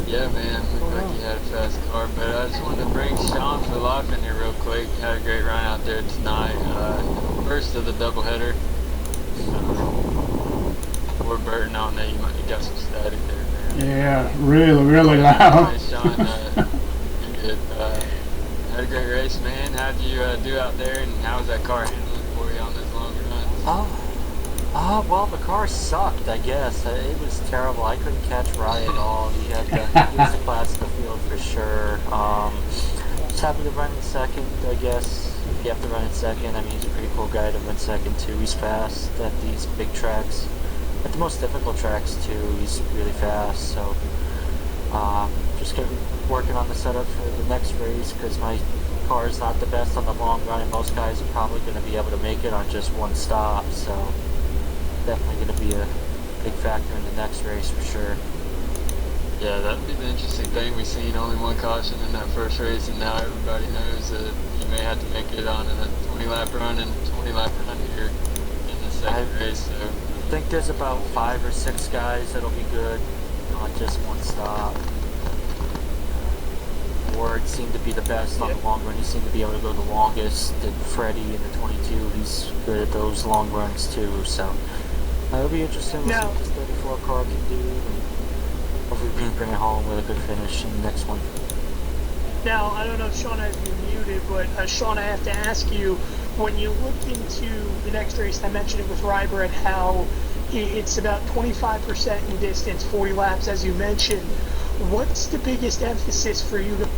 Speaker 3: Yeah, man, looked like he had a fast car, but I just wanted to bring Sean for life in here real quick. Had a great run out there tonight. First of the doubleheader. We're Burton on there. You might have got some static there, man.
Speaker 1: Yeah, really loud.
Speaker 3: Hey, Sean, you good. Had a great race, man. How'd you do out there, and how was that car handling for you on those long runs?
Speaker 6: Well, the car sucked, I guess. It was terrible. I couldn't catch Rye at all. He was the class of the field for sure. Just happy to run in second, I guess. You have to run in second. I mean, he's a pretty cool guy to run second, too. He's fast at these big tracks. At the most difficult tracks, too, he's really fast. So, just working on the setup for the next race, because my car is not the best on the long run, and most guys are probably going to be able to make it on just one stop. So, definitely going to be a big factor in the next race for sure.
Speaker 3: Yeah, that'd be the interesting thing. We've seen only one caution in that first race, and now everybody knows that you may have to make it on in a 20-lap run and 20-lap run here in the second race. So
Speaker 6: I think there's about 5 or 6 guys that'll be good on just one stop. Ward seemed to be the best on the long run. He seemed to be able to go the longest. And Freddie in the 22, he's good at those long runs too. So it'll be interesting to see what this 34 car can do. And hopefully we can bring it home with a good finish in the next one.
Speaker 4: Now, I don't know if Sean has you muted, but Sean, I have to ask you, when you look into the next race, I mentioned it with Rybred, how it's about 25% in distance, 40 laps, as you mentioned. What's the biggest emphasis for you to,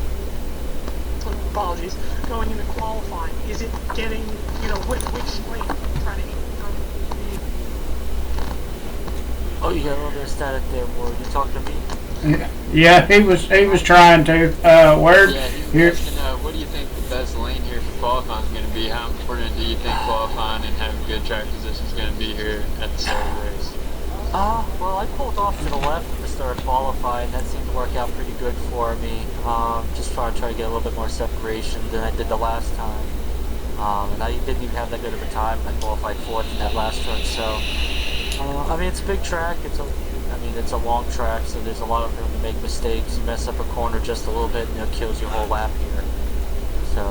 Speaker 4: apologies, going into qualifying? Is it getting, which lane trying to hit?
Speaker 6: Oh, you got a little bit of static there, Ward. You talking to me?
Speaker 1: Yeah, he was trying to. Word.
Speaker 3: yeah, he was asking, what do you think the best lane here for qualifying is going to be? How important do you think qualifying and having good track position is going to be here at the start of the race?
Speaker 6: Well, I pulled off to the left at the start of qualifying. That seemed to work out pretty good for me. Just trying to get a little bit more separation than I did the last time. And I didn't even have that good of a time. I qualified 4th in that last run. So, I mean, it's a big track. It's a long track, so there's a lot of room to make mistakes. You mess up a corner just a little bit, and it kills your whole lap here. So,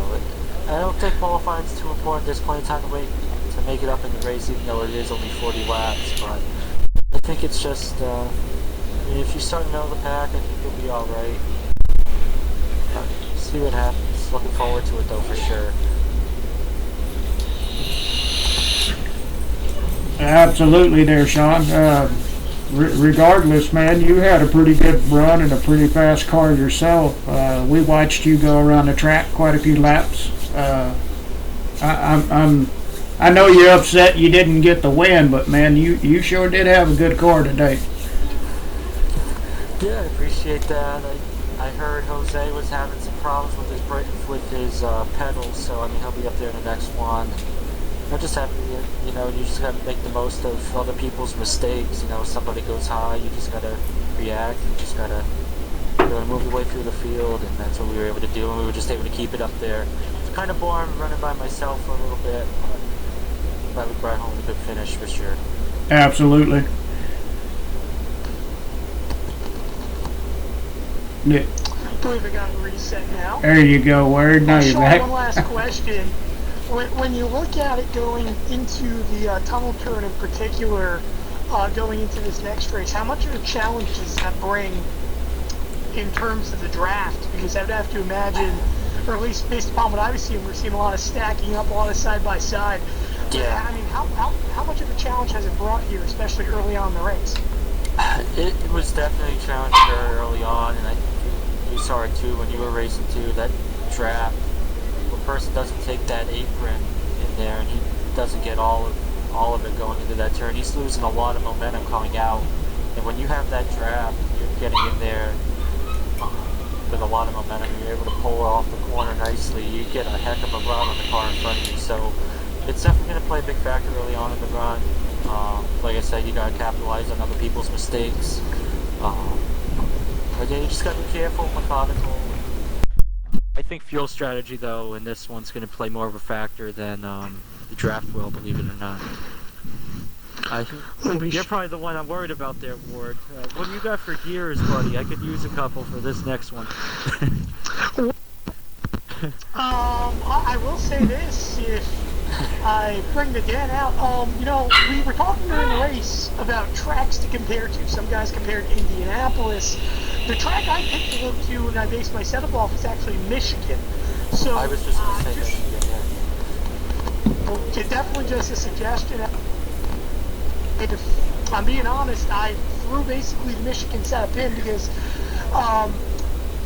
Speaker 6: I don't think qualifying is too important. There's plenty of time to wait to make it up in the race, even though it is only 40 laps. But I think it's just, if you start to know the pack, I think you'll be alright. See what happens. Looking forward to it, though, for sure.
Speaker 1: Absolutely there, Sean. Regardless, man, you had a pretty good run and a pretty fast car yourself. We watched you go around the track quite a few laps. I know you're upset you didn't get the win, but man, you sure did have a good car today.
Speaker 6: Yeah, I appreciate that. I heard Jose was having some problems with his pedals, so I mean he'll be up there in the next one. I'm just happy that, you just gotta make the most of other people's mistakes. Somebody goes high, you just gotta react, you just gotta move your way through the field, and that's what we were able to do, and we were just able to keep it up there. It's kind of boring running by myself for a little bit, but glad we brought home a good finish for sure.
Speaker 1: Absolutely. Yeah.
Speaker 4: I believe I got a reset now.
Speaker 1: There you go, Word. Now you're
Speaker 4: Sean,
Speaker 1: back.
Speaker 4: one last question. When you look at it going into the tunnel turn in particular, going into this next race, how much of a challenge does that bring in terms of the draft? Because I would have to imagine, or at least based upon what I've seen, we're seeing a lot of stacking up, a lot of side by side.
Speaker 6: Yeah.
Speaker 4: I mean, how much of a challenge has it brought here, especially early on in the race?
Speaker 6: It was definitely a challenge very early on, and I think you saw it too when you were racing too. That draft, the person doesn't take that apron in there, and he doesn't get all of it going into that turn. He's losing a lot of momentum coming out, and when you have that draft, you're getting in there with a lot of momentum. You're able to pull off the corner nicely. You get a heck of a run on the car in front of you. So it's definitely going to play a big factor early on in the run. Like I said, you got to capitalize on other people's mistakes. But yeah, you just got to be careful, methodical. I think fuel strategy, though, in this one's going to play more of a factor than the draft will, believe it or not.
Speaker 7: You're probably the one I'm worried about there, Ward. What do you got for gears, buddy? I could use a couple for this next one.
Speaker 4: I will say this, if I bring the Dan out, you know, we were talking during the race about tracks to compare to. Some guys compared Indianapolis. The track I picked to look to and I based my setup off is actually Michigan. So
Speaker 6: I was just going to say Michigan, yeah.
Speaker 4: Well, definitely just a suggestion. If I'm being honest, I threw basically the Michigan setup in because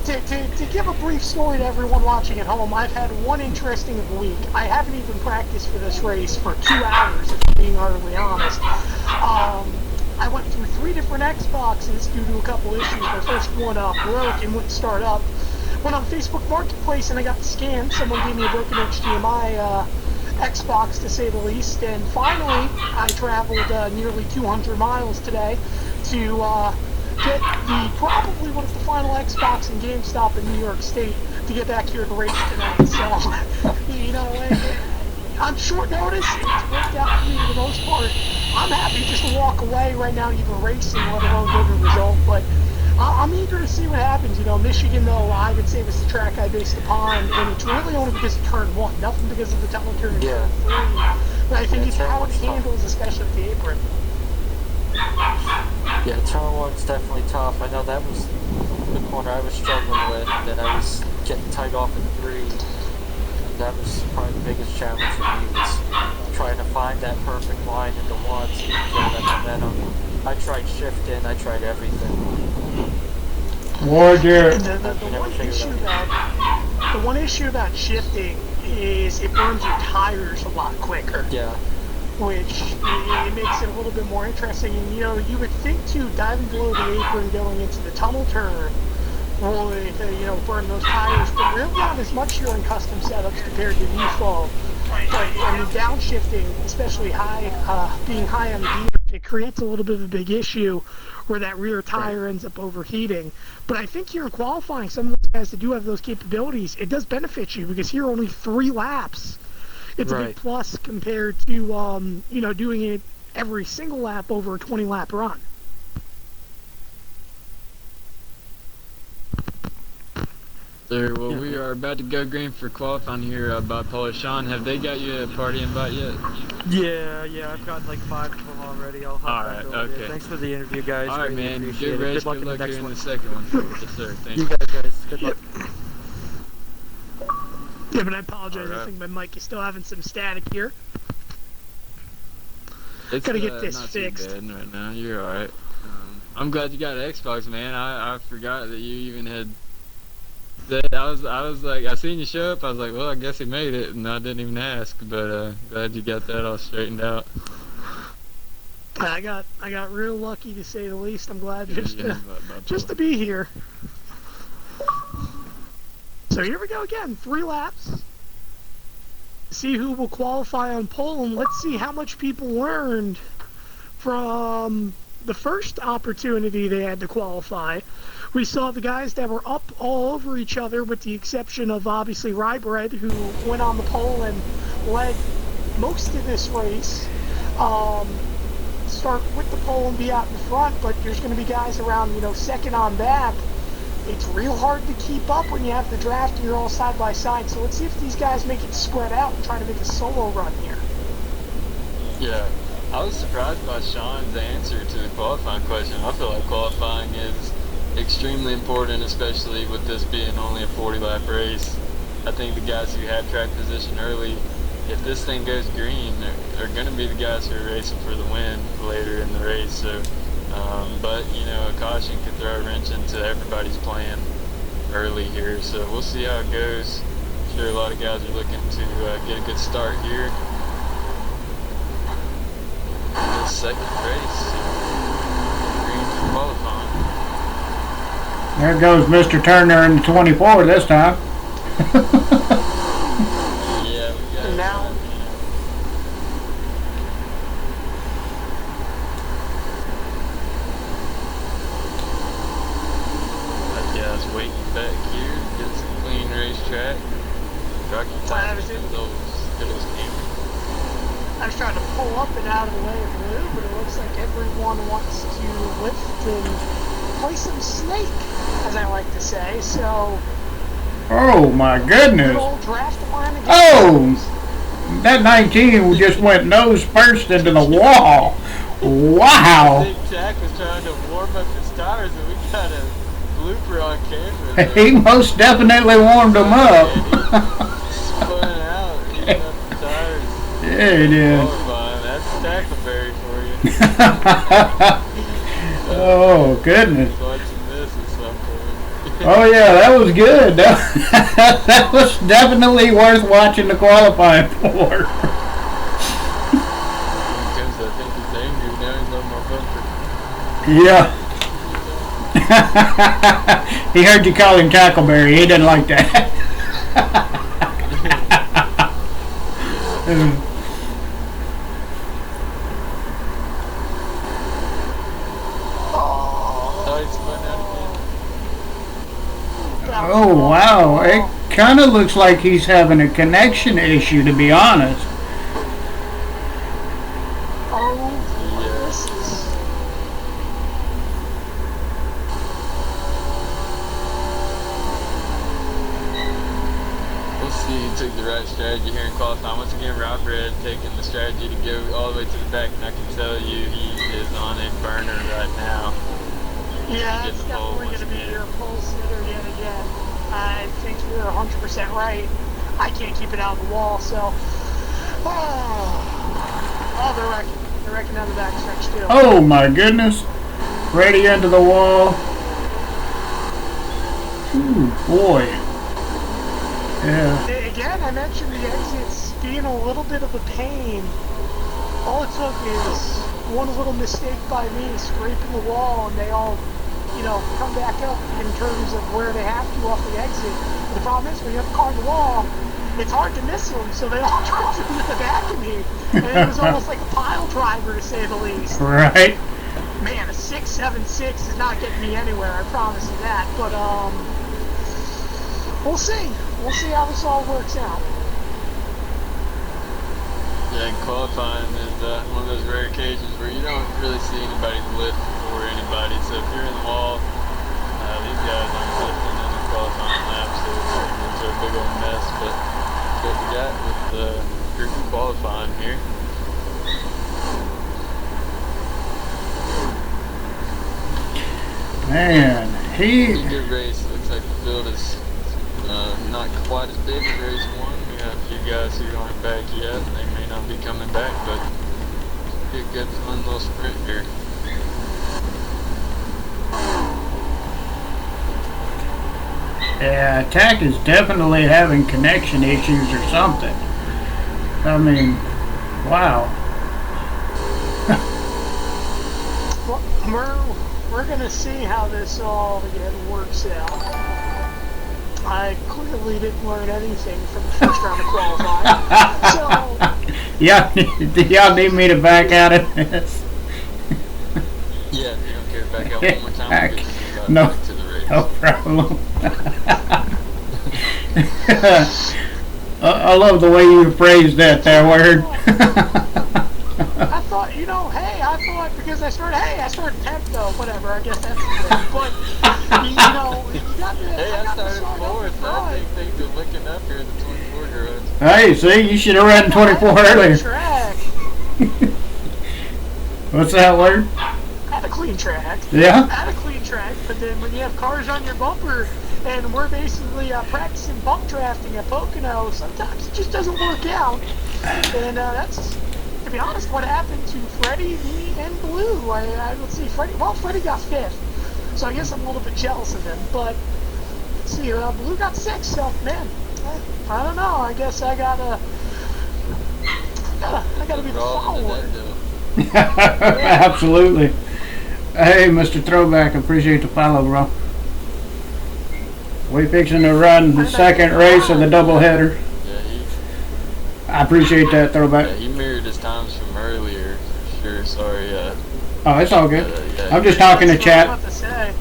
Speaker 4: to give a brief story to everyone watching at home, I've had one interesting week. I haven't even practiced for this race for 2 hours, if I'm being utterly honest. I went through 3 different Xboxes due to a couple issues. My first one broke and wouldn't start up. Went on Facebook Marketplace and I got the scan. Someone gave me a broken HDMI Xbox, to say the least. And finally, I traveled nearly 200 miles today to get probably what is the final Xbox in GameStop in New York State to get back here to race tonight. So, you know, on short notice, it's worked out for me for the most part. I'm happy just to walk away right now, even racing, let alone get a result. But I'm eager to see what happens. You know, Michigan, though, I would say was the track I based upon, and it's really only because of turn 1, nothing because of the tunnel turn 3. But I think it's how it handles, especially the apron.
Speaker 6: Yeah, turn 1's definitely tough. I know that was the corner I was struggling with, and then I was getting tight off in 3. That was probably the biggest challenge for me, was trying to find that perfect line into 1 so you can get that momentum. I tried shifting, I tried everything.
Speaker 1: Ward,
Speaker 4: the one issue about shifting is it burns your tires a lot quicker.
Speaker 6: Yeah.
Speaker 4: Which it makes it a little bit more interesting. And you know, you would think too, diving below the apron going into the tunnel turn would, you know, burn those tires, but really not as much here in custom setups compared to default. But I mean, downshifting, especially high, being high on the gear, it creates a little bit of a big issue where that rear tire ends up overheating. But I think here in qualifying, some of those guys that do have those capabilities, it does benefit you because here only 3 laps. It's a big plus compared to, you know, doing it every single lap over a 20-lap run.
Speaker 3: Sir, well, we are about to go green for qualifying here by Paul. Sean, have they got you a party invite yet?
Speaker 7: Yeah, I've got like 5 of them already. I'll hop back over there. Thanks for the interview, guys.
Speaker 3: All right,
Speaker 7: really
Speaker 3: man.
Speaker 7: Appreciate
Speaker 3: Good
Speaker 7: it.
Speaker 3: race.
Speaker 7: Good luck
Speaker 3: Good
Speaker 7: in the
Speaker 3: luck
Speaker 7: next
Speaker 3: here in
Speaker 7: one.
Speaker 3: the second one. Yes, sir. Thank
Speaker 7: you guys. Good luck.
Speaker 4: Yeah, but I apologize. I think my mic is still having some static here.
Speaker 3: It's
Speaker 4: gotta get this
Speaker 3: not
Speaker 4: fixed.
Speaker 3: Too bad right now. You're all right. I'm glad you got an Xbox, man. I forgot that you even had that. I was like, I seen you show up. I was like, well, I guess he made it, and I didn't even ask. But glad you got that all straightened out.
Speaker 4: I got real lucky, to say the least. I'm glad just to be here. So here we go again, 3 laps. See who will qualify on pole, and let's see how much people learned from the first opportunity they had to qualify. We saw the guys that were up all over each other, with the exception of obviously Rybread, who went on the pole and led most of this race. Start with the pole and be out in front, but there's going to be guys around, you know, second on back. It's real hard to keep up when you have the draft and you're all side by side. So let's see if these guys make it spread out and try to make a solo run here.
Speaker 3: Yeah, I was surprised by Sean's answer to the qualifying question. I feel like qualifying is extremely important, especially with this being only a 40-lap race. I think the guys who had track position early, if this thing goes green, are going to be the guys who are racing for the win later in the race. So. But, you know, a caution could throw a wrench into everybody's plan early here. So we'll see how it goes. I'm sure a lot of guys are looking to get a good start here in this second race. Green for qualifying.
Speaker 1: There goes Mr. Turner in the 24 this time.
Speaker 3: Yeah, we got
Speaker 4: now.
Speaker 3: Waiting back here to get some clean racetrack. Rocky
Speaker 4: I
Speaker 3: Tires,
Speaker 4: was
Speaker 3: those cameras.
Speaker 4: I was trying to pull up and out of the way of Blue, but it everyone wants to lift and play some snake, as I like to say. So,
Speaker 1: Oh my
Speaker 4: good
Speaker 1: goodness.
Speaker 4: old draft line again.
Speaker 1: Oh! That 19 just went nose first into the wall. Wow.
Speaker 3: Big Jack was trying to warm up his tires, and we got a blooper on camera.
Speaker 1: He most definitely warmed them up.
Speaker 3: Spun out, heating up the tires.
Speaker 1: Yeah, he did.
Speaker 3: Qualifying. That's Tackleberry for you.
Speaker 1: Oh, goodness.
Speaker 3: Watching this or something.
Speaker 1: Oh, yeah, that was good. That was definitely worth watching the qualifying for.
Speaker 3: Because I think he's angry now, he's on my bumper.
Speaker 1: Yeah. He heard you call him Tackleberry. He didn't like that.
Speaker 3: Oh, he spun out again.
Speaker 1: Oh, wow. It kind of looks like he's having a connection issue, to be honest.
Speaker 4: Oh, this is...
Speaker 3: We'll see who took the right strategy here in qualifying. Once again, Rob Red taking the strategy to go all the way to the back, and I can tell you he is on a burner right now.
Speaker 4: Yeah,
Speaker 3: Get
Speaker 4: it's
Speaker 3: the pole
Speaker 4: definitely
Speaker 3: once
Speaker 4: going to be
Speaker 3: again.
Speaker 4: your pole sitter yet again. I think you're 100% right. I can't keep it out of the wall, so... Oh, they're wrecking down the back stretch, too.
Speaker 1: Oh, my goodness. Right into the wall. Ooh, boy. Yeah.
Speaker 4: Again, I mentioned the exits being a little bit of a pain. All it took is one little mistake by me, scraping the wall, and they all, come back up in terms of where they have to off the exit. But the problem is, when you have a car on the wall, it's hard to miss them, so they all drove into the back of me. And it was almost like a pile driver, to say the least.
Speaker 1: Right.
Speaker 4: Man, a 6.76 is not getting me anywhere, I promise you that. But, we'll see. We'll see how this all works out.
Speaker 3: Yeah, and qualifying is one of those rare occasions where you don't really see anybody lift before anybody. So if you're in the wall, these guys aren't lifting in the qualifying lap, so it turns into a big old mess. But that's what we got with the group qualifying here.
Speaker 1: Man,
Speaker 3: Pretty good race. Looks like the field is not quite as big as race one. We got a few guys who aren't back yet. They may not be coming back, but it'll be a good fun little sprint here.
Speaker 1: yeah, Tack is definitely having connection issues or something. I mean, wow.
Speaker 4: Well, we're gonna see how this all again works out. I clearly didn't learn anything from the first round of qualifying. So,
Speaker 1: Yeah, y'all need me to back out of this?
Speaker 3: Yeah, if you don't care, back out one more time.
Speaker 1: Back.
Speaker 3: We'll get you back
Speaker 1: No.
Speaker 3: to the race.
Speaker 1: No problem. I love the way you phrased that there, Word.
Speaker 4: I thought, because I started 10th though, whatever, I guess that's the thing. But, you got to,
Speaker 3: Hey, I started
Speaker 4: start off
Speaker 3: fourth. I think things are looking up here in the 24 garage.
Speaker 1: Hey, see, you should have run 24 earlier.
Speaker 4: Track.
Speaker 1: What's that, Word?
Speaker 4: Had a clean track.
Speaker 1: Yeah?
Speaker 4: Had a clean track, but then when you have cars on your bumper, and we're basically practicing bump drafting at Pocono, sometimes it just doesn't work out. And that's, to be honest, what happened to Freddie, me, and Blue. Let's see, Freddie got 5th, so I guess I'm a little bit jealous of him. But let's see, Blue got 6th, so man, I don't know. I guess I gotta be the follower.
Speaker 1: Absolutely. Hey, Mr. Throwback, appreciate the follow, bro. We fixing to run the second race of the doubleheader.
Speaker 3: Yeah,
Speaker 1: I appreciate that, Throwback.
Speaker 3: he mirrored his times from earlier, for sure. Sorry.
Speaker 1: Oh, it's all good.
Speaker 3: Yeah,
Speaker 1: I'm just talking to
Speaker 4: That's what I
Speaker 1: chat.
Speaker 4: was about to say.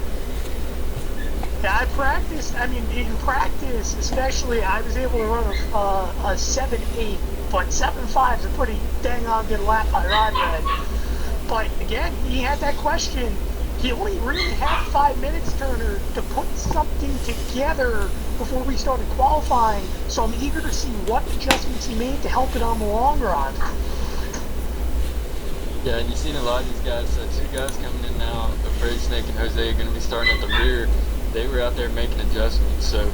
Speaker 4: Yeah, I practiced. I mean, in practice, especially, I was able to run a 7.8, but 7.5 is a pretty dang on good lap by Rod Red. But again, again, he had that question. He only really had 5 minutes, Turner, to put something together before we started qualifying. So I'm eager to see what adjustments he made to help it on the long run.
Speaker 3: Yeah, and you've seen a lot of these guys, 2 guys coming in now, Afraid Snake and Jose are going to be starting at the rear. They were out there making adjustments, so,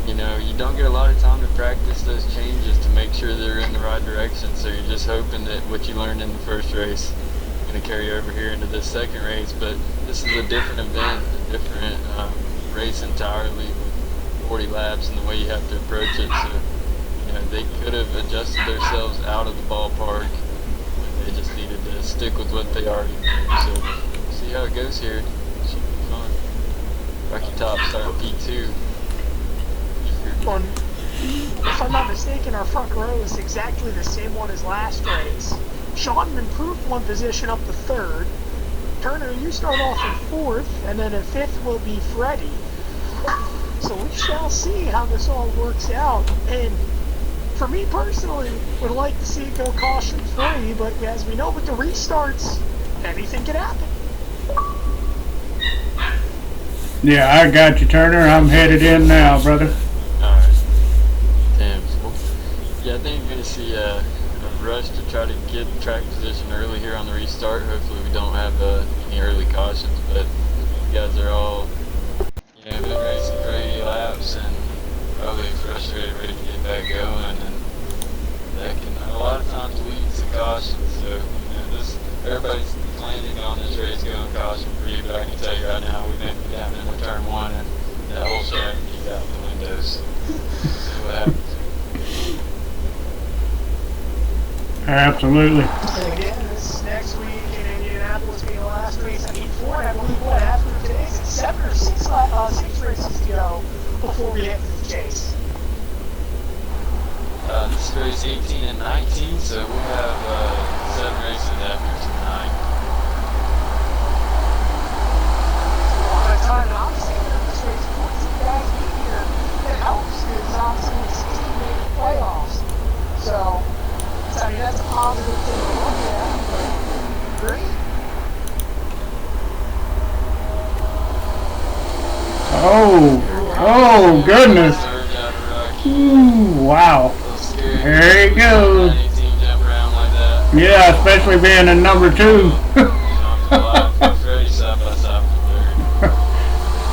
Speaker 3: you know, you don't get a lot of time to practice those changes to make sure they're in the right direction, so you're just hoping that what you learned in the first race is going to carry over here into this second race. But this is a different event, a different race entirely with 40 laps and the way you have to approach it, so, you know, they could have adjusted themselves out of the ballpark. They just needed to stick with what they already knew. So we'll see how it goes here. Should be fun. Rocky Top starting P2.
Speaker 4: If I'm not mistaken, our front row is exactly the same one as last race. Sean improved 1 position up to 3rd. Turner, you start off in 4th, and then in 5th will be Freddie. So we shall see how this all works out. And for me personally, would like to see it go caution-free, but as we know with the restarts, anything can happen.
Speaker 1: Yeah, I got you, Turner. I'm headed in now, brother.
Speaker 3: Alright. Damn. Yeah, I think you're going to see a rush to try to get track position early here on the restart. Hopefully we don't have any early cautions, but you guys are all, you know, been racing for 80 laps and probably frustrated, ready to get back going, and that can a lot of times lead to caution. So, you know, everybody's planning on this race going caution free, but I can tell you right now, we've been down into turn 1 and that whole strategy's out the window. So, see what happens.
Speaker 1: Absolutely.
Speaker 4: And again, this next week in Indianapolis being the last race at 8-4, and I believe what after today's it's 7 or 6 races to go before we hit the chase.
Speaker 3: This is race 18 and 19, so we'll have 7 races after tonight.
Speaker 4: A lot of time, and obviously this race, 14 guys being here, it helps because obviously it's 16 making playoffs. So, I mean, that's a positive thing to look at, but great.
Speaker 1: Oh, goodness. Ooh, wow. There he goes. Yeah, especially being in number 2.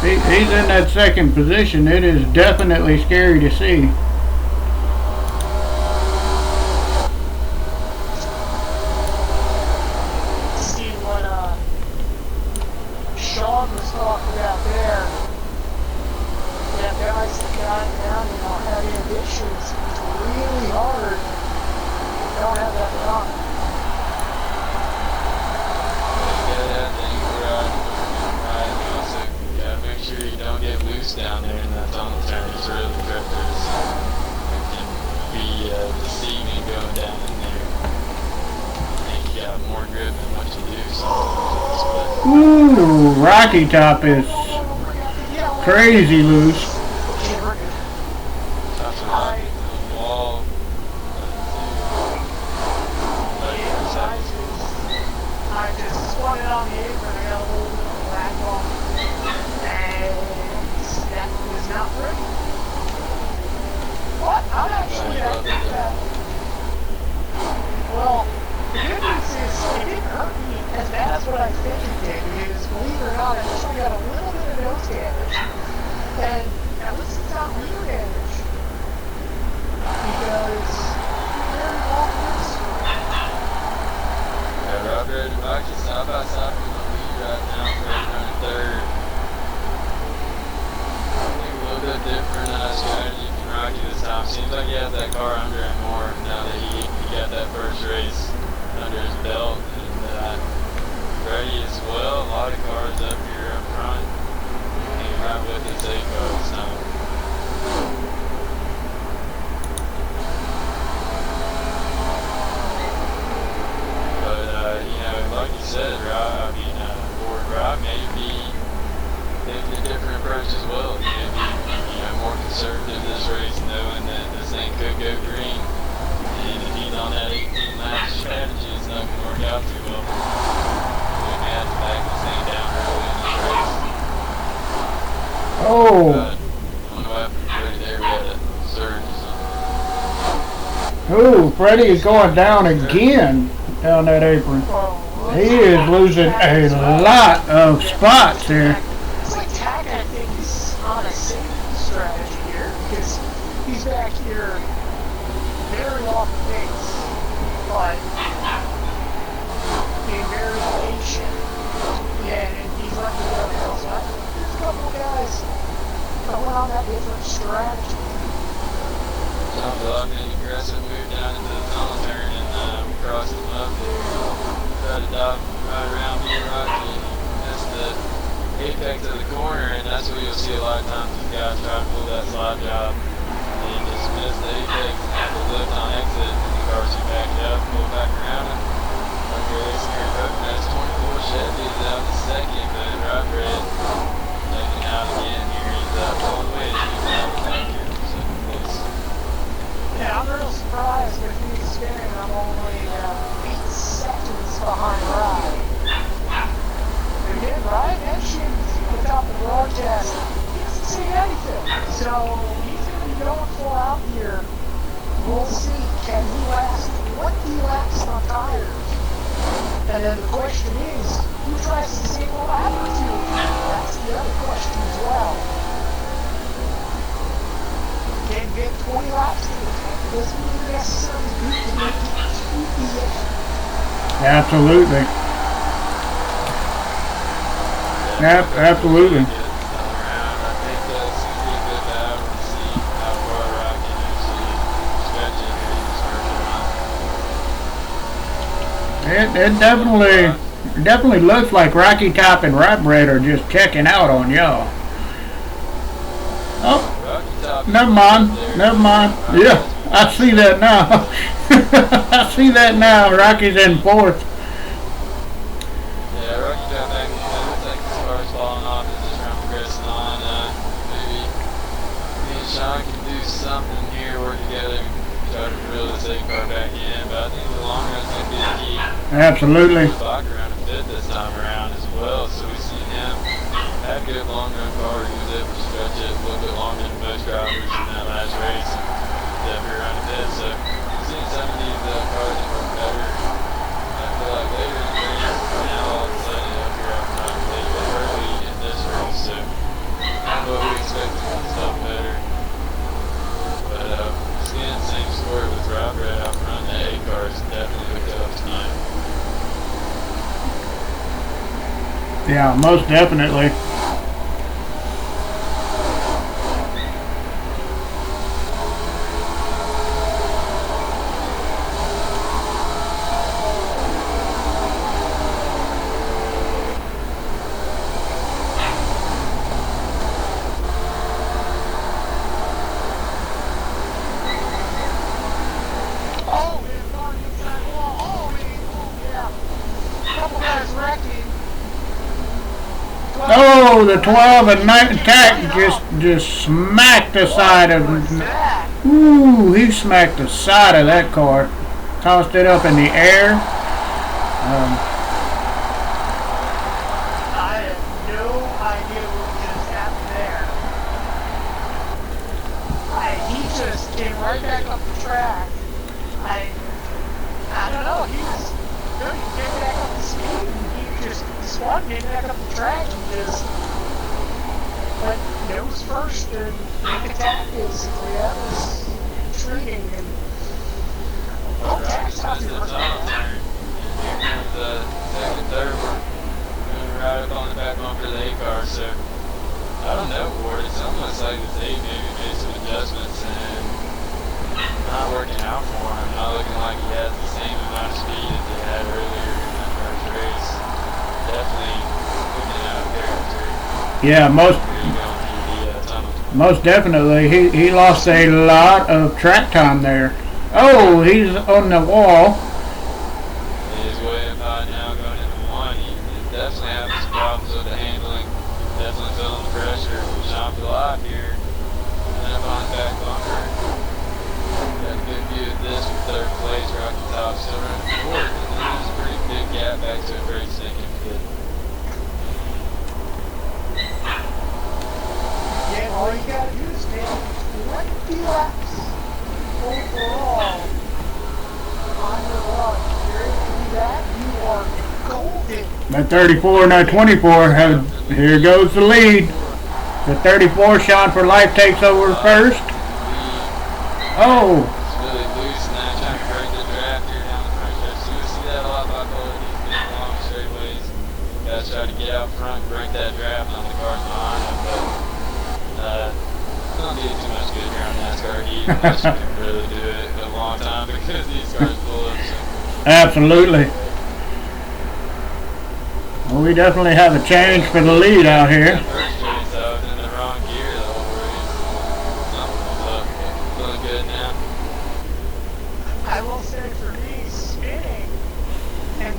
Speaker 1: He's in that second position. It is definitely scary to see.
Speaker 4: See what Sean was talking about there. Yeah, guys that got down and don't have ambitions. It's really hard. You don't have that rock.
Speaker 3: Make sure you don't get loose down there in that tunnel turn. It's really treacherous. It can be deceiving going down in there. I think you got more grip than what you do sometimes.
Speaker 1: Ooh, Rocky Top is crazy loose.
Speaker 3: Wall.
Speaker 4: I just spun it on the apron. I got a little bit of a lag ball. And that was not pretty. But I'm actually, I think that, well, the good news is it didn't hurt me as bad as what I think it did. Because believe it or not, I actually got a little bit of nose damage. And at least it's not rear damage. Because very obvious.
Speaker 3: Yeah, Robert and Rocky side by side in the lead right now for running 3rd. I think a little bit different strategy from Rocky this time. Seems like he has that car under him more now that he got that first race under his belt. And Freddie as well. A lot of cars up here up front. Hanging right with his A-car this time. Like you said, Rob, Rob may be taking a different approach as well. He may be, more conservative this race, knowing that this thing could go green. And if he's on that 18-lap strategy, it's not going to work out too well.
Speaker 1: Ooh, Freddie is going down again down that apron. He is losing a lot of spots here.
Speaker 4: It's like Tack, I think, is on a safety strategy here because he's back here very off pace, but being very patient. Yeah, and he's letting the other go. So I think there's a couple of guys going on that different strategy.
Speaker 3: Top dog made an aggressive move down into the tunnel turn and crossed him up there. Tried to dive right around me, Rocky, and missed the apex of the corner, and that's what you'll see a lot of times these guys try to pull that slide job. They just miss the apex and have to lift on exit, and the cars are backed up, pull back around him. Okay, racing here, Coconut's 24 Chevy is out in second, but Rock Red taking out again here. He's pulling away, he's out of back here for second place.
Speaker 4: Yeah, I'm real surprised with me spinning. I'm only 8 seconds behind Rye. Again, Rye mentioned without the broadcast, he doesn't see anything. So he's going to be going full out here. We'll see, can he last 20 laps on tires? And then the question is, who tries to see what happens to him? That's the other question as well. Can get 20 laps to the tank. Doesn't mean necessarily good to make it to the end.
Speaker 1: Absolutely. Yep, absolutely. It definitely looks like Rocky Top and Rob Red are just checking out on y'all. Oh, never mind. Yeah, I see that now. I see that now. Rocky's in fourth.
Speaker 3: Yeah, Rocky Top back in. It looks like the car's falling off and just around progressing on. Maybe me and Sean can do something here, work together, try to reel the safe car back in. But I think the long run's going to be the key.
Speaker 1: Absolutely.
Speaker 3: Back around a bit this time around as well, so we've seen him have good long run car. He was able to stretch it a little bit longer than most drivers in that last race. Definitely around a bit, so we've seen some of these cars that work better. I feel like later in the race, now all of a sudden up here after not a little bit early in this race, so kind of what we expected with stuff better. But again, same story with Rob Red out front. The A cars definitely hooked up tonight.
Speaker 1: Yeah, most definitely. Oh, the 12 and 9 attack just smacked the side of. Ooh, he smacked the side of that car, tossed it up in the air.
Speaker 4: I have no idea what just happened there. He just came right back up the track. I don't know. He came back up the speed. He just spun, came back up the track, and just went nose first and make attack. Basically, that was intriguing. And attack's not too much.
Speaker 3: Here comes the second, third. We're moving right up on the back bumper of the A car, so I don't know, Ward. It's almost like this A maybe made some adjustments and not working out for him. Not looking like he has the same amount of speed that they had earlier in that first race. Definitely looking out of character.
Speaker 1: Yeah, most definitely. He lost a lot of track time there. Oh, he's on the wall.
Speaker 3: He's way up high now, going into one. He definitely having some problems with the handling. Definitely feeling the pressure. Sean alive here. And up on the back bumper. Got a good view of this for third place. Rocky Top still running fourth. And then there's a pretty big gap back to a great second.
Speaker 4: Yeah, all you gotta do is make 20 laps overall
Speaker 1: 34 and a 24. Here goes the lead. The 34, Sean for Life takes over first. Oh.
Speaker 3: It's really loose now, trying to break the draft here down the front stretch. So you see that a lot by both these big long straightaways. Guys try to get out front, break that draft on the cars behind them, but it's not doing too much good here on NASCAR heat unless you can really do it a long time because these cars pull up. So.
Speaker 1: Absolutely. Well, we definitely have a change for the lead out here.
Speaker 3: First race, I was in the wrong gear the whole race. Something was up, but feeling good now.
Speaker 4: I will say for me, spinning, and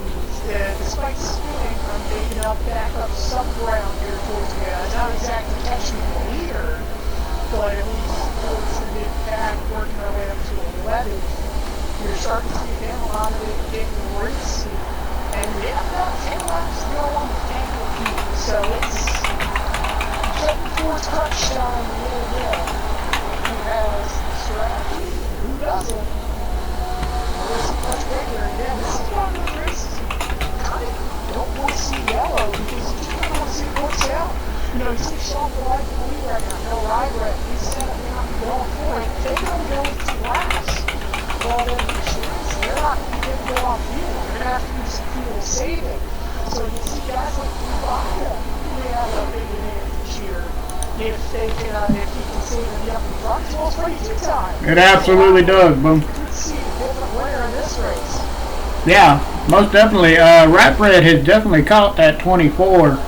Speaker 4: despite spinning, I'm making up back up some ground here towards the end. Not exactly catching the leader, but at least towards the mid-pack, working our way up to 11. You're starting to see him a lot of it getting racy. And we have about 10 laps to go on the tangle heat, so it's getting towards crunch time a little bit. Who has the strategy? Who doesn't? This is much bigger. Yeah, this is one of the races you kind of don't want to see yellow because you just don't want to see it works out. You know, you see Sean for Life in the lead right now. No Rybread. He's set up now to go for it. They don't go into laps. Well, then the insurance, they're not going to go off fuel. They're going to have to do some fuel saving. So you see guys like Rebecca, who may have a big advantage here if they can, if he can save the up in front. Well, it's pretty good time.
Speaker 1: It absolutely does, Boom.
Speaker 4: You could see a different winner in this race.
Speaker 1: Yeah, most definitely. Rybread has definitely caught that 24.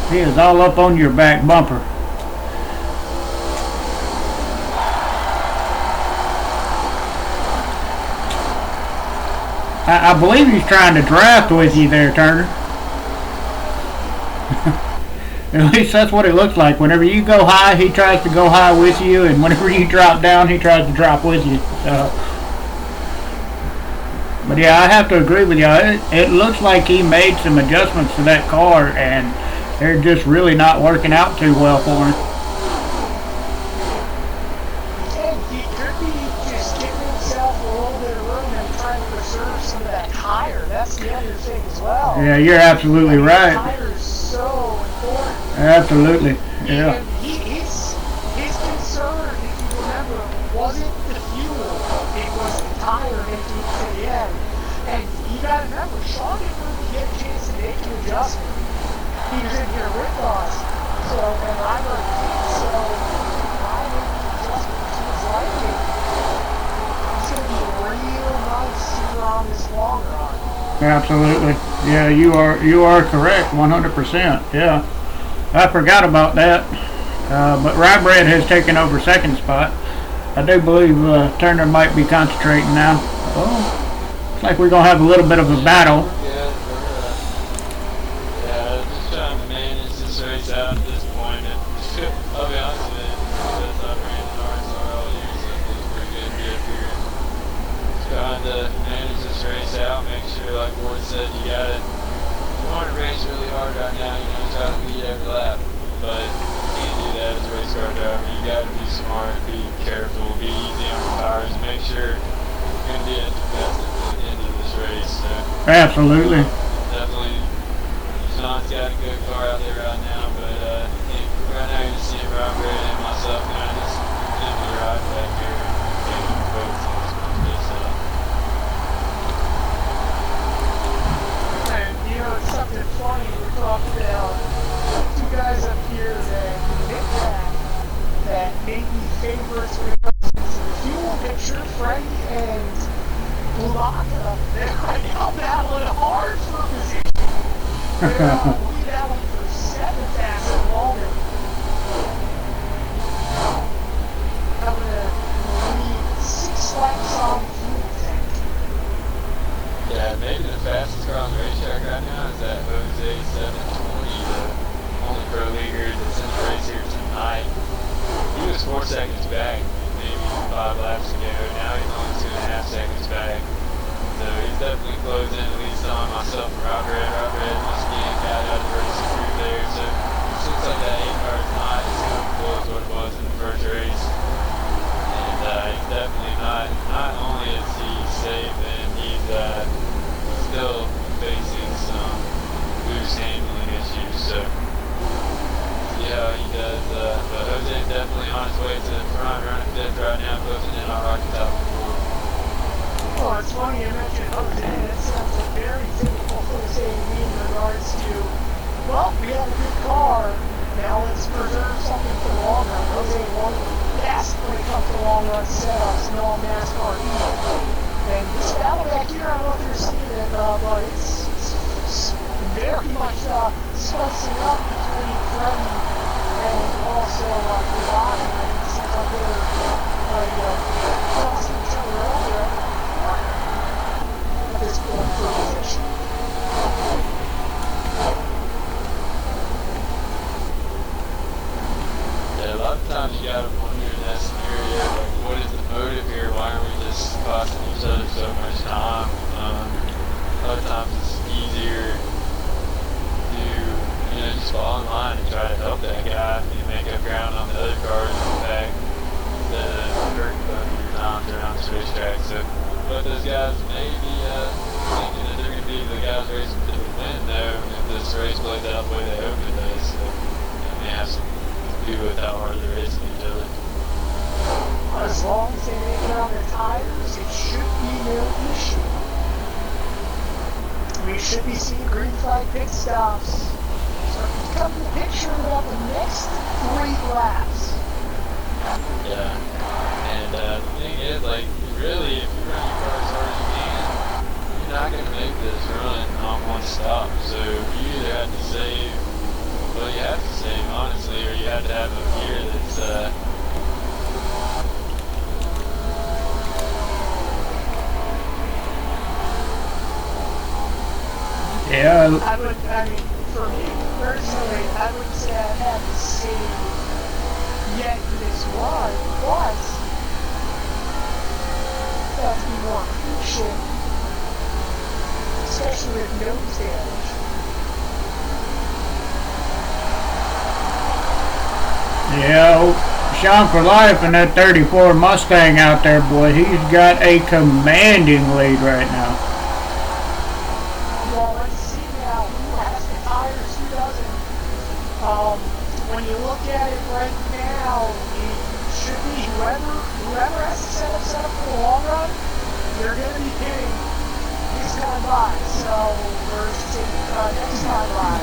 Speaker 1: He is all up on your back bumper. I believe he's trying to draft with you there, Turner. At least that's what it looks like. Whenever you go high, he tries to go high with you, and whenever you drop down, he tries to drop with you. So, but yeah, I have to agree with you. It looks like he made some adjustments to that car, and they're just really not working out too well for him.
Speaker 4: He could be just giving himself a little bit of room and trying to preserve some of that tire. That's the other thing as well.
Speaker 1: Yeah, you're absolutely right.
Speaker 4: Tire is so important.
Speaker 1: Absolutely, yeah.
Speaker 4: His concern, if you remember, wasn't the fuel. It was the tire making it to the end. And you got to remember, Sean didn't really get a chance to make an adjustment. He was in here with us. So, and I heard so I made the adjustment to his liking. He's going to be a real nice seater on this long run.
Speaker 1: Absolutely. Yeah, you are correct, 100%. Yeah, I forgot about that. But Rybread has taken over second spot. I do believe Turner might be concentrating now. Oh, looks like we're gonna have a little bit of a battle.
Speaker 3: Yeah, just trying to manage this race out at this point. I'll be honest with you, because I've ran an RSR all year, so it feels pretty good to get up here. Trying to manage this race out, make sure, like Ward said, you want to race really hard right now, try to beat every lap. But you can't do that as a race car driver. You got to be smart, be careful, be easy on the tires, make sure you're going to be at your best at the end of this race. So,
Speaker 1: Absolutely.
Speaker 3: definitely, Sean's got a good car out there right now, but I think right now you're just seeing Robert and myself kind of just in the ride back here and getting both on this side.
Speaker 4: And, it's something funny. We talked about two guys up here that may be favorites when it comes to the fuel picture, Frank and Bulaka. They're right now battling hard for position. They're battling for seventh at the moment. Having to lead 6 laps on the fuel tank.
Speaker 3: Yeah, maybe the fastest car on the racetrack right now is that Houseof1000, the only pro leaguer that's in the race here tonight. He was 4 seconds back maybe 5 laps ago. Now he's only 2.5 seconds back. So he's definitely closing, at least on myself and Robert. Robert once again got out of the race crew there. So it looks like that 8 car is not as comfortable as what it was in the first race. And he's definitely not only is he safe, and he's still facing some
Speaker 4: we have a good car. Now let's preserve something for the long run. Those ain't one of the best when it comes to long run setups in all NASCAR either. And this battle back here, I don't know if you're seeing it, but it's very much slicing up between Freddie and also Kulak. And it seems like they're crossing each other over at this point for position.
Speaker 3: Yeah, a lot of times you gotta wonder in that scenario, like, what is the motive here? Why are we just costing each other so much time? A lot of times it's easier to, just fall in line and try to help that guy and make up ground on the other cars in fact instead of hurting both of your times around the racetrack. So, but those guys may be thinking that they're going to be the guys racing to the win, though, if this race plays out the way they hope it does. So, they may have some do with how hard they're racing each other.
Speaker 4: As long as they make it on their tires, it should be no issue. We should be seeing green flag pit stops. So come to the picture in about the next 3 laps.
Speaker 3: Yeah. And the thing is, like, really, if you run your car as hard as you can, you're not going to make this run on one stop. So you either have to save, well, you have to save, honestly, or you have to have a gear that's,
Speaker 1: Yeah.
Speaker 4: For me personally, I would say I have to save yet this run, but that's be more patient, especially with nose damage.
Speaker 1: Yeah, Sean for life in that 34 Mustang out there, boy. He's got a commanding lead right now.
Speaker 4: Well, let's see now who has the tires, who doesn't. When you look at it right now, it should be whoever has the set up for the long run, they're going to be pitting this time by. So we're next time by.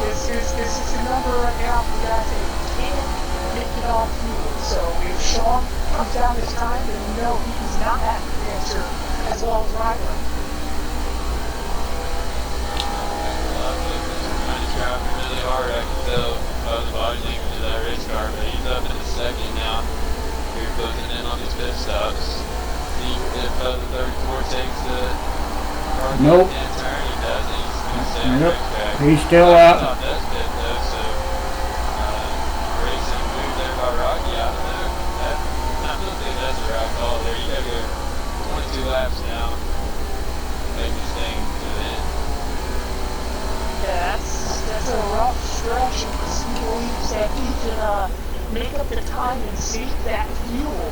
Speaker 4: This is the number right now for guys that can't make it off fuel. So if Sean comes down this time, then we know he's not at the answer as well as Ryder.
Speaker 3: Driving really hard, I can tell by the body language of that race car, but he's up in the second now. We're closing in on these pit stops. See if the 34 takes the car
Speaker 1: Nope.
Speaker 3: can't turn, he doesn't. He's going to stay on the racetrack.
Speaker 1: He's still out.
Speaker 3: That's pit though, so racing move there by Rocky, I don't know. I don't think that's the right call there. You got to go 22 laps now. Make this thing to the end.
Speaker 4: Yeah, that's a rough stretch, and he believes that he can make up the time and save that fuel.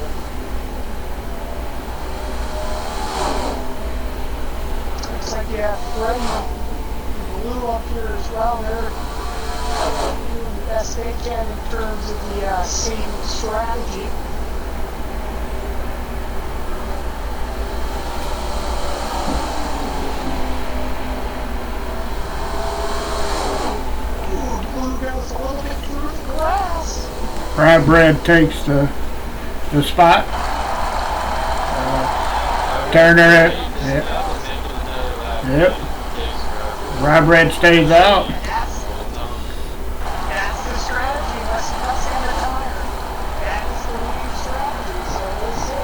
Speaker 4: Looks like Freddie Blue up here as well. They're doing the best they can in terms of the same strategy. Goes a little bit through the grass.
Speaker 1: Fry Bread takes the spot. Turner. Yep. Fry Bread stays out.
Speaker 4: That's the strategy. Let's end the tire. That is the winning strategy. So we'll see.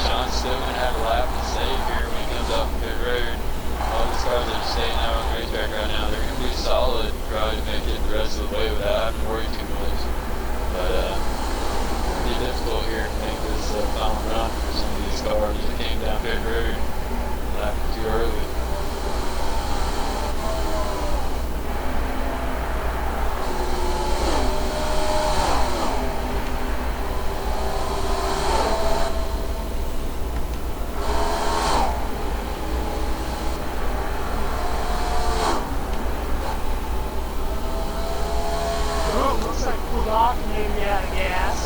Speaker 3: Sean's still going to have a lap to save here when he comes off pit road. All these cars that are staying out on the racetrack right now, they're going to be solid, probably to make it the rest of the way without having to worry too much. But it'll be difficult here to make this final run for some of these cars that came down pit road a lap too early.
Speaker 4: Looks like Kulak may be out of gas.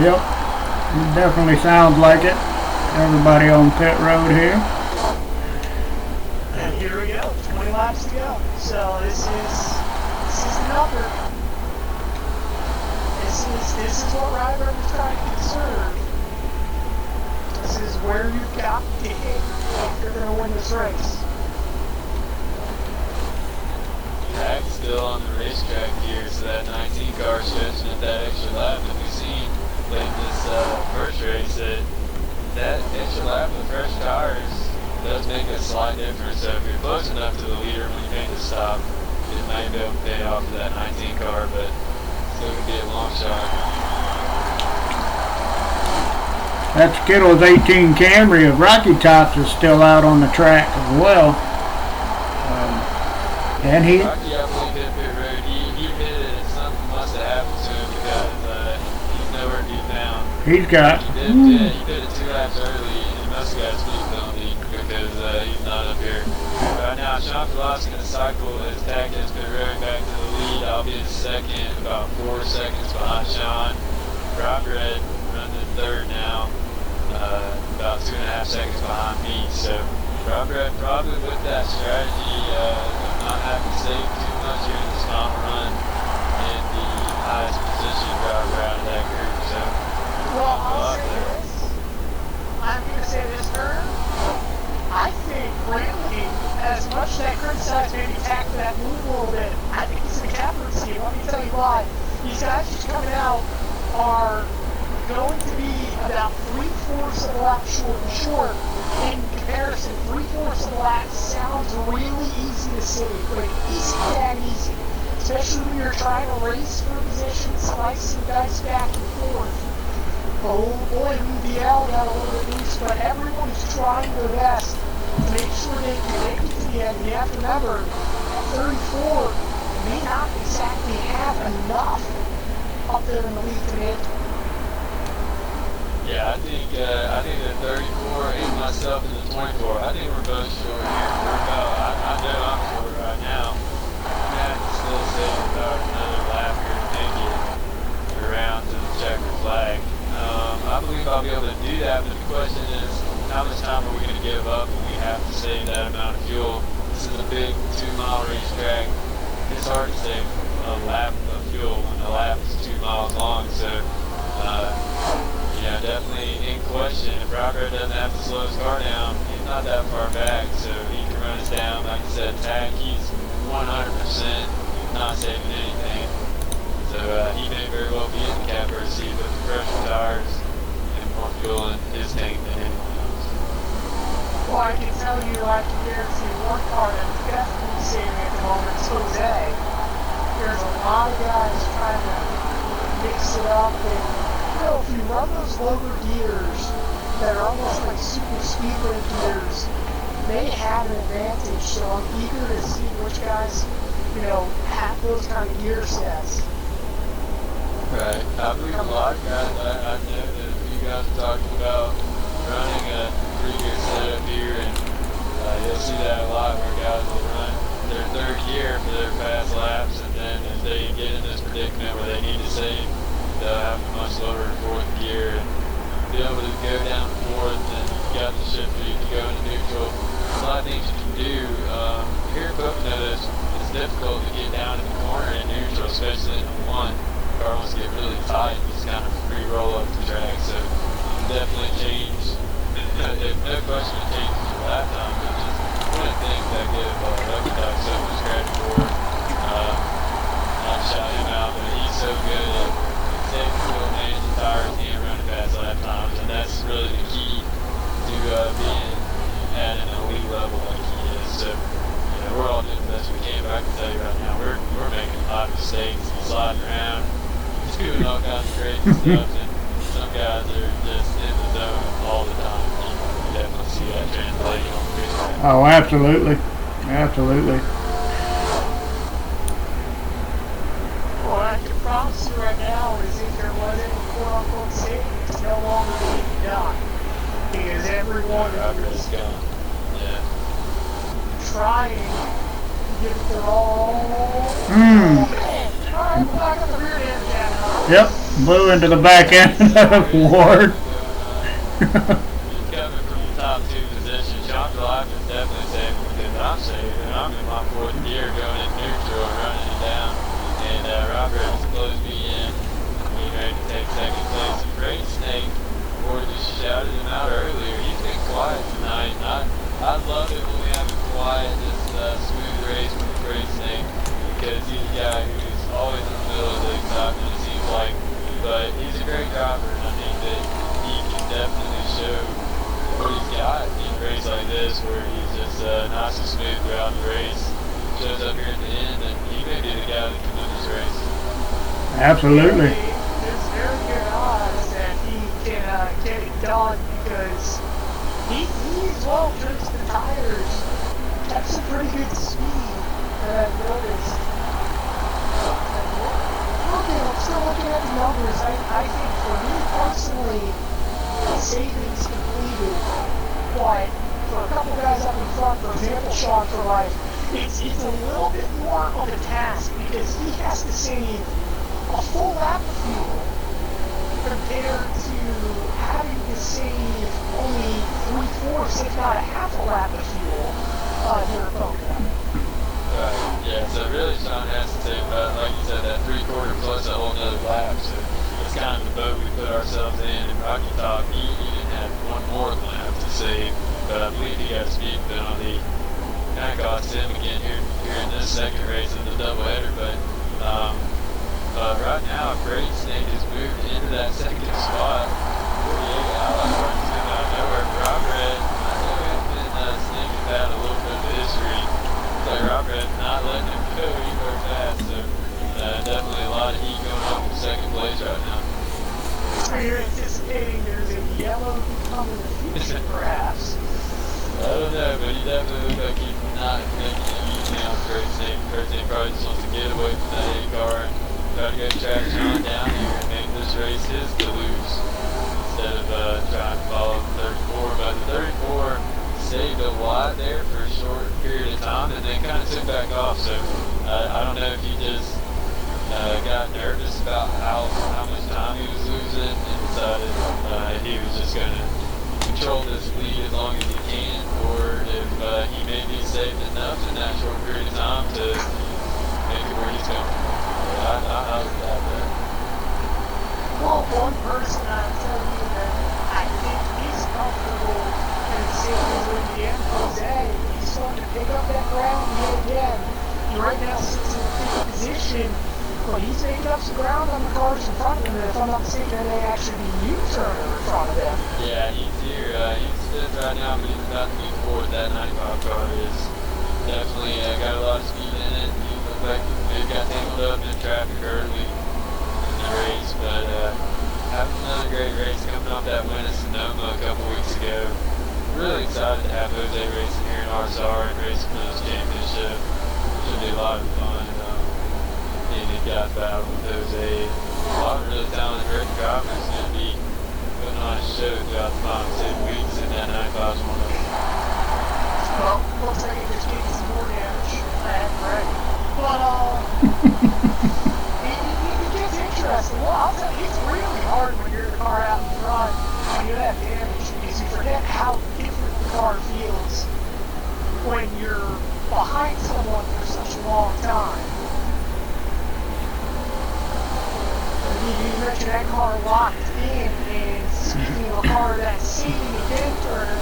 Speaker 1: Yep, it definitely sounds like it. Everybody on pit road here.
Speaker 4: And here we go, 20 laps to go. So this is the number. This is what Ryberg is trying to conserve. This is where you've got to hit if you're going to win this race.
Speaker 3: Tag still on the racetrack here, so that 19 car stretching at that extra lap that we've seen late in this first race, that extra lap with fresh tires does make a slight difference. So if you're close enough to the leader when you make the stop, it might be able to pay off for that 19 car, but still going to be a long shot.
Speaker 1: That Skittles 18 Camry of Rocky Tops is still out on the track as well. And he...
Speaker 3: Rocky, I believe, hit pit road. He hit it and something must have happened to him because he's nowhere to be found.
Speaker 1: He's got...
Speaker 3: He did it 2 laps early and he must have got a speed penalty because he's not up here. Right now, Sean Pulaski going to cycle his tag his pit road back to the lead. I'll be in second, about 4 seconds behind Sean. Rob Red running in third now, about 2.5 seconds behind me. So Rob Red probably with that strategy not having to save too much here in this final run in the highest position driver out of that group. So,
Speaker 4: Well, I'll say this. I'm going to say this, Vern. I think, really, as much as I criticize maybe tack that move a little bit, I think it's the captain scheme. Let me tell you why. These guys just coming out are going to be about 3/4 of a lap short in comparison. 3/4 of a lap sounds really easy to say, but it isn't that easy. Especially when you're trying to race for position, slicing dice back and forth. Oh boy, UBL got a little bit loose, but everyone is trying their best to make sure they can make it to the end. You have to remember, 34 may not exactly have enough up there in the lead to make it.
Speaker 3: yeah, I think the 34 and myself in the 24. I think we're both short here. We're about, I know I'm short right now. I'm gonna have to still save about another lap here to make it around to the checker flag. I believe I'll be able to do that, but the question is, how much time are we going to give up when we have to save that amount of fuel? This is a big 2-mile racetrack. It's hard to save a lap of fuel when the lap is 2 miles long, so yeah, definitely in question. If Robert doesn't have to slow his car down, he's not that far back, so he can run us down. Like I said, tag, he's 100% not saving anything. So he may very well be in the catbird seat with fresher tires and more fuel in his tank than anyone else.
Speaker 4: Well, I can tell you, I can guarantee one car that's definitely saving at the moment is Jose. There's a lot of guys trying to mix it up, and you know, if you run those lower gears that are almost like super speedway gears, they have an advantage. So I'm eager to see which guys, you know, have those kind of gear sets.
Speaker 3: Right. I believe a lot of guys, I know that a few guys are talking about running a 3-gear setup here, and you'll see that a lot where guys will run their 3rd gear for their fast laps, and then if they get in this predicament where they need to save, they'll have a much lower 4th gear and be able to go down 4th, and you got the shifter, you can go into neutral. There's a lot of things you can do. Here at Pocono, it's difficult to get down in the corner in neutral, especially in the 1. Car wants to get really tight, you just kind of free roll up the track, so you can definitely change. No question it changes your lap time, but just one of the things I give Robidoux so much credit for. Not to shout him out, but he's so good at saving fuel, managing tires, and running fast lap times, and that's really the key to being at an elite level like he is. So, you know, we're all doing the best we can, but I can tell you right now, we're making a lot of mistakes, sliding around, doing all kinds of crazy stuff, and some guys are just in the zone all the time. You definitely see that translating on the racetrack.
Speaker 1: Oh, absolutely. Absolutely.
Speaker 4: What I can promise you right now is if there was any quote-unquote safety, it's no longer being done. Because everyone is trying to give it their all.
Speaker 1: Mm.
Speaker 4: Alright, we're back on the rear end again.
Speaker 1: Yep. blew into the back end of Ward.
Speaker 3: Coming from the top two positions, Sean's life is definitely safe because I'm safe and I'm in my fourth gear going in neutral and running it down. And Robert has closed me in. Getting ready to take second place. And Great Snake, Ward just shouted him out earlier. He's been quiet tonight. I love it when we have a quiet, just smooth race with Great Snake because he's a guy who's always in the middle of the excitement, it seems like. But he's a great driver, and I think that he can definitely show what he's got in a race like this, where he's just nice and smooth throughout the race. Shows up here at the end, and he may be the guy that can win this race.
Speaker 1: Absolutely.
Speaker 4: There's very good odds that he can get it done because he's well driven the tires. That's some pretty good speed that I've noticed. I'm still looking at the numbers. I think for me personally, savings completed. But for a couple guys up in front, for example, Sean for Life, it's a little bit more of a task because he has to save a full lap of fuel compared to having to save only 3/4, if not a half a lap of fuel here at Boca.
Speaker 3: Right, yeah, so really Sean has to save about, like you said, that 3/4 plus a whole nother lap. So it's kind of the boat we put ourselves in. And Rocky Top, he didn't have one more lap to save, but I believe he got a speed penalty. Kind of cost him again here in this second race of the doubleheader. But right now, Great Snake has moved into that second spot. 48 hours coming out of nowhere for Robert. I know it's been sneaking out a little bit of history. Like Robert not letting him go anywhere fast, so definitely a lot of heat going up in second place right now.
Speaker 4: Are you anticipating there's a yellow coming in the future, perhaps?
Speaker 3: I don't know, but he definitely looks like he's not making it easy on Great Snake. Great Snake probably just wants to get away from that A car and try to go track Sean down here and make this race his to lose instead of trying to follow the 34. But the 34 saved a lot there for a short period of time and then kind of took back off. So I don't know if he just got nervous about how much time he was losing and decided he was just going to control this lead as long as he can, or if he may be saved enough in that short period of time to make it where he's going. I would doubt that.
Speaker 4: Well, one person I'll tell you that I think he's comfortable in San Indiana, Jose. He's starting to pick up that ground yet again. He right now sits in a good position, but he's making up some ground on the cars in front of him. And if I'm not mistaken, that may actually be U-turner in front of him.
Speaker 3: Yeah, he's here. He's sitting right now, but he's about to move forward. That 95 car is definitely got a lot of speed in it. He looked like he got tangled up in traffic early in the race, but having another great race coming off that win at Sonoma a couple weeks ago. Really excited to have Jose racing here in RSR and racing for this championship. Should be a lot of fun. He got battle with Jose. A lot of really talented great drivers going to be putting on a show throughout the final 6 weeks, and that 95 is one of them.
Speaker 4: Well, looks like it just gave some more damage. Right. But, it gets interesting. Well, I'll tell you, it's really hard when you're in the car out in front and you have damage because you forget how different the car feels when you're behind someone for such a long time. You mentioned that car locked in, and speaking of a car that's saving again, Turner,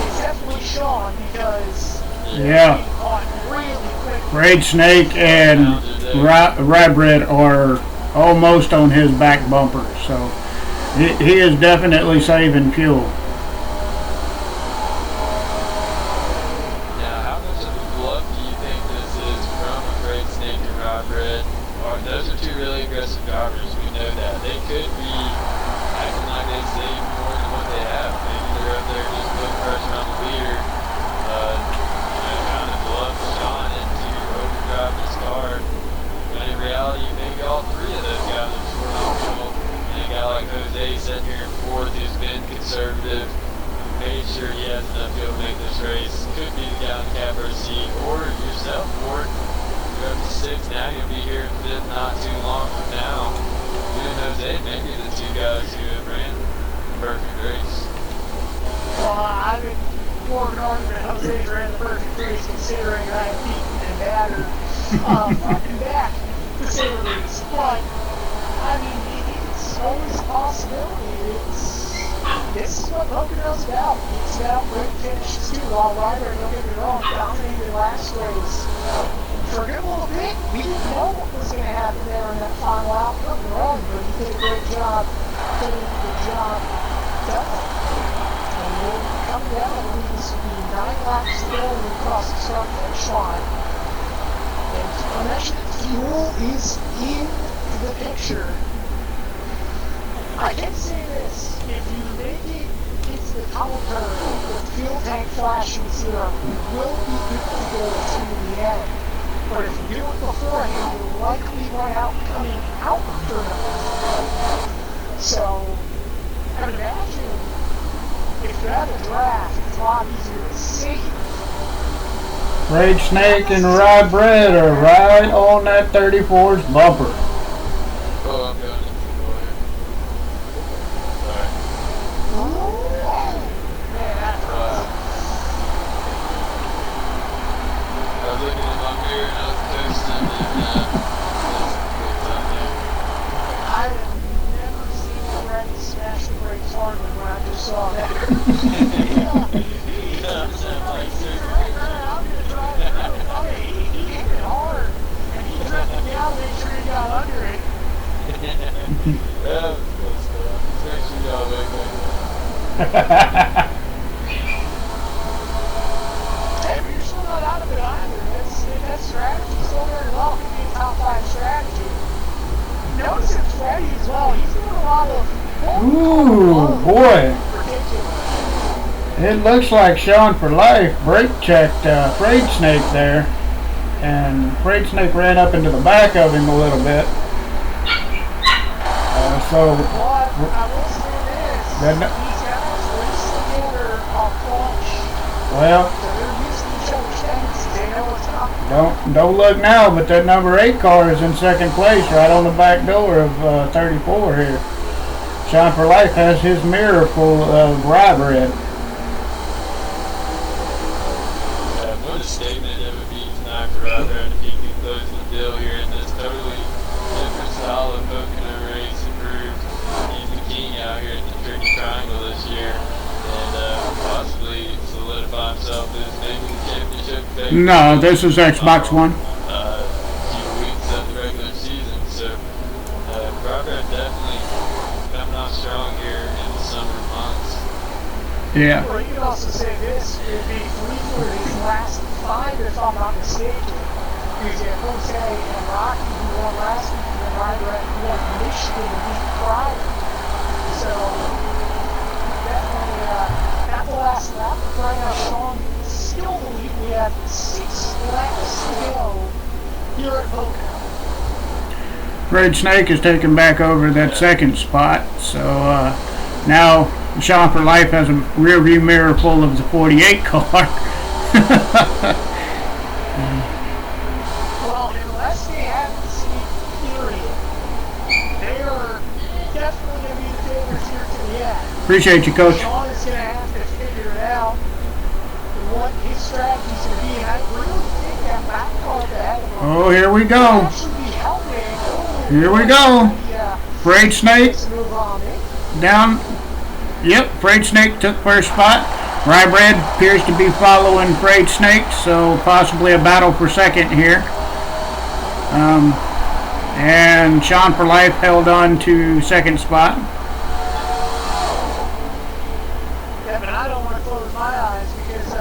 Speaker 4: it's definitely Sean because
Speaker 1: Yeah.
Speaker 4: he caught really quick.
Speaker 1: Great Snake and Rybrid are almost on his back bumper, so he is definitely saving fuel.
Speaker 3: Now, how much of a bluff do you think this is from a Great Snake and Rybrid? Those are two really aggressive drivers. We know that. They could be acting like they save more than what they have. Maybe they're up there just putting pressure on the leader. Kind of bluff Sean into overdrive his car. But in reality, maybe all three of those guys are short on fuel. And a guy like Jose sitting here in fourth who's been conservative, made sure he has enough fuel to make this race. Could be the guy in the catbird seat, or yourself, Ward. You're up to 6 now. You'll be here in 5th not too long from now. Who knows Jose may be the two guys who have ran the perfect race.
Speaker 4: Well, I've been more of an argument Jose ran the perfect race considering I have beaten and battered front and back, to say the least. But, I mean, it's always a possibility. This is what Pocono's about. It's about great finishes too. While Ryder, don't get me wrong, dominated last race. For a good little bit, we didn't know what was going to happen there in that final out. Don't get me wrong, but he did a great job. Did a good job. Done. And we'll come down and leave this will be 9 laps to go and we cross the start finish line. And I mentioned fuel is in the picture. I can say this, if you make it into the tunnel curve with fuel tank flashing zero, you will be good to go to the end. But if you do it beforehand, you'll likely run out coming out of turnover. So, I would imagine if you have a draft, it's a lot easier to see.
Speaker 1: Rage Snake and Rye Bread are right on that 34's bumper.
Speaker 3: Oh, I'm going into the lawyer. Sorry. I was looking in my mirror and I was coasting and
Speaker 4: I've never seen a Randy smash the brakes harder than when I just saw that. He hit it hard, and he drifted down to make sure he got under it.
Speaker 3: that was good stuff. Make sure y'all look like
Speaker 4: Hey, but you're still not out of it either. That strategy still very well could be a top 5 strategy. Notice it's Freddie as well. He's doing a lot of
Speaker 1: Ooh, boy. It looks like Sean for Life brake checked Freight Snake there. And Freight Snake ran up into the back of him a little bit. So,
Speaker 4: but I will say this. These guys race together on clutch.
Speaker 1: well,
Speaker 4: So they're using each other's tendencies. They know what's up.
Speaker 1: don't look now, but that number 8 car is in second place right on the back door of 34 here. Sean for Life has his mirror full of rye bread.
Speaker 3: what a statement it would be tonight for Ryder and if he could close the deal here in this totally different style of Pocono race and prove he's the king out here at the Tricky Triangle this year and possibly solidify himself as maybe the championship favorite.
Speaker 1: No, this is Xbox One.
Speaker 3: Few weeks of the regular season, so Ryder definitely coming on strong here in the summer months.
Speaker 1: Yeah.
Speaker 4: Or you could also say this would be 3 for his last 5, if I'm not mistaken. Because you have Jose and Rocky who won last week, and then Ryder who won Michigan the week prior. So, definitely, at the last lap, right now, Sean still believe we have 6 laps to go here at Pocono.
Speaker 1: Red Snake is taking back over that second spot. So now Sean for Life has a rear view mirror full of the 48 car.
Speaker 4: Well, unless they haven't seen period, they are definitely going to be the favorites here to the end.
Speaker 1: Appreciate you, Coach.
Speaker 4: Sean is going to have to figure it out what his strategy is going to be, and I really think that back car ahead of him
Speaker 1: Oh, here we
Speaker 4: will
Speaker 1: go.
Speaker 4: actually be helping.
Speaker 1: Here we go. Freight Snake
Speaker 4: Move on, eh?
Speaker 1: down. Yep, Freight Snake took first spot. Rye Bread appears to be following Freight Snake, so possibly a battle for second here. And Sean for Life held on to second spot.
Speaker 4: Yeah, but I don't want to close my eyes because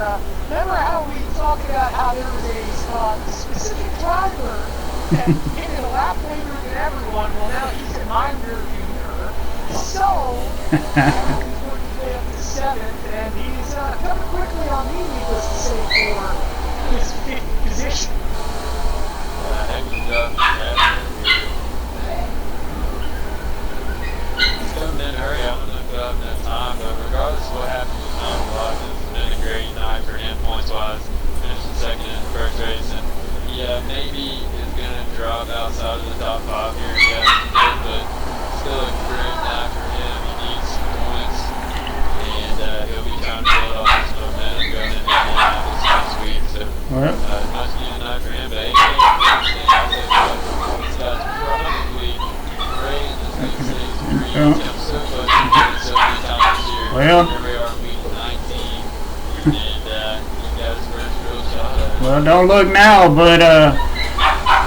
Speaker 4: remember how we talked about how there was a specific driver that hit it a lap later than everyone? Well, now he's in my rearview mirror. So, he's working his way up to 7th, and he's coming quickly on me, needless to say, for his 5th position.
Speaker 3: Heck of a job. He's coming in a hurry. I don't know if he'll have enough time, but regardless of what happens with Tom Block, this has been a great night for him points-wise. Finishing second in the first race, and yeah, maybe is going to drop outside of the top 5 here. Yeah, but still a come so close to so many times here.
Speaker 1: Well.
Speaker 3: Here we are, week 19, and he got his first real shot at it.
Speaker 1: Well, don't look now, but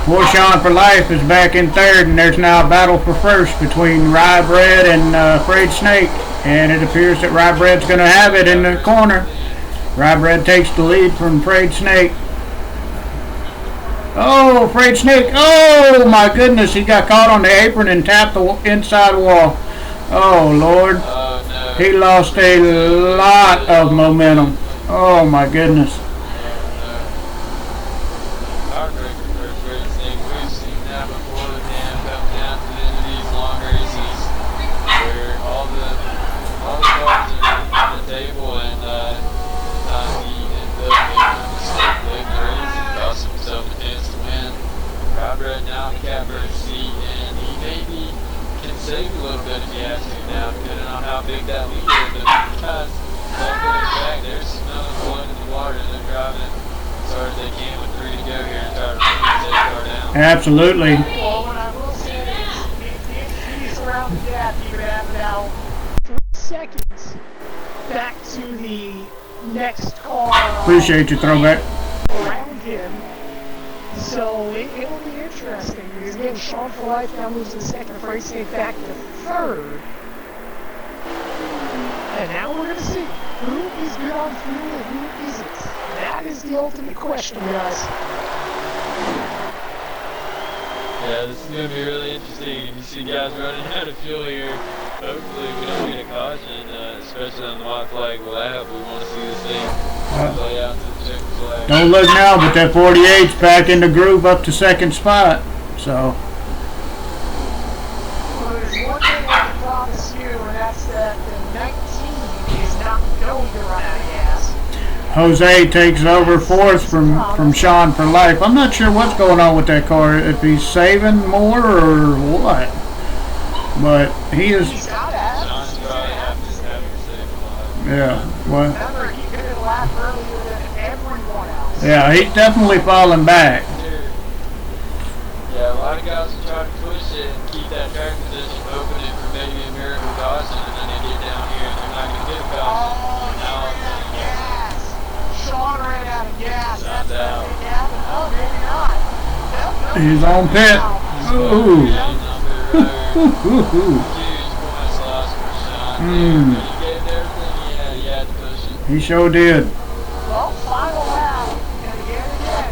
Speaker 1: poor Sean for Life is back in third, and there's now a battle for first between Rye Bread and Frayed Snake, and it appears that Rye Bread's going to have it in the corner. Rye Bread takes the lead from Frayed Snake. Oh, Frayed Snake! Oh my goodness, he got caught on the apron and tapped the inside wall. Oh Lord,
Speaker 3: Oh, no.
Speaker 1: he lost a lot of momentum. Oh my goodness.
Speaker 3: Heartbreaker for a great thing. We've seen that before with him coming down to the end of these long races where all the cards are on the table and he ends up making a mistake late in the race and cost himself a chance to win. Robert now in the catbird seat, and he maybe can save a little bit if he has to now, depending on how big that lead is. But because back, there's another one in the water, and they're driving as hard as they can with 3 to go here and try to bring the safe car down.
Speaker 1: Absolutely.
Speaker 4: Well, what I will say is, if he's around the gap, you could have now 3 seconds back to the next car.
Speaker 1: Appreciate your throwback.
Speaker 4: Around him. So it'll be interesting because again, Sean for Life now moves to second, Frayed Snake back to third. And now we're going to see who is good on fuel and who isn't. That is the ultimate question, guys.
Speaker 3: Yeah, this is going to be really interesting. You see guys running out of fuel here. Hopefully we don't get a caution, especially on the white flag lap. We want to see this thing play out to the checker flag.
Speaker 1: Don't look now, but that 48's back in the groove up to second spot. So,
Speaker 4: Well, there's one thing I can promise you, and that's that the 19 is not going to run out of gas.
Speaker 1: Jose takes over fourth from Sean for Life. I'm not sure what's going on with that car, if he's saving more or what. But he is,
Speaker 4: He's got to have
Speaker 3: John's probably having to save a lot.
Speaker 1: yeah, well,
Speaker 4: Remember, he could have lapped earlier than everyone else.
Speaker 1: yeah, he's definitely falling back.
Speaker 3: Yeah, a lot of guys will try to push it and keep that track position opening for maybe a miracle caution, and then they get down here and they're not going to get a caution.
Speaker 4: Oh,
Speaker 3: Now
Speaker 4: he ran out of gas. Sean ran out of gas.
Speaker 3: Sean's
Speaker 4: That's
Speaker 3: out.
Speaker 4: what happened. Oh, maybe not. Nope,
Speaker 1: He's on pit. Ooh.
Speaker 3: Huge points lost for Sean.
Speaker 1: Mm.
Speaker 3: But he gave everything he had. He had to push it.
Speaker 1: He sure did.
Speaker 4: Well, final lap. And again.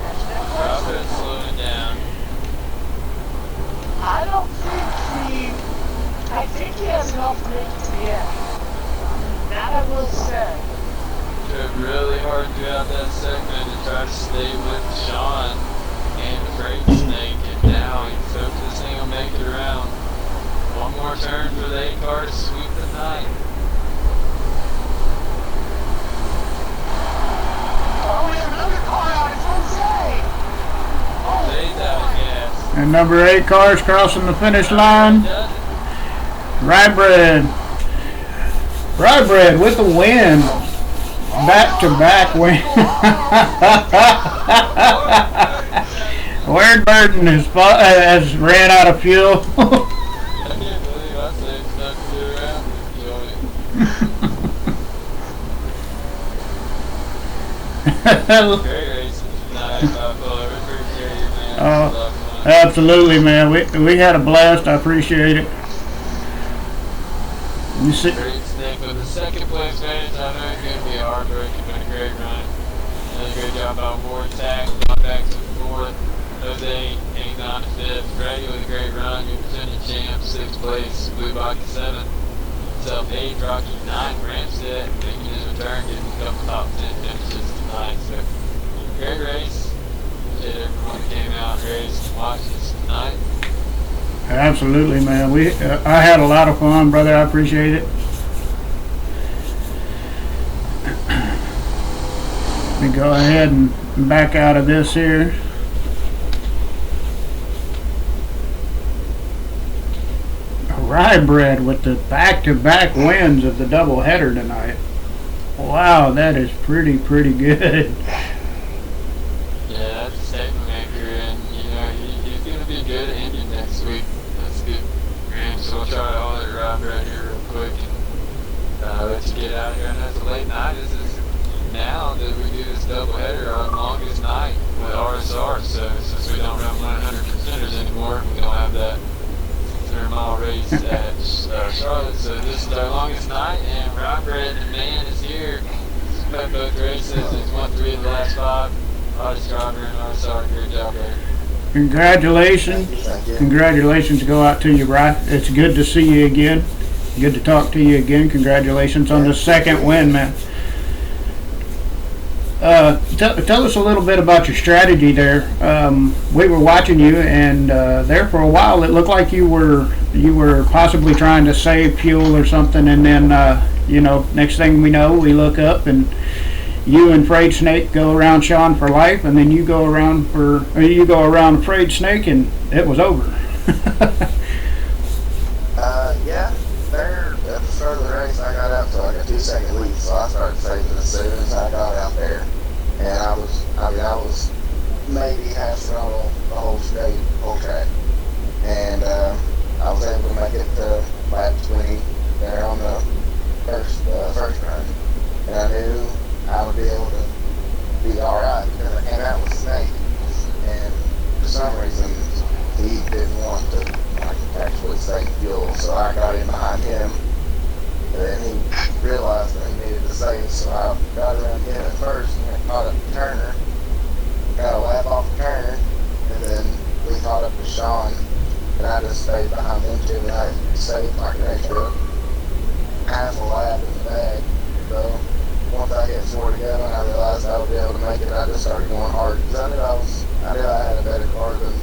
Speaker 4: That's that
Speaker 3: Robert
Speaker 4: person.
Speaker 3: slowed it down.
Speaker 4: I don't think I think he has enough to make it to the end. That I will say.
Speaker 3: Tried really hard throughout that segment to try to stay with Sean and the Frayed Snake, and now he's hoping this thing will make it around. One more turn for the 8 car to sweep the night.
Speaker 4: Oh, we have another car out. It's Jose.
Speaker 3: Jose's out of gas.
Speaker 1: And number 8 car's crossing the finish line.
Speaker 3: Does it?
Speaker 1: Rye Bread. Rye Bread with the win. Back-to-back win. Ward Burton has ran out of fuel.
Speaker 3: I can't believe I saved enough to do around this joint. Great racing tonight, Buffalo. We appreciate you, man.
Speaker 1: Oh,
Speaker 3: It's a lot of fun.
Speaker 1: absolutely, man. We had a blast. I appreciate it. You see,
Speaker 3: Great Snake with the second place finish. I know it's going to be a heartbreaker, but a great run. Another great job by Ward Tack. Got back to fourth. Jose hangs on to fifth. Freddie with a great run. Your defending champ, 6th place. Blue Bucky 7th. Self 8, Rocky 9. Ramstead making his return, getting a couple top 10 finishes tonight. So, great race. Appreciate everyone that came out and raced and watched us tonight.
Speaker 1: absolutely, man. I had a lot of fun, brother. I appreciate it. Let me go ahead and back out of this here. Rye Bread with the back-to-back wins of the doubleheader tonight. Wow, that is pretty good.
Speaker 3: Yeah, that's a statement maker, and you know he's going to be good at Indian next week. That's good. And so we'll try to haul it around right here real quick and let you get out of here. And that's a late night. This is now that we do this doubleheader on longest night with RSR. So since we don't run 100%ers anymore, we don't have that 600-mile race at Charlotte. So this is our longest night, and Robert the man is here. He's played both races. He's won 3 of the last 5. Hottest driver in RSR. Great job there.
Speaker 1: Congratulations. Congratulations go out to you, Bri. It's good to see you again. Good to talk to you again. Congratulations on the second win, man. Tell us a little bit about your strategy there. We were watching you, and there for a while it looked like you were possibly trying to save fuel or something, and then next thing we know, we look up and you and Frayed Snake go around Sean for life, and then you go around Frayed Snake, and it was over.
Speaker 5: Yeah, there at the start of the race, I got out to like a 2-second lead, so I started saving as soon as I got out there, and I was maybe half throttle the whole track, and I was able to make it to lap 20 there on the first run, and I knew I would be able to be alright because I came out with Snake, and for some reason he didn't want to actually save fuel, so I got in behind him, and then he realized that he needed to save, so I got around him at first and I caught up to Turner, got a lap off of Turner, and then we caught up to Sean, and I just stayed behind them two, and I saved like an extra half a lap in the bag. So once I hit 4 to go and I realized I would be able to make it, I just started going hard because I knew I had a better car than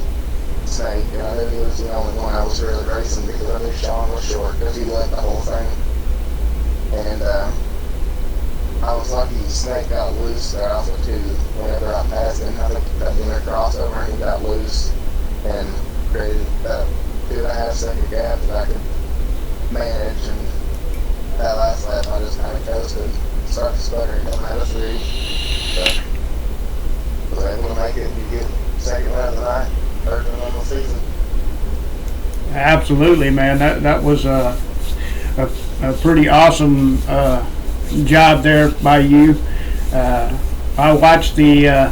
Speaker 5: Snake, and I knew he was the only one I was really racing because I knew Sean was short because he led the whole thing. And I was lucky Snake got loose there off the 2 whenever I passed him. I think he cut in their crossover and he got loose and created that 2.5-second gap that I could manage, and that last lap I just kind of coasted, started sputtering coming out of 3, but was able to make it and get second win of the night, third win of the season.
Speaker 1: Absolutely, man. That was a pretty awesome job there by you. I watched the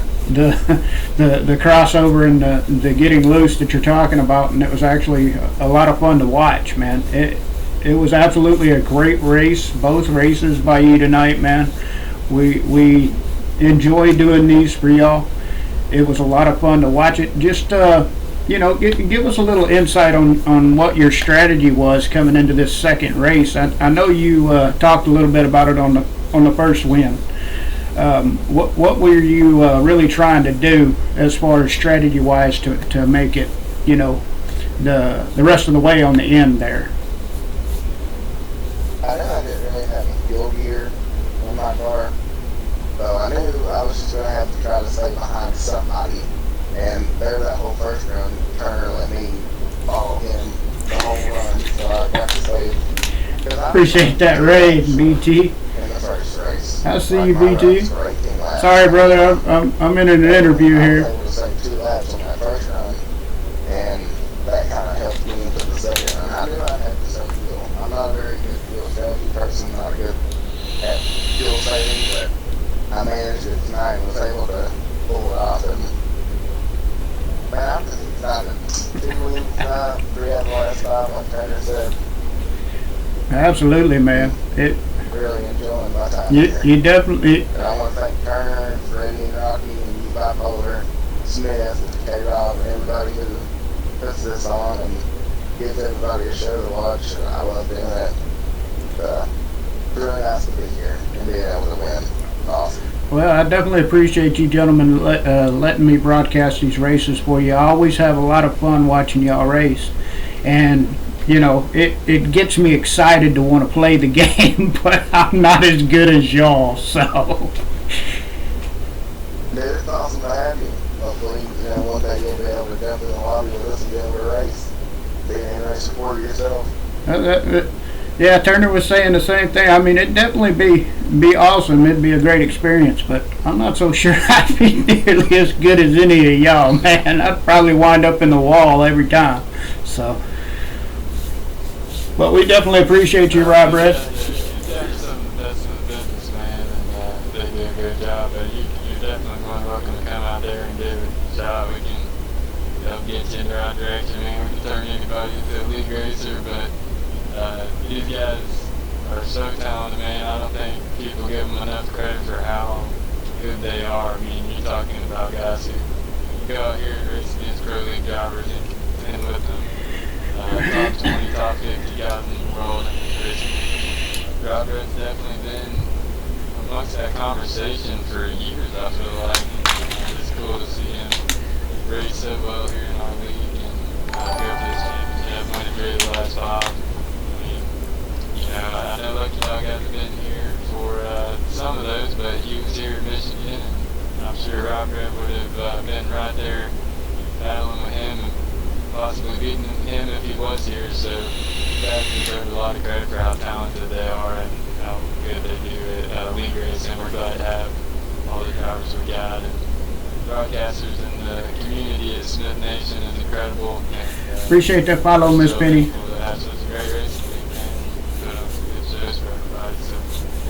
Speaker 1: crossover and the getting loose that you're talking about, and it was actually a lot of fun to watch, man. It was absolutely a great race, both races by you tonight, man. We enjoy doing these for y'all. It was a lot of fun to watch it. Just give us a little insight on what your strategy was coming into this second race. I know you talked a little bit about it on the first win. What were you really trying to do as far as strategy wise to make it, the rest of the way on the end there?
Speaker 5: I knew I didn't really have any fuel gear in my car, so I knew I was just going to have to try to stay behind somebody. And there, that whole first run, Turner let me follow him the whole run, so I got to stay.
Speaker 1: Appreciate that raid, BT.
Speaker 5: In the first race.
Speaker 1: I see you, BT. Sorry, brother, I'm in an interview here.
Speaker 5: I was able to save 2 laps on that first run, and that kind of helped me into the second run. I knew I had to save fuel. I'm not a very good fuel strategy person, not good at fuel saving, but I managed it tonight and was able to pull it off. And man, I'm just excited. 2 wins tonight, 3 out of the last 5, like Turner said.
Speaker 1: Absolutely, man.
Speaker 5: Really enjoying my time here.
Speaker 1: You definitely.
Speaker 5: And I want to thank Turner, Freddie, and Rocky, and you, Bipolar, Smith, and K-Rob, and everybody who puts this on and gives everybody a show to watch. And I love doing that. It's really nice to be here and being able to win. Awesome.
Speaker 1: Well, I definitely appreciate you gentlemen letting me broadcast these races for you. I always have a lot of fun watching y'all race, and it gets me excited to want to play the game, but I'm not as good as y'all, so.
Speaker 5: Dude, it's awesome to have you. Hopefully, one day you'll be able to jump in the lobby with us and be able to race. Be an interesting sport yourself.
Speaker 1: Yeah, Turner was saying the same thing. I mean, it'd definitely be awesome. It'd be a great experience, but I'm not so sure I'd be nearly as good as any of y'all, man. I'd probably wind up in the wall every time. So, But we definitely appreciate you, Rob Red.
Speaker 3: They're some of the best in the business, man, and they do a good job. But you're definitely more than welcome to come out there and give it a shot. We can help get you in the right direction. I mean, we can turn anybody into a league racer, but these guys are so talented, man. I don't think people give them enough credit for how good they are. I mean, you're talking about guys who go out here and race against pro league drivers and contend with them. Top 20, top 50 guys in the world in this racing. Rob Red's definitely been amongst that conversation for years, I feel like. It's cool to see him race so well here in our league and go for this championship, win it really the last 5. I mean, you know, I know Lucky Dog hasn't been here for some of those, but he was here in Michigan, and I'm sure Rob Red would have been right there battling with him and possibly beating him if he was here. So guys deserve a lot of credit for how talented they are and how good they do at league racing. We're glad to have all the drivers we got, and broadcasters in the community at SmithNation is incredible. And,
Speaker 1: Appreciate that follow, Miss Penny.
Speaker 3: That's a great racing league, man. Put on some good shows for everybody. So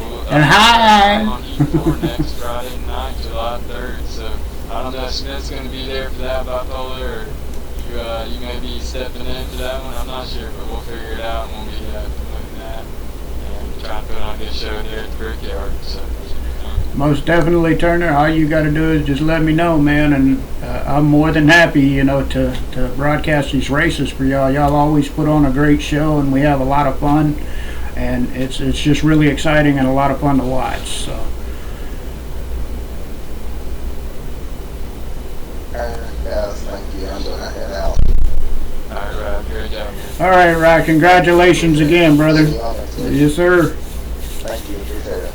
Speaker 3: we'll,
Speaker 1: And hi.
Speaker 3: I'm on E4 next Friday night, July 3rd. So I don't know if Smith's going to be there for that bipolar, or you may be stepping in for that one. I'm not sure, but we'll figure it out and we'll be promoting that and try and put on a good show there at the Brickyard. So.
Speaker 1: Most definitely, Turner. All you got to do is just let me know, man, and I'm more than happy, you know, to broadcast these races for y'all. Y'all always put on a great show, and we have a lot of fun, and it's just really exciting and a lot of fun to watch. So.
Speaker 5: Yes, thank you. I'm gonna head out.
Speaker 3: All right, Rob. Great job, man.
Speaker 1: All right, Rod. Congratulations again, brother.
Speaker 5: See you all next week.
Speaker 1: Yes, sir.
Speaker 5: Thank you. Appreciate it.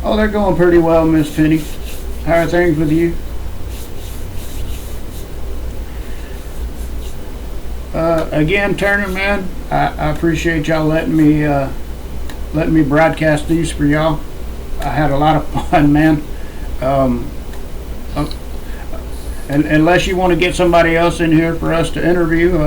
Speaker 1: Oh, they're going pretty well, Miss Penny. How are things with you? Again, Turner, man, I appreciate y'all letting me broadcast these for y'all. I had a lot of fun, man. And unless you want to get somebody else in here for us to interview,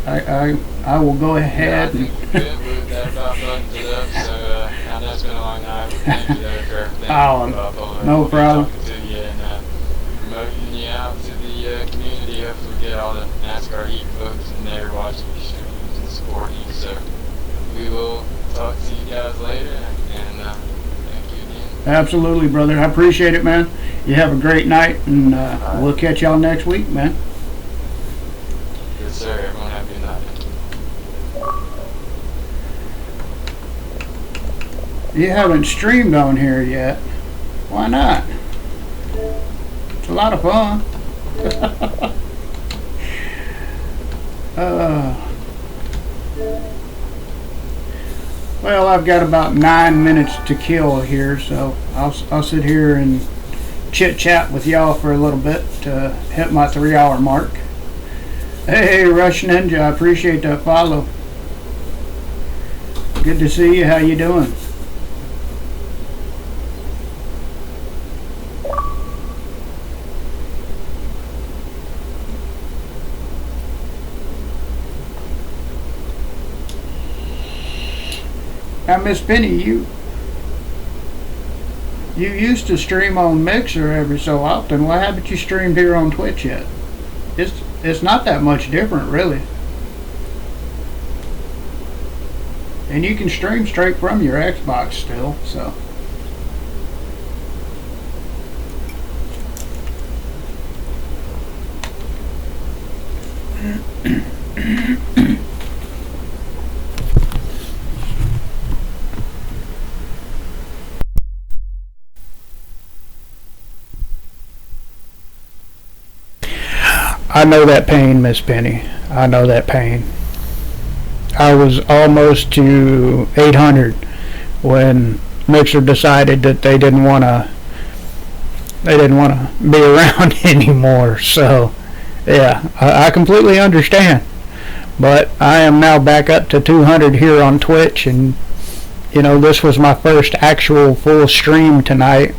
Speaker 1: I will go ahead.
Speaker 3: Yeah, I think we're good. That about buttons it up. So I know it's been a long night. Thank you though for everything.
Speaker 1: No
Speaker 3: We'll be
Speaker 1: problem.
Speaker 3: talking to you and promoting you out to the community. Hopefully we get all the NASCAR heat folks in there watching the shows and supporting you. So we will talk to you guys later, and thank you again.
Speaker 1: Absolutely, brother. I appreciate it, man. You have a great night, and we'll catch y'all next week, man.
Speaker 3: Yes, sir. Everyone have a good night.
Speaker 1: You haven't streamed on here yet. Why not? It's a lot of fun. Well, I've got about 9 minutes to kill here, so I'll sit here and chit chat with y'all for a little bit to hit my 3-hour mark. Hey, Rush Ninja, I appreciate that follow. Good to see you. How you doing? Now, Miss Penny, you used to stream on Mixer every so often. Why haven't you streamed here on Twitch yet? It's not that much different, really. And you can stream straight from your Xbox still, so. I know that pain, Miss Penny. I know that pain. I was almost to 800 when Mixer decided that they didn't want to be around anymore. So, yeah, I completely understand. But I am now back up to 200 here on Twitch, and you know, this was my first actual full stream tonight.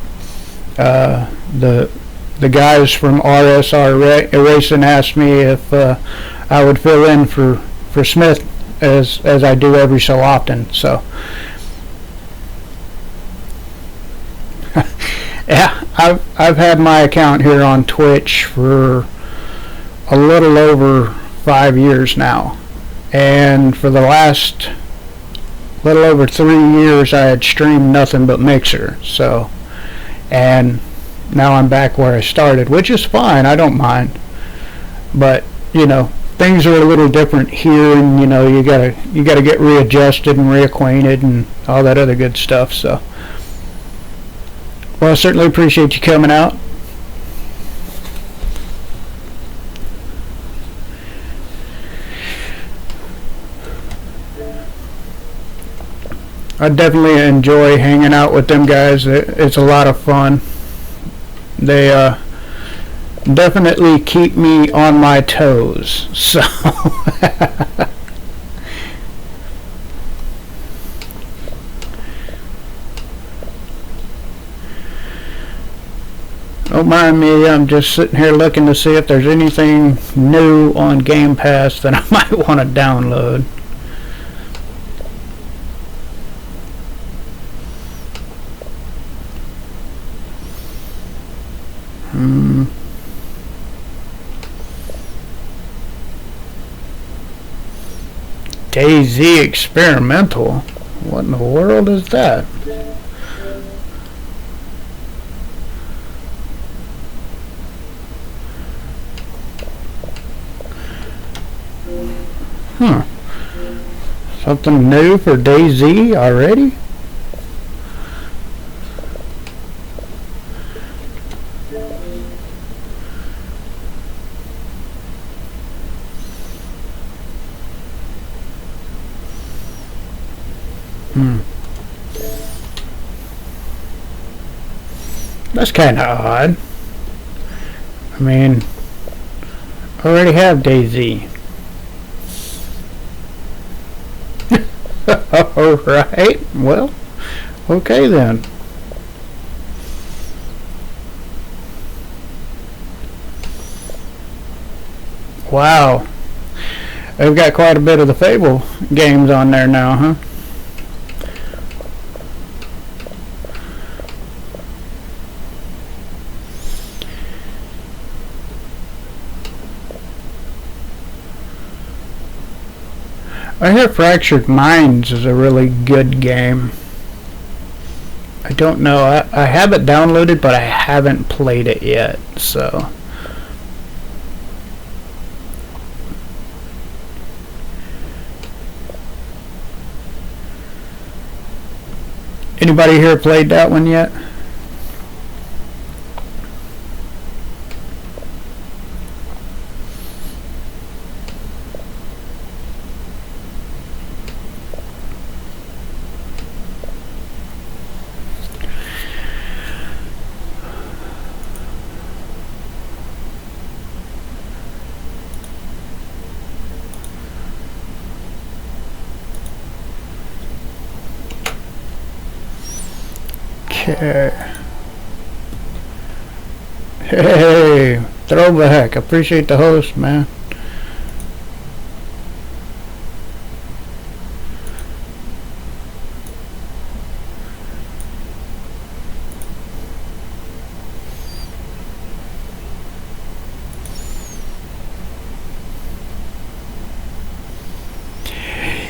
Speaker 1: the guys from RSR Racing asked me if I would fill in for Smith as I do every so often. So yeah, I've had my account here on Twitch for a little over 5 years now, and for the last little over 3 years I had streamed nothing but Mixer. So, and now I'm back where I started, which is fine. I don't mind, but things are a little different here, and you gotta get readjusted and reacquainted and all that other good stuff. So, well, I certainly appreciate you coming out. I definitely enjoy hanging out with them guys. It's a lot of fun. They definitely keep me on my toes. So don't mind me, I'm just sitting here looking to see if there's anything new on Game Pass that I might want to download. DayZ Experimental? What in the world is that? Huh. Something new for DayZ already? That's kind of odd. I mean, I already have DayZ. Alright, well, okay then. Wow. They've got quite a bit of the Fable games on there now, huh? I hear Fractured Minds is a really good game. I don't know. I have it downloaded, but I haven't played it yet, so. Anybody here played that one yet? Okay. Hey, throwback. Appreciate the host, man.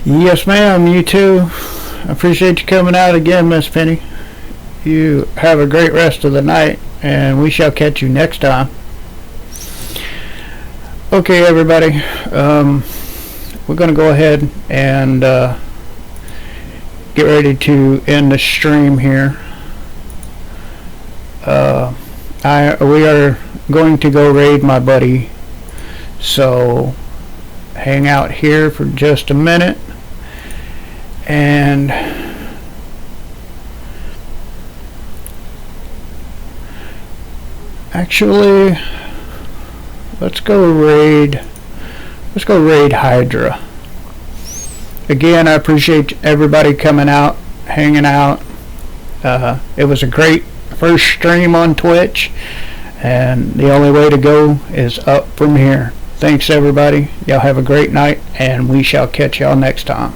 Speaker 1: Yes, ma'am. You too. I appreciate you coming out again, Miss Penny. You have a great rest of the night, and we shall catch you next time. Okay, everybody. We're going to go ahead and get ready to end the stream here. We are going to go raid my buddy, so hang out here for just a minute, and actually let's go raid Hydra. Again, I appreciate everybody coming out, hanging out. It was a great first stream on Twitch. and the only way to go is up from here. Thanks everybody. Y'all have a great night, and we shall catch y'all next time.